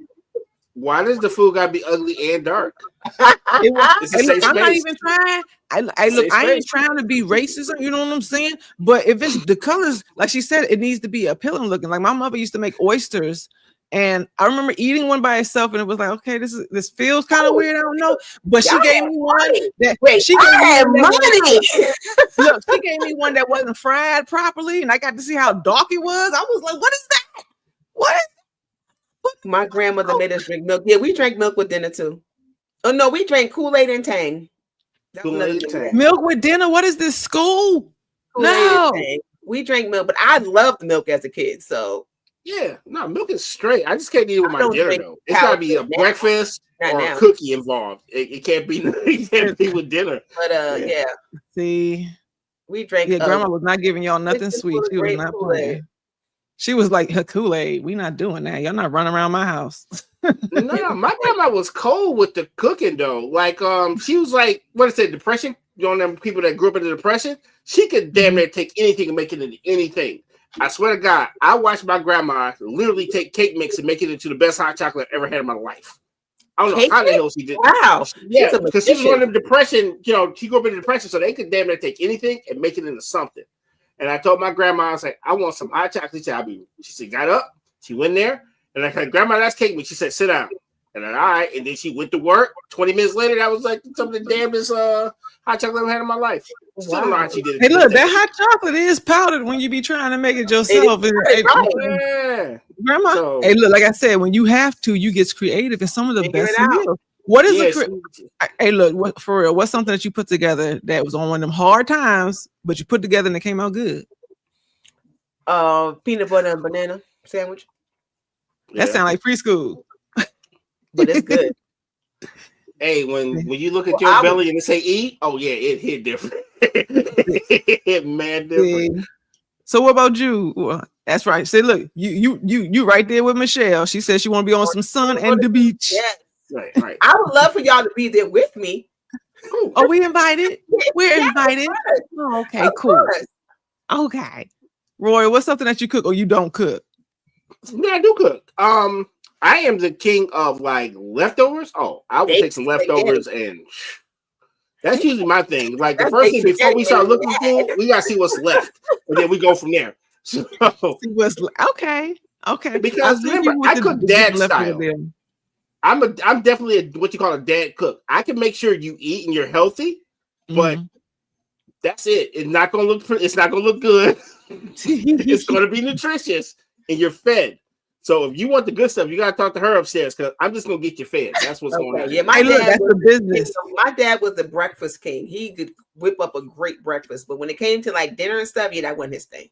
[SPEAKER 3] Why does the food gotta be ugly and dark?
[SPEAKER 1] It was,
[SPEAKER 3] It's a
[SPEAKER 1] hey, look,
[SPEAKER 3] safe
[SPEAKER 1] I'm not
[SPEAKER 3] space.
[SPEAKER 1] even trying. I look,
[SPEAKER 3] Safe
[SPEAKER 1] I ain't
[SPEAKER 3] space.
[SPEAKER 1] trying to be racist. You know what I'm saying? But if it's the colors, like she said, it needs to be appealing looking. Like my mother used to make oysters, and I remember eating one by itself, and it was like, okay, this feels kind of weird. I don't know, but she
[SPEAKER 2] Y'all
[SPEAKER 1] gave
[SPEAKER 2] had
[SPEAKER 1] me one that
[SPEAKER 2] Wait,
[SPEAKER 1] she gave
[SPEAKER 2] I had
[SPEAKER 1] me one that
[SPEAKER 2] money.
[SPEAKER 1] look, she gave me one that wasn't fried properly, and I got to see how dark it was. I was like, what is that? What is
[SPEAKER 2] My grandmother made us drink milk. Yeah, we drank milk with dinner too. Oh no, we drank Kool-Aid and Tang. That was another
[SPEAKER 3] Kool-Aid and
[SPEAKER 2] thing.
[SPEAKER 3] Tang.
[SPEAKER 1] milk with dinner? What is this school?
[SPEAKER 2] Kool-Aid
[SPEAKER 1] No.
[SPEAKER 2] and Tang. We drank milk, but I loved milk as a kid. So
[SPEAKER 3] Yeah, no, milk is straight. I just can't eat it with
[SPEAKER 2] I
[SPEAKER 3] my
[SPEAKER 2] don't
[SPEAKER 3] dinner
[SPEAKER 2] drink
[SPEAKER 3] though. It's gotta be a
[SPEAKER 2] powdered now.
[SPEAKER 3] breakfast
[SPEAKER 2] Not
[SPEAKER 3] or
[SPEAKER 2] now.
[SPEAKER 3] a cookie involved. It can't be. It can't be with dinner.
[SPEAKER 2] but yeah,
[SPEAKER 1] See,
[SPEAKER 2] we drank.
[SPEAKER 1] yeah, grandma was not giving y'all nothing
[SPEAKER 2] it's
[SPEAKER 1] sweet.
[SPEAKER 2] full of
[SPEAKER 1] She was
[SPEAKER 2] grape
[SPEAKER 1] not
[SPEAKER 2] Kool-Aid.
[SPEAKER 1] playing. She was like, her Kool-Aid, we not doing that. Y'all not running around my house.
[SPEAKER 3] No, my grandma was cold with the cooking though. Like, she was like, what is it, depression? You know, them people that grew up in the depression. She could damn near take anything and make it into anything. I swear to God, I watched my grandma literally take cake mix and make it into the best hot chocolate I've ever had in my life. I don't know
[SPEAKER 2] Cake
[SPEAKER 3] how the hell she did.
[SPEAKER 2] Wow.
[SPEAKER 3] Yeah,
[SPEAKER 2] She's a
[SPEAKER 3] because she was
[SPEAKER 2] magician.
[SPEAKER 3] one of them depression. You know, she grew up in depression, so they could damn near take anything and make it into something. And I told my grandma, I was like, I want some hot chocolate. She said, got up. She went there, and I said, Grandma, that's cake mix. She said, sit down. And then, all right. And then she went to work. 20 minutes later, that was like some of the damnest hot chocolate I've had in my life. Still don't know how she did it.
[SPEAKER 1] Hey,
[SPEAKER 3] to
[SPEAKER 1] look,
[SPEAKER 3] this
[SPEAKER 1] that
[SPEAKER 3] day.
[SPEAKER 1] hot chocolate is powdered when you be trying to make it yourself. Hey,
[SPEAKER 3] Yeah.
[SPEAKER 1] grandma,
[SPEAKER 3] So-
[SPEAKER 1] hey, look, like I said, when you have to, you get creative. And some of the
[SPEAKER 2] Figure
[SPEAKER 1] best
[SPEAKER 2] it out.
[SPEAKER 1] meals. What is
[SPEAKER 3] Yes.
[SPEAKER 1] hey, look, for real, what's something that you put together that was on one of them hard times, but you put together and it came out good?
[SPEAKER 2] Peanut butter and banana sandwich,
[SPEAKER 1] That sound like preschool.
[SPEAKER 2] but it's good.
[SPEAKER 3] Hey, when you look at your
[SPEAKER 2] Well,
[SPEAKER 3] belly and it say eat, oh yeah, it hit different. It hit mad different.
[SPEAKER 1] See? So what about you? Well, that's right. Say, look, you right there with Michelle. She said she want to be on some sun and the beach.
[SPEAKER 2] Yes,
[SPEAKER 3] Right.
[SPEAKER 2] I would love for y'all to be there with me.
[SPEAKER 3] Cool.
[SPEAKER 1] Are we invited? We're
[SPEAKER 2] Yes,
[SPEAKER 1] invited.
[SPEAKER 2] of course.
[SPEAKER 1] Oh, okay,
[SPEAKER 2] Of
[SPEAKER 1] cool.
[SPEAKER 2] course.
[SPEAKER 1] Okay. Roy, what's something that you cook or you don't cook?
[SPEAKER 3] Yeah, I do cook. I am the king of like leftovers. Oh, I would take some leftovers, and that's usually my thing. Like the first thing before we start looking cool, we gotta see what's left, and then we go from there. So,
[SPEAKER 1] okay.
[SPEAKER 3] Because remember, I cook dad style. I'm definitely what you call a dad cook. I can make sure you eat and you're healthy, but that's it. It's not gonna look good. It's gonna be nutritious, and you're fed. So if you want the good stuff, you gotta talk to her upstairs because I'm just gonna get you fed. That's what's going on.
[SPEAKER 2] Yeah, my dad was the breakfast king. He could whip up a great breakfast, but when it came to like dinner and stuff, that wasn't his thing.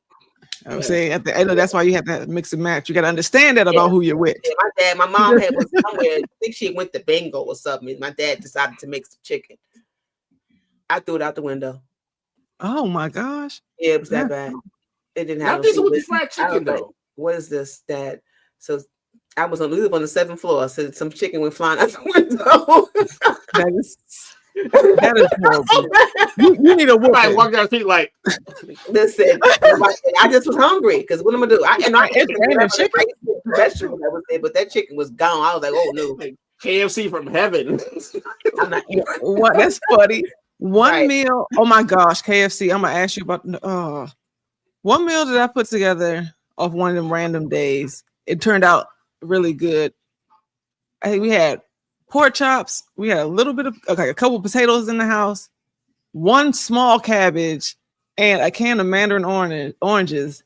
[SPEAKER 1] I'm saying at the end, that's why you have to mix and match. You got to understand that about who you're with.
[SPEAKER 2] Yeah, my mom was somewhere. I think she went to bingo or something. My dad decided to make some chicken. I threw it out the window.
[SPEAKER 1] Oh my gosh!
[SPEAKER 2] Yeah, it was that bad. It didn't have.
[SPEAKER 3] This with the fried chicken though.
[SPEAKER 2] Like, what is this, Dad? So I was on the 7th floor. So some chicken went flying out the window.
[SPEAKER 1] That is horrible. You need a whooping.
[SPEAKER 3] Walk down the street like,
[SPEAKER 2] listen. I just was hungry because what am I gonna do? I ate chicken, vegetables that was there, but that chicken was gone. I was like, oh no,
[SPEAKER 3] KFC from heaven.
[SPEAKER 2] I'm not.
[SPEAKER 1] What? That's funny. One meal. Oh my gosh, KFC. I'm gonna ask you about. One meal that I put together off one of them random days. It turned out really good. I think we had pork chops. We had a little bit of a couple potatoes in the house, one small cabbage, and a can of mandarin oranges.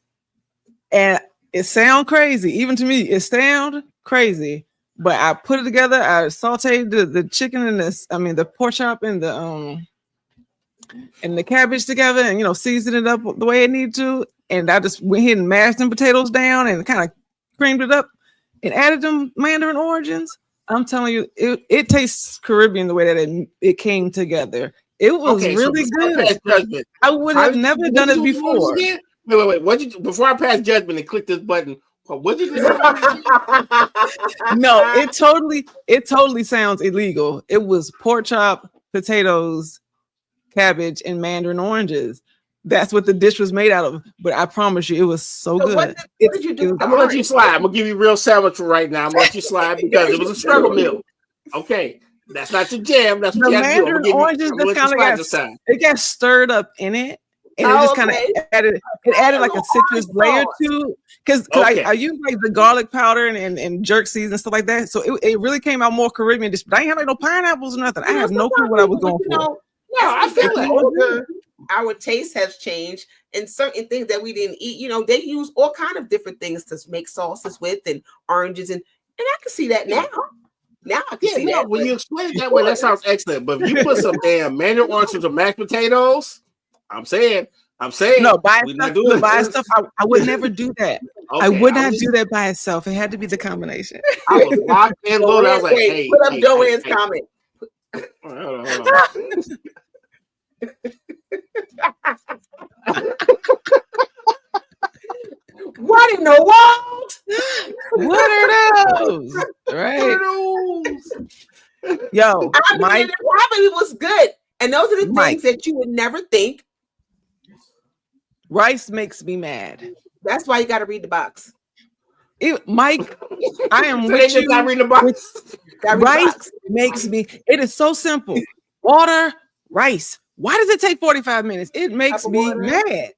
[SPEAKER 1] And it sounds crazy, even to me. It sounds crazy, but I put it together. I sauteed the chicken and the pork chop and the cabbage together, and seasoned it up the way it needed to. And I just went ahead and mashed them potatoes down and kind of creamed it up and added them mandarin oranges. I'm telling you, it tastes Caribbean the way that it came together. It was really good. I would have never done it before.
[SPEAKER 3] Wait. Before I pass judgment and click this button, what did you do?
[SPEAKER 1] No, it totally sounds illegal. It was pork chop, potatoes, cabbage, and mandarin oranges. That's what the dish was made out of. But I promise you, it was so good.
[SPEAKER 2] What did you do?
[SPEAKER 3] I'm gonna let you slide. I'm gonna give you real sandwich right now. I'm gonna let you slide because it was a struggle meal. Okay, that's not your jam. That's what
[SPEAKER 1] the
[SPEAKER 3] you have to do.
[SPEAKER 1] mandarin oranges got stirred up in it, and it just kind of added like a citrus layer to. Because I use like the garlic powder and jerk seeds and stuff like that, so it really came out more Caribbean. But I ain't had like no pineapples or nothing. I have no clue what I was going for.
[SPEAKER 2] No, I feel like our taste has changed, and certain things that we didn't eat, they use all kind of different things to make sauces with, and oranges, and I can see that now. Now I can see that.
[SPEAKER 3] When you explain it that way, that sounds excellent. But if you put some damn mandarin oranges or mashed potatoes, I'm saying.
[SPEAKER 1] No, by stuff. I would never do that. Okay, I would not do that by itself. It had to be the combination.
[SPEAKER 3] I was locked and loaded. I was like, hey,
[SPEAKER 2] put up Joanne's comment.
[SPEAKER 3] Hold on.
[SPEAKER 2] What in the world?
[SPEAKER 1] What are those? Right? Yo,
[SPEAKER 2] Mike, it was good, and those are the things that you would never think.
[SPEAKER 1] Rice makes me mad.
[SPEAKER 2] That's why you got to read the box.
[SPEAKER 1] Mike, I am with you.
[SPEAKER 3] Not reading the box.
[SPEAKER 1] Rice makes me. It is so simple. Water, rice. Why does it take 45 minutes? It makes me mad.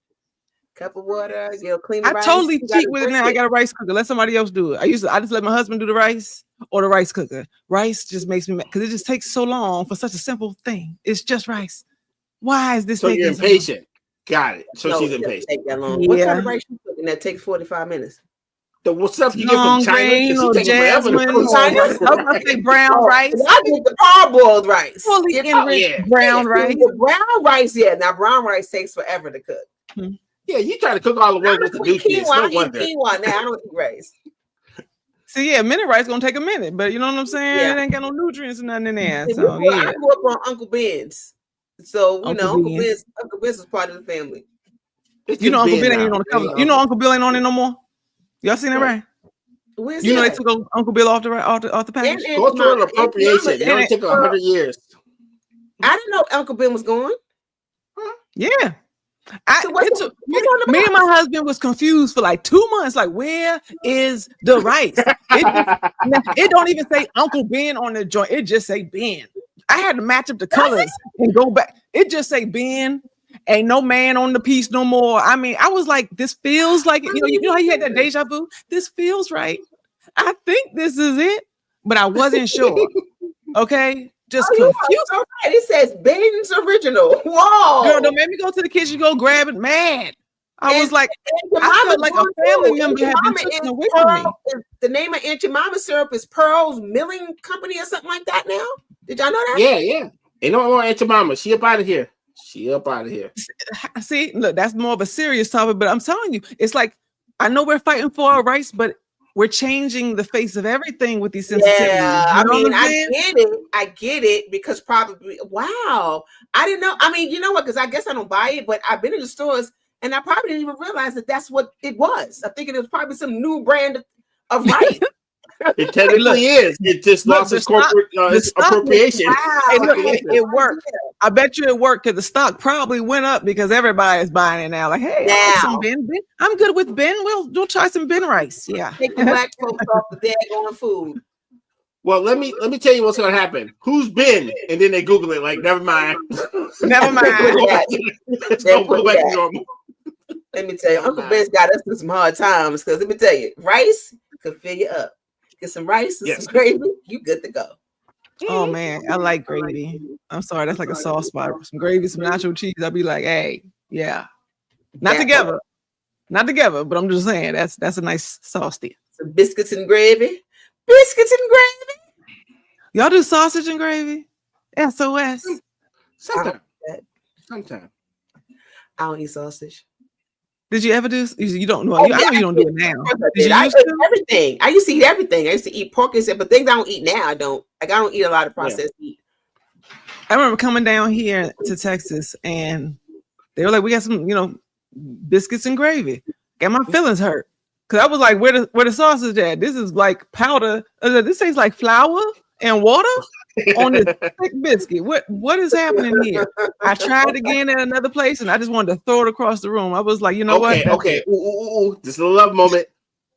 [SPEAKER 2] Cup of water, clean the rice.
[SPEAKER 1] I totally cheat with it now. I got a rice cooker. Let somebody else do it. I just let my husband do the rice or the rice cooker. Rice just makes me mad because it just takes so long for such a simple thing. It's just rice. Why is this?
[SPEAKER 3] So you're impatient. Got it. So she's impatient.
[SPEAKER 2] Take that long. Yeah. What kind of rice you cooking that takes 45 minutes?
[SPEAKER 3] The stuff you get from China
[SPEAKER 1] or jasmine or brown rice.
[SPEAKER 2] I get the parboiled rice.
[SPEAKER 1] Fully enriched brown rice.
[SPEAKER 2] The brown rice, Now brown rice takes forever to cook.
[SPEAKER 3] Yeah, you try to cook all the way with the nutrients.
[SPEAKER 2] I eat quinoa now. I don't eat rice.
[SPEAKER 1] See, minute rice gonna take a minute, but you know what I'm saying? It ain't got no nutrients or nothing in there. So I
[SPEAKER 2] grew up on Uncle Ben's. So Uncle Ben's is part of the family.
[SPEAKER 1] You know Uncle Bill ain't on the cover. You know Uncle Bill ain't on it no more. Y'all seen that right? You know they took Uncle Bill off the package.
[SPEAKER 3] Cultural appropriation. It only took 100 years.
[SPEAKER 2] I didn't know Uncle Ben was gone.
[SPEAKER 1] Yeah.
[SPEAKER 2] So what's on the
[SPEAKER 1] Me
[SPEAKER 2] box?
[SPEAKER 1] and my husband was confused for like 2 months. Like, where is the rice? It don't even say Uncle Ben on the joint. It just say Ben. I had to match up the colors and go back. It just say Ben. Ain't no man on the piece no more. I mean, I was like, this feels like it. You know how you had that deja vu? This feels right. I think this is it, but I wasn't sure. Okay. Just confused.
[SPEAKER 2] All right. It says Ben's original. Whoa.
[SPEAKER 1] Girl, don't make me go to the kitchen, go grab it. Man. I was like,
[SPEAKER 2] your
[SPEAKER 1] I felt
[SPEAKER 2] mama's
[SPEAKER 1] like a
[SPEAKER 2] going
[SPEAKER 1] family
[SPEAKER 2] through.
[SPEAKER 1] member
[SPEAKER 2] Your
[SPEAKER 1] had been
[SPEAKER 2] mama
[SPEAKER 1] taken
[SPEAKER 2] is
[SPEAKER 1] away from me.
[SPEAKER 2] Pearl. The name of Aunt Jemima syrup is Pearl's Milling Company or something like that now. Did y'all know that?
[SPEAKER 3] Yeah. Ain't no more Aunt Jemima. She up out of here.
[SPEAKER 1] See, look, that's more of a serious topic, but I'm telling you, it's like, I know we're fighting for our rights, but we're changing the face of everything with these sensitivities.
[SPEAKER 2] Yeah,
[SPEAKER 1] You know
[SPEAKER 2] I mean,
[SPEAKER 1] what I'm
[SPEAKER 2] I
[SPEAKER 1] saying?
[SPEAKER 2] get it because probably, wow, I didn't know. I mean, you know what? Because I guess I don't buy it, but I've been in the stores and I probably didn't even realize that that's what it was. I'm thinking it was probably some new brand of rice.
[SPEAKER 3] It technically is. It just lost its corporate appropriation.
[SPEAKER 2] Wow.
[SPEAKER 1] Hey, look, it worked. I bet you it worked because the stock probably went up because everybody's buying it now. Like, hey, I like some Ben. I'm good with Ben. We'll try some Ben rice. Yeah.
[SPEAKER 2] Take the black folks off the daggone food.
[SPEAKER 3] Well, let me tell you what's gonna happen. Who's Ben? And then they Google it. Like, never mind.
[SPEAKER 1] Never mind.
[SPEAKER 3] Let's go back to normal.
[SPEAKER 2] Let me tell you, Uncle Ben's got us through some hard times because let me tell you, rice could fill you up. Get some rice and some gravy, you good to go.
[SPEAKER 1] Oh man, I like gravy. I'm sorry, that's like a soft spot. Some gravy, some nacho cheese. I'll be like, hey, yeah. Not together, but I'm just saying that's a nice sauce there.
[SPEAKER 2] Some biscuits and gravy. Biscuits and gravy.
[SPEAKER 1] Y'all do sausage and gravy? SOS.
[SPEAKER 3] Sometimes.
[SPEAKER 2] I don't eat sausage.
[SPEAKER 1] Did you ever do? You don't know. I know you don't do it now.
[SPEAKER 2] I ate everything. I used to eat everything. I used to eat pork and stuff, but things I don't eat now. I don't eat a lot of processed meat.
[SPEAKER 1] I remember coming down here to Texas, and they were like, "We got some, biscuits and gravy." Got my feelings hurt because I was like, "Where the sausage at? This is like powder. This tastes like flour and water on this thick biscuit. What is happening here?" I tried again at another place, and I just wanted to throw it across the room. I was like, you know what?
[SPEAKER 3] Okay. Ooh. This is a love moment.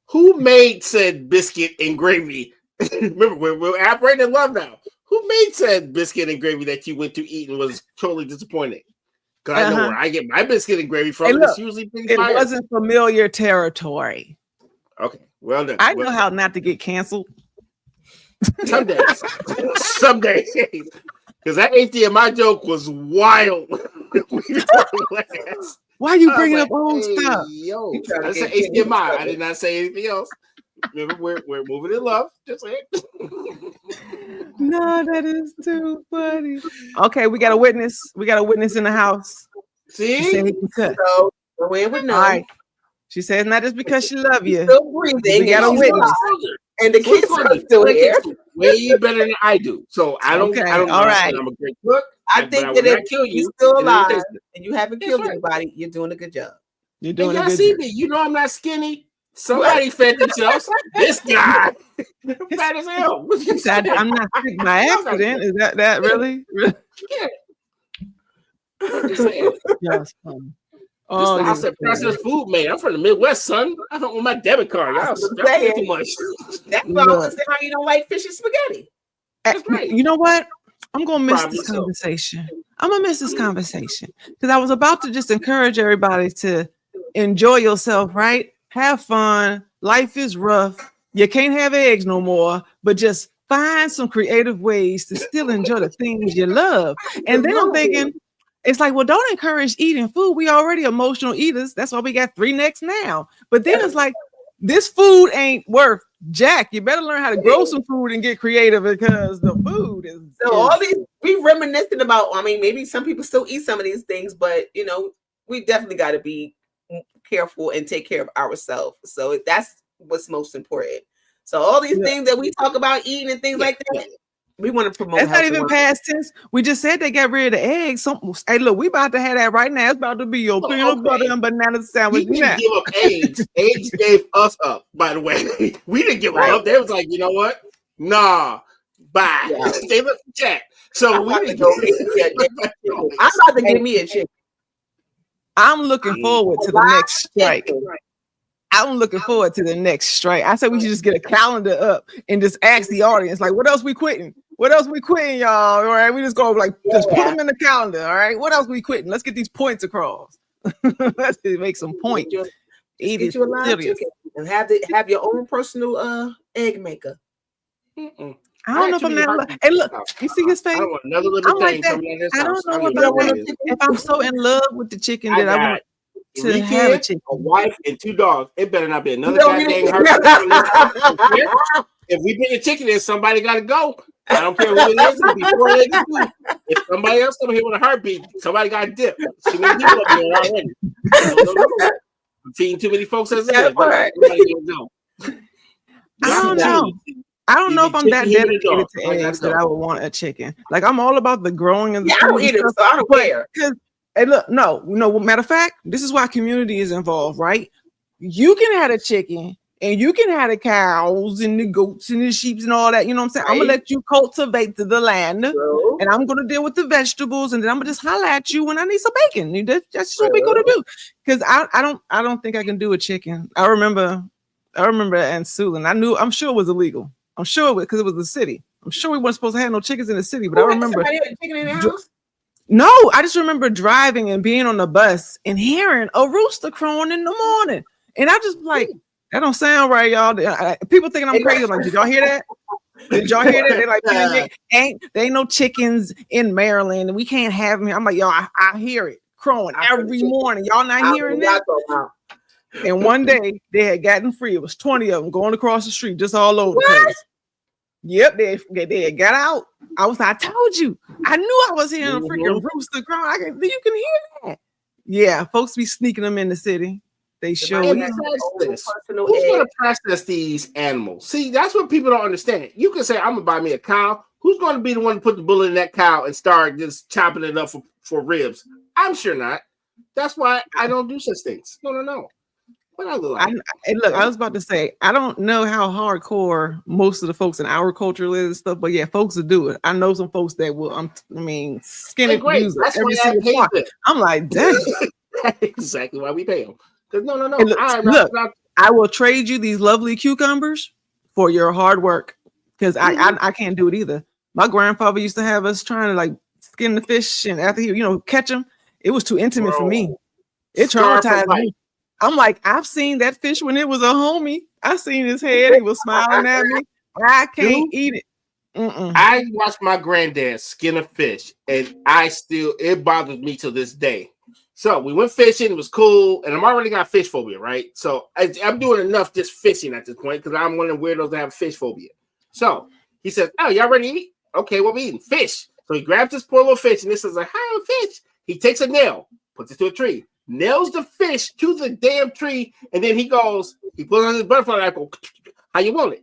[SPEAKER 3] Who made said biscuit and gravy? Remember, we're operating in love now. Who made said biscuit and gravy that you went to eat and was totally disappointed? Because I know where I get my biscuit and gravy from.
[SPEAKER 1] Hey, look,
[SPEAKER 3] it's usually
[SPEAKER 1] it wasn't familiar territory.
[SPEAKER 3] Okay, well done.
[SPEAKER 1] I know how not to get canceled.
[SPEAKER 3] Some days. Because that HDMI joke was wild.
[SPEAKER 1] Why are you bringing up old stuff?
[SPEAKER 3] Yo, I said HDMI. I did not say anything else. Remember, we're moving in love. Just saying.
[SPEAKER 1] No, that is too funny. Okay, we got a witness. We got a witness in the house.
[SPEAKER 2] See?
[SPEAKER 1] She said he can cut.
[SPEAKER 2] So the way would know.
[SPEAKER 1] All right. She says not just because she love you.
[SPEAKER 2] Still breathing.
[SPEAKER 1] We got a witness.
[SPEAKER 2] And the kids are still here.
[SPEAKER 3] Way better than I do. So I don't.
[SPEAKER 1] Okay,
[SPEAKER 3] I don't.
[SPEAKER 1] all right.
[SPEAKER 3] I'm a great cook.
[SPEAKER 2] I think that if you're still alive and you haven't killed anybody, you're doing a good job.
[SPEAKER 1] You're doing a
[SPEAKER 3] y'all
[SPEAKER 1] good
[SPEAKER 3] see
[SPEAKER 1] job.
[SPEAKER 3] me. You know I'm not skinny. Somebody fed themselves. This guy, fat as hell.
[SPEAKER 1] He said, "I'm not sick by accident." Is that really?
[SPEAKER 3] Yeah. Just saying.
[SPEAKER 1] Yes. Funny.
[SPEAKER 3] Oh, I said processed food, man. I'm from the Midwest, son. I don't want my debit card. Y'all spending too much.
[SPEAKER 2] That's why I was saying how you don't like fish and spaghetti.
[SPEAKER 3] That's great.
[SPEAKER 1] You know what? I'm gonna miss
[SPEAKER 3] Probably
[SPEAKER 1] this
[SPEAKER 3] so.
[SPEAKER 1] conversation. I'm gonna miss this conversation because I was about to just encourage everybody to enjoy yourself, right? Have fun. Life is rough. You can't have eggs no more, but just find some creative ways to still enjoy the things you love. And then I'm thinking, it's like, well, don't encourage eating food. We already emotional eaters. That's why we got 3 necks now. But then it's like, this food ain't worth jack. You better learn how to grow some food and get creative because the food is.
[SPEAKER 2] So all these, we reminiscing about, I mean, maybe some people still eat some of these things, but we definitely got to be careful and take care of ourselves. So that's what's most important. So all these things that we talk about eating and things like that, we want to promote.
[SPEAKER 1] That's not even past tense. We just said they got rid of the eggs. Hey, look, we about to have that right now. It's about to be your peanut butter and banana sandwich.
[SPEAKER 3] We didn't give up eggs. Eggs gave us up, by the way. We didn't give up. They was like, you know what? Nah, bye. They left the chat. So
[SPEAKER 2] I'm about to give me a chicken.
[SPEAKER 1] I'm looking forward to the next strike. I'm looking forward to the next strike. I said we should just get a calendar up and just ask the audience, like, what else we quitting? What else we quitting, y'all? All right, we just go like, just put them in the calendar. All right, what else we quitting? Let's get these points across. Let's make some points.
[SPEAKER 2] Get you a live chicken and have your own personal egg maker.
[SPEAKER 1] I don't know if I'm not. Hey, look, you see his face?
[SPEAKER 3] I don't want another little thing coming in his house.
[SPEAKER 1] I don't know if I'm so in love with the chicken that I want to have a chicken.
[SPEAKER 3] A wife and 2 dogs. It better not be another goddamn hurt. If we bring a chicken in, somebody got to go. I don't care who it is. It'll be 4 legs too. If somebody else come here with a heartbeat, somebody got to dip. Too many people up here already. I'm feeding too many folks as it is.
[SPEAKER 2] Right.
[SPEAKER 1] I don't know. I don't know if I'm that dedicated to eggs that I would want a chicken. Like, I'm all about the growing of the
[SPEAKER 2] I don't eat it, so I don't care.
[SPEAKER 1] Hey, look, no, matter of fact, this is why community is involved, right? You can have a chicken and you can have the cows and the goats and the sheep and all that. You know what I'm saying? Right. I'm gonna let you cultivate the land, and I'm gonna deal with the vegetables, and then I'm gonna just holler at you when I need some bacon. That's just what we're gonna do. Because I don't think I can do a chicken. I remember in Suitland, I'm sure it was illegal. I'm sure because it was the city. I'm sure we weren't supposed to have no chickens in the city, but I remember.
[SPEAKER 2] Chicken in the house?
[SPEAKER 1] No, I just remember driving and being on the bus and hearing a rooster crowing in the morning, and I just like, that don't sound right, y'all. People thinking I'm crazy. I'm like, did y'all hear that? Did y'all hear that? They're like, there ain't no chickens in Maryland, and we can't have them here. I'm like, y'all, I hear it crowing every morning. Y'all not hearing that? And one day they had gotten free. It was 20 of them going across the street, just all over the place. Yep, they had got out. I told you. I knew I was hearing a freaking rooster cry. You can hear that. Yeah, folks be sneaking them in the city. They show
[SPEAKER 3] Who's going to process these animals? See, that's what people don't understand. You can say, I'm going to buy me a cow. Who's going to be the one to put the bullet in that cow and start just chopping it up for ribs? I'm sure not. That's why I don't do such things. No. What I look like.
[SPEAKER 1] I was about to say, I don't know how hardcore most of the folks in our culture is and stuff, but yeah, folks will do it. I know some folks that will. Skinny user every single part. I'm like, damn.
[SPEAKER 3] That's exactly why we pay them. Because no.
[SPEAKER 1] Look, I will trade you these lovely cucumbers for your hard work, because I can't do it either. My grandfather used to have us trying to like skin the fish, and after he catch them, it was too intimate for me. It traumatized me. I'm like, I've seen that fish when it was a homie. I seen his head. He was smiling at me. I can't eat it.
[SPEAKER 3] I watched my granddad skin a fish, and it bothers me to this day. So we went fishing. It was cool, and I'm already got fish phobia, right? So I'm doing enough just fishing at this point because I'm one of the weirdos that have fish phobia. So he says, "Oh, y'all ready to eat? Okay, what we eating? Fish." So he grabs this poor little fish, and this is a fish. He takes a nail, puts it to a tree. Nails the fish to the damn tree, and then he puts on his butterfly knife. Go, how you want it?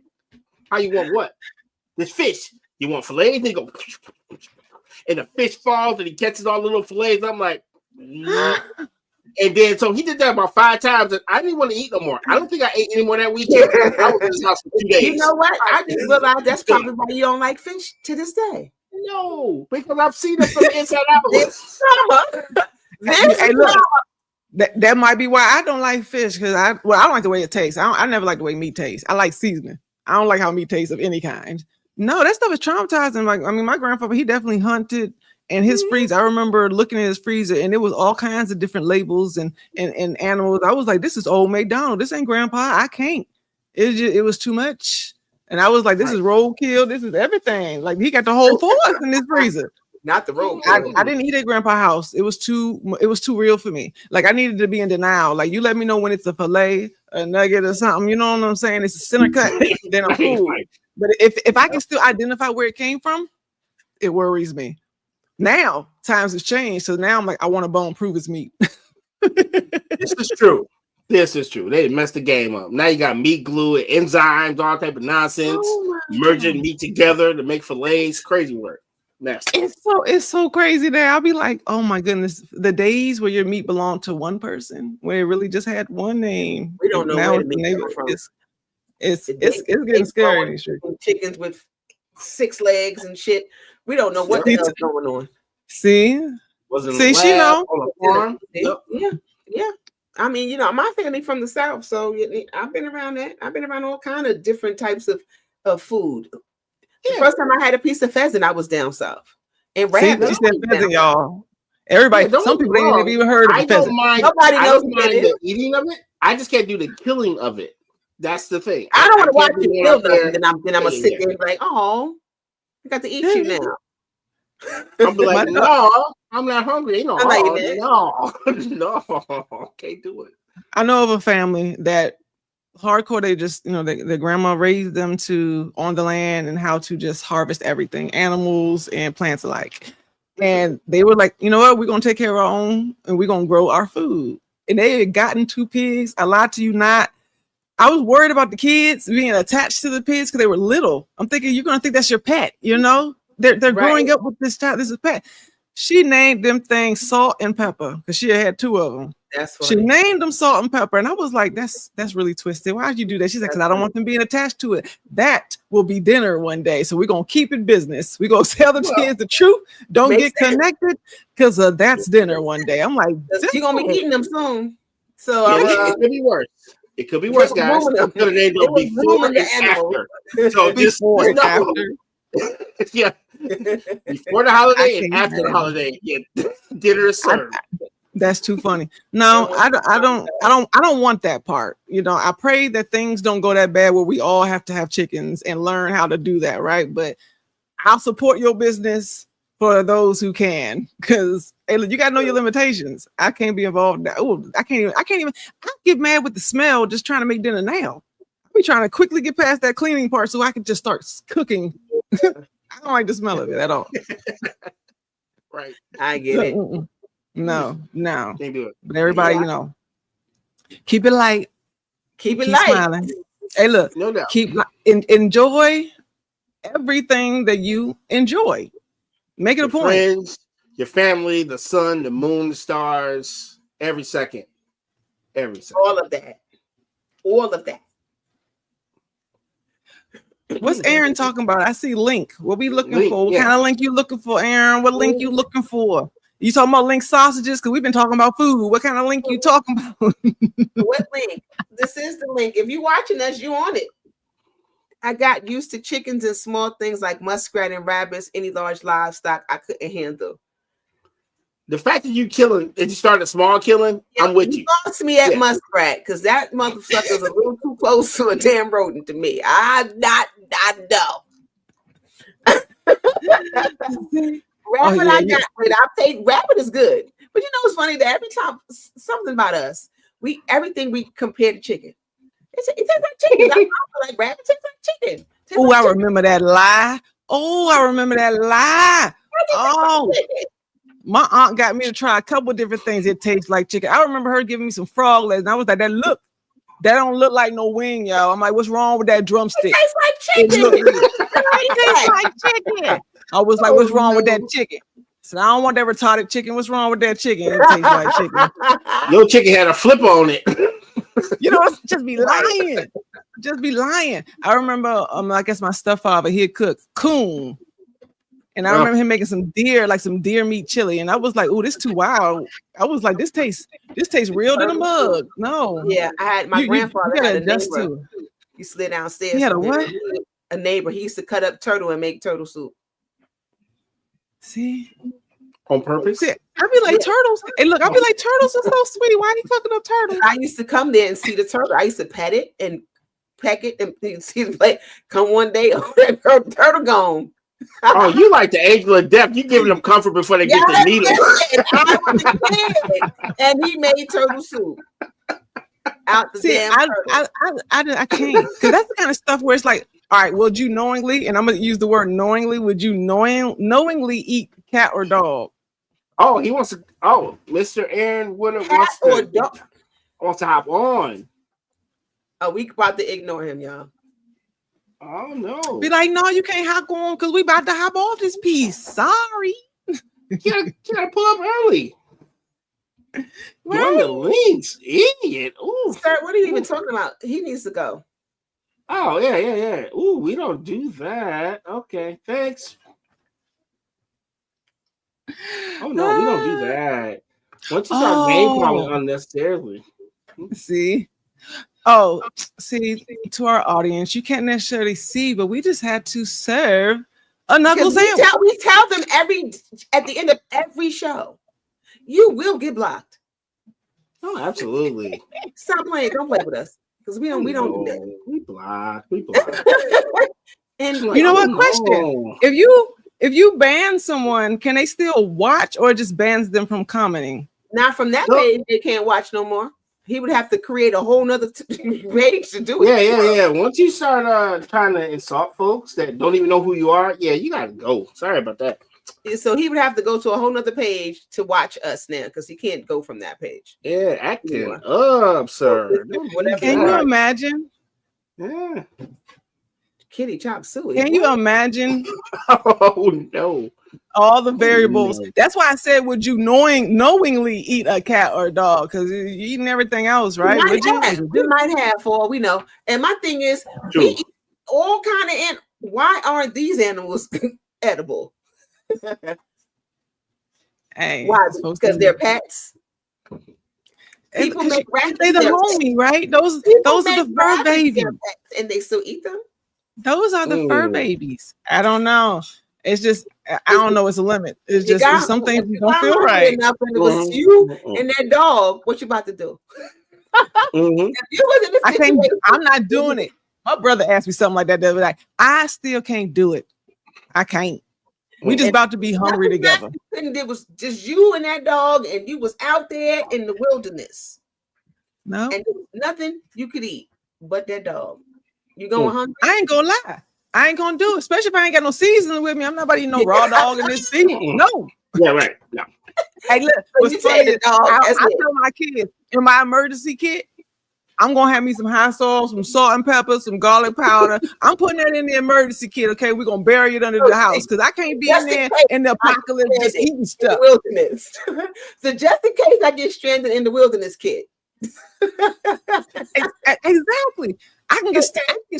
[SPEAKER 3] How you want what? This fish. You want fillets? And he go, and the fish falls, and he catches all the little fillets. I'm like, and then so he did that about 5 times, and I didn't want to eat no more. I don't think I ate any more that weekend. I was in his house for 2 days.
[SPEAKER 2] You know what? I just realized that's probably why you don't like fish to this day.
[SPEAKER 3] No, because I've seen it from the inside out.
[SPEAKER 1] Hey, look. That might be why I don't like fish, because I don't like the way it tastes. I never like the way meat tastes. I like seasoning. I don't like how meat tastes of any kind. No, that stuff is traumatizing. Like, my grandfather, he definitely hunted, and his freezer. I remember looking at his freezer, and it was all kinds of different labels and animals. I was like, this is old McDonald. This ain't Grandpa. I can't. It was too much. And I was like, this is roadkill. This is everything. Like, he got the whole forest in his freezer.
[SPEAKER 2] Not the road.
[SPEAKER 1] I didn't eat at Grandpa's house. It was too real for me. Like, I needed to be in denial. Like, you let me know when it's a fillet, a nugget, or something. You know what I'm saying? It's a center cut. Then I'm cool. But if I can still identify where it came from, it worries me. Now times have changed, so now I'm like, I want a bone prove it's meat.
[SPEAKER 3] This is true. They messed the game up. Now you got meat glue and enzymes, all type of nonsense, merging meat together to make fillets. Crazy work. Nasty.
[SPEAKER 1] It's so crazy that I'll be like, oh my goodness, the days where your meat belonged to one person, where it really just had one name.
[SPEAKER 2] We don't know
[SPEAKER 1] now
[SPEAKER 2] where the meat comes from.
[SPEAKER 1] It's getting scary.
[SPEAKER 2] Chickens with 6 legs and shit. We don't know what the hell's going on.
[SPEAKER 1] See,
[SPEAKER 3] Wasn't
[SPEAKER 1] she know.
[SPEAKER 3] On a farm.
[SPEAKER 2] Yeah. Yeah. I mean, you know, my family from the South, so I've been around that. I've been around all kind of different types of food. The
[SPEAKER 3] Yeah.
[SPEAKER 2] first time I had a piece of pheasant, I was down south. And
[SPEAKER 1] See,
[SPEAKER 2] rabbit.
[SPEAKER 1] she said pheasant, y'all.
[SPEAKER 3] Yeah,
[SPEAKER 1] Everybody,
[SPEAKER 3] don't
[SPEAKER 1] some
[SPEAKER 3] get me
[SPEAKER 1] people ain't
[SPEAKER 3] wrong.
[SPEAKER 1] even heard of
[SPEAKER 3] I
[SPEAKER 1] a pheasant.
[SPEAKER 3] don't mind.
[SPEAKER 2] Nobody
[SPEAKER 3] I
[SPEAKER 2] knows
[SPEAKER 3] don't
[SPEAKER 2] what it
[SPEAKER 3] mind
[SPEAKER 2] is.
[SPEAKER 3] the eating of it. I just can't do the killing of it. That's the thing.
[SPEAKER 2] I don't want to watch
[SPEAKER 3] can't be
[SPEAKER 2] you
[SPEAKER 3] going
[SPEAKER 2] kill
[SPEAKER 3] out there.
[SPEAKER 2] nothing. Then I'm gonna
[SPEAKER 3] Yeah,
[SPEAKER 2] sit
[SPEAKER 3] yeah.
[SPEAKER 2] there and be like, oh, I got to eat you now.
[SPEAKER 3] I'll be like,
[SPEAKER 1] My-
[SPEAKER 3] no, I'm not hungry. You know,
[SPEAKER 2] I'm like,
[SPEAKER 3] no, can't do it.
[SPEAKER 1] I know of a family that hardcore. They just, you know, their grandma raised them to on the land and how to just harvest everything, animals and plants alike. And they were like, you know what, we're gonna take care of our own and we're gonna grow our food. And they had gotten 2 pigs. I lied to you not. I was worried about the kids being attached to the pigs because they were little. I'm thinking you're gonna think that's your pet, you know? They're growing up with this child. This is a pet. She named them things Salt and Pepper because she had 2 of them.
[SPEAKER 2] That's
[SPEAKER 1] She
[SPEAKER 2] funny.
[SPEAKER 1] named them Salt and Pepper, and I was like, "That's really twisted. Why'd you do that?" She's like, "Because I don't want them being attached to it. That will be dinner one day, so we're gonna keep it business. We're gonna tell the kids the truth. Don't
[SPEAKER 2] makes
[SPEAKER 1] get
[SPEAKER 2] sense.
[SPEAKER 1] connected, because that's dinner one day." I'm like,
[SPEAKER 2] You're gonna be eating them soon. So
[SPEAKER 3] Yeah, it could be worse. It could be worse,
[SPEAKER 2] was
[SPEAKER 3] guys.
[SPEAKER 2] grooming them.
[SPEAKER 3] Could have named
[SPEAKER 2] It
[SPEAKER 3] them
[SPEAKER 2] was
[SPEAKER 3] before
[SPEAKER 2] grooming
[SPEAKER 3] and
[SPEAKER 2] the animals.
[SPEAKER 3] after. So just
[SPEAKER 1] before and
[SPEAKER 3] know.
[SPEAKER 1] after.
[SPEAKER 3] Yeah, before the holiday and
[SPEAKER 1] can't
[SPEAKER 3] after the
[SPEAKER 1] imagine.
[SPEAKER 3] holiday, yeah, dinner is served.
[SPEAKER 1] That's too funny. No, I don't want that part. You know, I pray that things don't go that bad where we all have to have chickens and learn how to do that, right? But I'll support your business for those who can, because hey, look, you gotta know your limitations. I can't be involved. Oh, I can't even. I get mad with the smell just trying to make dinner now. We trying to quickly get past that cleaning part so I can just start cooking. I don't like the smell of it at all.
[SPEAKER 3] Right.
[SPEAKER 2] I get it.
[SPEAKER 1] No.
[SPEAKER 3] Can't do it.
[SPEAKER 1] But everybody, you know, keep it light.
[SPEAKER 2] Keep it
[SPEAKER 1] Keep
[SPEAKER 2] light.
[SPEAKER 1] smiling. Hey, look,
[SPEAKER 3] No doubt.
[SPEAKER 1] enjoy everything that you enjoy. Make it
[SPEAKER 3] Your
[SPEAKER 1] a point.
[SPEAKER 3] friends, your family, the sun, the moon, the stars, every second. Every second.
[SPEAKER 2] All of that. All of that.
[SPEAKER 1] What's Aaron talking about? I see link. What we looking
[SPEAKER 3] Link,
[SPEAKER 1] for? What
[SPEAKER 3] yeah.
[SPEAKER 1] kind of link you looking for, Aaron? What link you looking for? You talking about link sausages? Because we've been talking about food. What kind of link you talking about?
[SPEAKER 2] What link? This is the link. If you're watching us, you on it. I got used to chickens and small things like muskrat and rabbits, any large livestock I couldn't handle.
[SPEAKER 3] The fact that you started small killing, I'm with you.
[SPEAKER 2] Lost me at
[SPEAKER 3] Yeah.
[SPEAKER 2] muskrat because that motherfucker's a little too close to a damn rodent to me. I know. Rabbit,
[SPEAKER 1] yeah,
[SPEAKER 2] I got, but I paid. Rabbit is good, but you know it's funny that every time something about us, everything we compare to chicken. It tastes like chicken. I feel like rabbit tastes like chicken.
[SPEAKER 1] Oh, I remember that lie. Oh, I remember that lie. Oh, my aunt got me to try a couple different things. It tastes like chicken. I remember her giving me some frog legs, and I was like, that don't look like no wing, y'all. I'm like, what's wrong with that drumstick?
[SPEAKER 2] It tastes like chicken.
[SPEAKER 1] It tastes like chicken. I was like, what's wrong with that chicken? So I don't want that retarded chicken. What's wrong with that chicken? It tastes like chicken.
[SPEAKER 3] Your chicken had a flipper on it.
[SPEAKER 1] You know, just be lying. Just be lying. I remember, I guess my stepfather, he'd cook coon. And I remember him making some deer meat chili. And I was like, oh, this too wild. I was like, this tastes real to the mug. No.
[SPEAKER 2] Yeah, I had my grandfather had a
[SPEAKER 1] adjust
[SPEAKER 2] neighbor.
[SPEAKER 1] to.
[SPEAKER 2] He slid downstairs.
[SPEAKER 1] He had a what?
[SPEAKER 2] A neighbor. He used to cut up turtle and make turtle soup.
[SPEAKER 1] See?
[SPEAKER 3] On purpose?
[SPEAKER 1] See, I'd be like, turtles. Hey, look, I'd be like, turtles are so sweet. Why are you cooking up turtles?
[SPEAKER 2] I used to come there and see the turtle. I used to pet it and peck it and see the play. Come one day, turtle gone.
[SPEAKER 3] Oh, you like the angel of death. You giving them comfort before they get the needle.
[SPEAKER 2] I was a kid, and he made turtle soup. Out the damn turtle.
[SPEAKER 1] I can't, because that's the kind of stuff where it's like, all right, would you knowingly, and I'm gonna use the word knowingly, would you knowingly eat cat or dog?
[SPEAKER 3] Oh, he wants to. Oh, Mr. Aaron Woodard wants to hop on.
[SPEAKER 2] Oh, we about to ignore him, y'all.
[SPEAKER 3] Oh no!
[SPEAKER 1] Be like, no, you can't hop on because we about to hop off this piece. Sorry.
[SPEAKER 3] You gotta pull up early. Join the links, idiot. Ooh,
[SPEAKER 2] Sir, what are you even talking about? He needs to go.
[SPEAKER 3] Oh yeah. Ooh, we don't do that. Okay, thanks. Oh no, we don't do that. Once you start game calling unnecessarily.
[SPEAKER 1] See, to our audience, you can't necessarily see, but we just had to serve a knuckle sandwich.
[SPEAKER 2] We tell them at the end of every show, you will get blocked.
[SPEAKER 3] Oh, absolutely.
[SPEAKER 2] Stop playing. Don't play with us because we don't do that.
[SPEAKER 3] We block.
[SPEAKER 2] And
[SPEAKER 1] You know what? Question: If you ban someone, can they still watch, or it just bans them from commenting?
[SPEAKER 2] Not from that page, they can't watch no more. He would have to create a whole nother page to do it.
[SPEAKER 3] Yeah. Once you start trying to insult folks that don't even know who you are, you gotta go. Sorry about that.
[SPEAKER 2] So he would have to go to a whole nother page to watch us now because he can't go from that page.
[SPEAKER 3] Yeah, acting up, sir.
[SPEAKER 1] Can you imagine?
[SPEAKER 3] Yeah.
[SPEAKER 2] Kitty chop suey.
[SPEAKER 1] Can you imagine?
[SPEAKER 3] Oh no.
[SPEAKER 1] All the variables. That's why I said, would you knowingly eat a cat or a dog? Because you're eating everything else, right?
[SPEAKER 2] We might have, for all we know. And my thing is, we eat all kind of why aren't these animals edible?
[SPEAKER 1] Hey,
[SPEAKER 2] why? Because they're pets. People make
[SPEAKER 1] they the homie, right? Those are the fur babies,
[SPEAKER 2] and they still eat them.
[SPEAKER 1] Those are the fur babies. I don't know. It's just I don't know. It's a limit. It's just some things don't feel right.
[SPEAKER 2] Enough and it was you and that dog. What you about to do? If you was in this situation,
[SPEAKER 1] I'm not doing it. My brother asked me something like that the other day. I still can't do it. I can't. We just about to be hungry together.
[SPEAKER 2] It was just you and that dog, and you was out there in the wilderness.
[SPEAKER 1] No,
[SPEAKER 2] and there was nothing you could eat but that dog. You going hungry?
[SPEAKER 1] I ain't gonna lie. I ain't gonna do it, especially if I ain't got no seasoning with me. I'm not about to eat no raw dog in this season. No.
[SPEAKER 3] Yeah, right. No.
[SPEAKER 1] Hey, look, what's funny is I tell my kids in my emergency kit, I'm gonna have me some hot sauce, some salt and pepper, some garlic powder. I'm putting that in the emergency kit. Okay, we're gonna bury it under the house because I can't be in there in the apocalypse just eating stuff.
[SPEAKER 2] Wilderness. So just in case I get stranded in the wilderness kit.
[SPEAKER 1] Exactly. I can get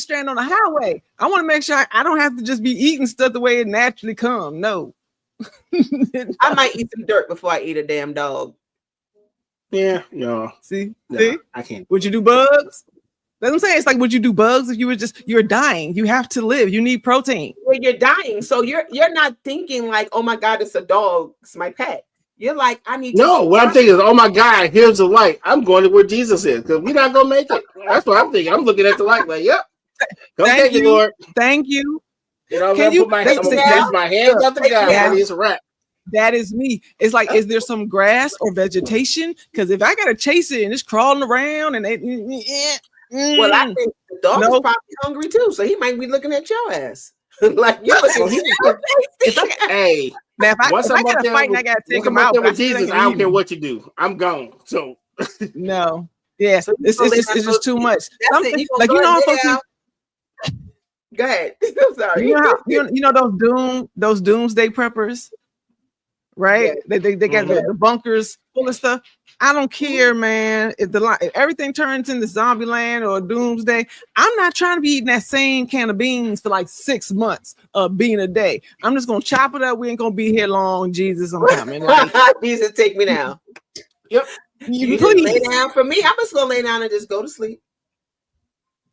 [SPEAKER 1] stranded on the highway. I want to make sure I don't have to just be eating stuff the way it naturally comes. No.
[SPEAKER 2] I might eat some dirt before I eat a damn dog.
[SPEAKER 3] Yeah, no.
[SPEAKER 1] See,
[SPEAKER 3] I can't.
[SPEAKER 1] Would you do bugs? That's what I'm saying. It's like, would you do bugs if you're dying? You have to live. You need protein.
[SPEAKER 2] Well, you're dying, so you're not thinking like, oh my God, it's a dog. It's my pet. You're like, I need.
[SPEAKER 3] No, what I'm thinking is, oh my God, here's the light. I'm going to where Jesus is because we're not gonna make it. That's what I'm thinking. I'm looking at the light, like, yep. Thank you, Lord.
[SPEAKER 1] Thank you.
[SPEAKER 3] You know, I'm gonna put my hands up to God. Yeah. It's a wrap.
[SPEAKER 1] That is me. It's like, is there some grass or vegetation? Because if I gotta chase it and it's crawling around and
[SPEAKER 2] well, I think the dog is probably hungry too, so he might be looking at your ass. Like you
[SPEAKER 3] hey.
[SPEAKER 1] Now, if I gotta fight and I gotta take him out
[SPEAKER 3] with Jesus, I don't care what you do. I'm gone. So
[SPEAKER 1] no, yeah, so it's just too much. Like
[SPEAKER 2] go ahead. I'm sorry.
[SPEAKER 1] You know those doomsday preppers, right? Yeah. They got the bunkers full of stuff. I don't care, man. If everything turns into zombie land or doomsday, I'm not trying to be eating that same can of beans for like 6 months of bean a day. I'm just gonna chop it up. We ain't gonna be here long. Jesus, I'm coming. Like,
[SPEAKER 2] Jesus, take me now.
[SPEAKER 3] Yep.
[SPEAKER 2] You please lay down for me. I'm just gonna lay down and just go to sleep.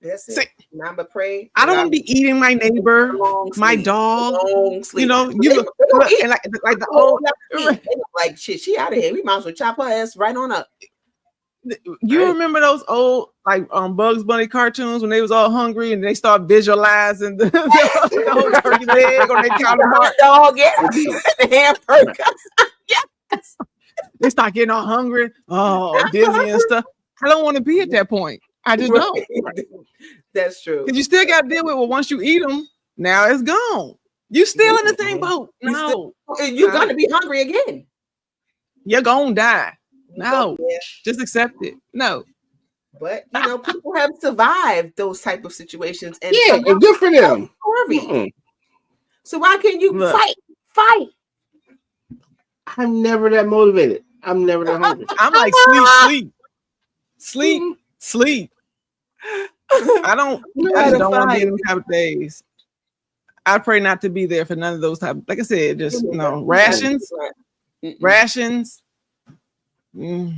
[SPEAKER 2] That's it. And I'm gonna pray.
[SPEAKER 1] I don't want to be eating my neighbor, my dog. You know, and like the old,
[SPEAKER 2] like shit. She out of here. We might as well chop her ass right on up.
[SPEAKER 1] You remember those old like Bugs Bunny cartoons when they was all hungry and they start visualizing the whole turkey leg on their counterpart
[SPEAKER 2] dog, the hamburger. Yes.
[SPEAKER 1] They start getting all hungry, dizzy and stuff. I don't want to be at that point. I just don't.
[SPEAKER 2] That's true.
[SPEAKER 1] Because you still got to deal with it. Once you eat them, now it's gone. You still in the same boat. No.
[SPEAKER 2] You're going to be hungry again.
[SPEAKER 1] You're going to die. No. Just accept it. No.
[SPEAKER 2] But, people have survived those type of situations. And
[SPEAKER 3] good for them.
[SPEAKER 2] So why can't you fight?
[SPEAKER 3] I'm never that motivated. I'm never that hungry.
[SPEAKER 1] I'm like, sleep. I just don't want to be in them type of days. I pray not to be there for none of those type. Like I said, just rations. No.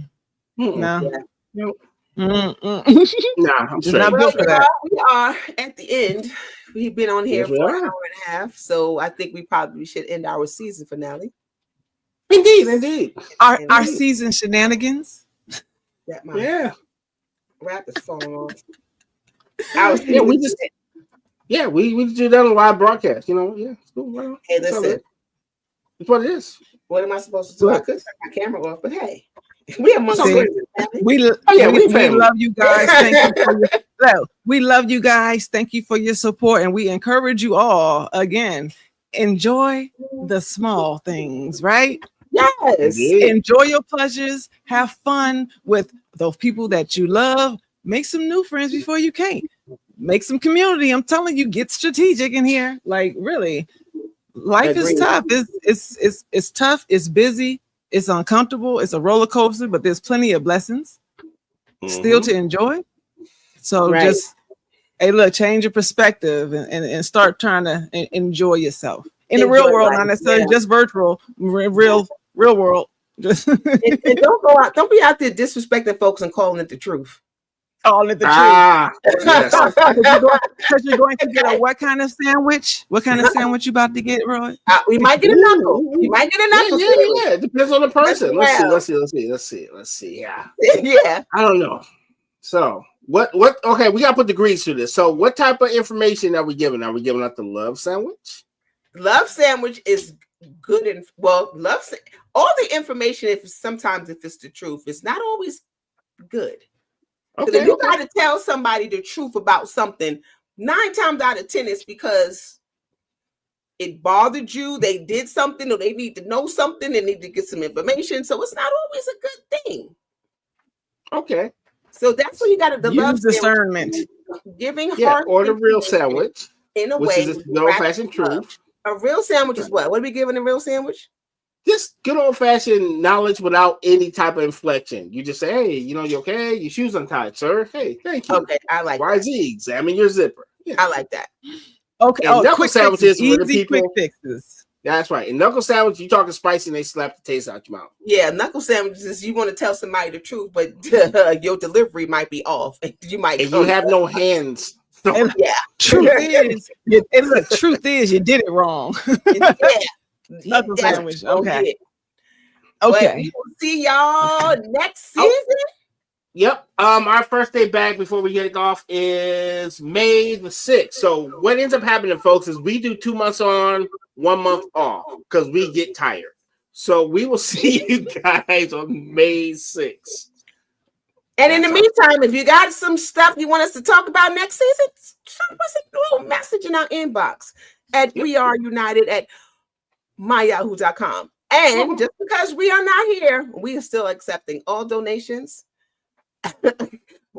[SPEAKER 2] Yeah.
[SPEAKER 3] Nah, I'm
[SPEAKER 1] It's
[SPEAKER 3] straight.
[SPEAKER 1] not built for that.
[SPEAKER 2] We are at the end. We've been on here
[SPEAKER 3] Yes, we
[SPEAKER 2] for an
[SPEAKER 3] are.
[SPEAKER 2] hour and a half, so I think we probably should end our season finale.
[SPEAKER 3] Indeed.
[SPEAKER 1] Our season shenanigans.
[SPEAKER 2] That my
[SPEAKER 3] Yeah.
[SPEAKER 2] wrap is falling off.
[SPEAKER 3] Yeah, we just do that on live broadcast. You know, yeah. Well,
[SPEAKER 2] Hey,
[SPEAKER 3] it's all
[SPEAKER 2] listen.
[SPEAKER 3] good. It's what it is.
[SPEAKER 2] What am I supposed to do? I could turn my camera off, but hey, we amongst friends.
[SPEAKER 1] We
[SPEAKER 3] family.
[SPEAKER 1] love you guys. Thank you for we love you guys. Thank you for your support, and we encourage you all again. Enjoy the small things, right?
[SPEAKER 2] Yes.
[SPEAKER 3] Indeed.
[SPEAKER 1] Enjoy your pleasures. Have fun with those people that you love. Make some new friends before you can't. Make some community. I'm telling you, get strategic in here. Like really, life is tough. It's tough. It's busy. It's uncomfortable. It's a roller coaster, but there's plenty of blessings still to enjoy. So just, hey, look, change your perspective and start trying to enjoy yourself in the real world, not necessarily just virtual, real world. Just
[SPEAKER 2] and don't go out. Don't be out there disrespecting folks and calling it the truth.
[SPEAKER 1] Calling it the truth.
[SPEAKER 3] Yes.
[SPEAKER 1] Because you're going to get a what kind of sandwich? What kind of sandwich you about to get, Roy?
[SPEAKER 2] We might get a knuckle. We might get a knuckle.
[SPEAKER 3] Yeah. It depends on the person. Let's see. Yeah.
[SPEAKER 2] Yeah.
[SPEAKER 3] I don't know. So what? Okay, we gotta put the grease to this. So what type of information are we giving? Are we giving out the love sandwich?
[SPEAKER 2] Love sandwich is good and all the information. Sometimes if it's the truth, it's not always good. Because if you got to tell somebody the truth about something, 9 times out of 10 it's because it bothered you. They did something, or they need to know something. They need to get some information. So it's not always a good thing.
[SPEAKER 3] Okay.
[SPEAKER 2] So that's what you got to
[SPEAKER 1] use discernment.
[SPEAKER 2] Giving
[SPEAKER 3] heart. Or the real sandwich
[SPEAKER 2] in a
[SPEAKER 3] which
[SPEAKER 2] way.
[SPEAKER 3] is the old-fashioned truth.
[SPEAKER 2] A real sandwich is what? What are we giving a real sandwich?
[SPEAKER 3] Just good old-fashioned knowledge without any type of inflection. You just say, hey, you okay? Your shoes untied, sir. Hey, thank you.
[SPEAKER 2] Okay, I like
[SPEAKER 3] YZ, that. Examine your zipper.
[SPEAKER 2] Yeah. I like that.
[SPEAKER 1] Okay.
[SPEAKER 3] And knuckle sandwiches
[SPEAKER 1] easy,
[SPEAKER 3] for the people.
[SPEAKER 1] Quick fixes.
[SPEAKER 3] That's right. And knuckle sandwich, you talking spicy and they slap the taste out your mouth.
[SPEAKER 2] Yeah, knuckle sandwiches, you want to tell somebody the truth, but your delivery might be off. You might
[SPEAKER 3] and you have no hands.
[SPEAKER 1] And truth is you did it wrong. Knuckle sandwich. Okay.
[SPEAKER 2] Okay. We will see y'all next season.
[SPEAKER 3] Yep. Our first day back before we get it off is May the 6th. So what ends up happening, folks, is we do 2 months on, 1 month off because we get tired. So we will see you guys on May 6th.
[SPEAKER 2] And in the meantime, if you got some stuff you want us to talk about next season, send us a little message in our inbox at weareunited@myyahoo.com. And just because we are not here, we are still accepting all donations.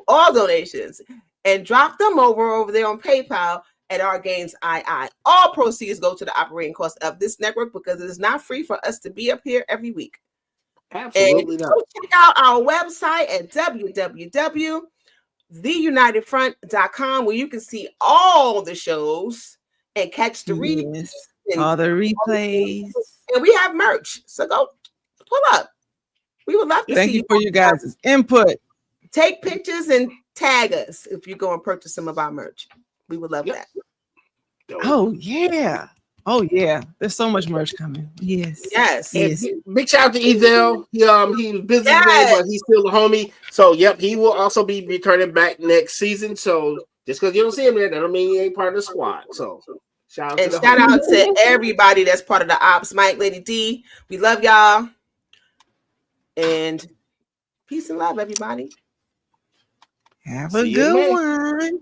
[SPEAKER 2] All donations, and drop them over there on PayPal at Our Games II. All proceeds go to the operating cost of this network because it is not free for us to be up here every week.
[SPEAKER 3] Absolutely not.
[SPEAKER 2] Check out our website at www.theunitedfront.com where you can see all the shows and catch the replays.
[SPEAKER 1] All the replays.
[SPEAKER 2] And we have merch. So go pull up. We would love to see you.
[SPEAKER 1] Thank you for you guys' input.
[SPEAKER 2] Take pictures and tag us if you go and purchase some of our merch. We would love that.
[SPEAKER 1] Oh, yeah. Oh, yeah. There's so much merch coming. Yes.
[SPEAKER 3] Big shout out to Ezel. He was busy today, but he's still a homie. So, yep, he will also be returning back next season. So, just because you don't see him there, that don't mean he ain't part of the squad. So, shout out
[SPEAKER 2] to everybody that's part of the ops. Mike, Lady D, we love y'all. And peace and love, everybody.
[SPEAKER 1] Have a good one.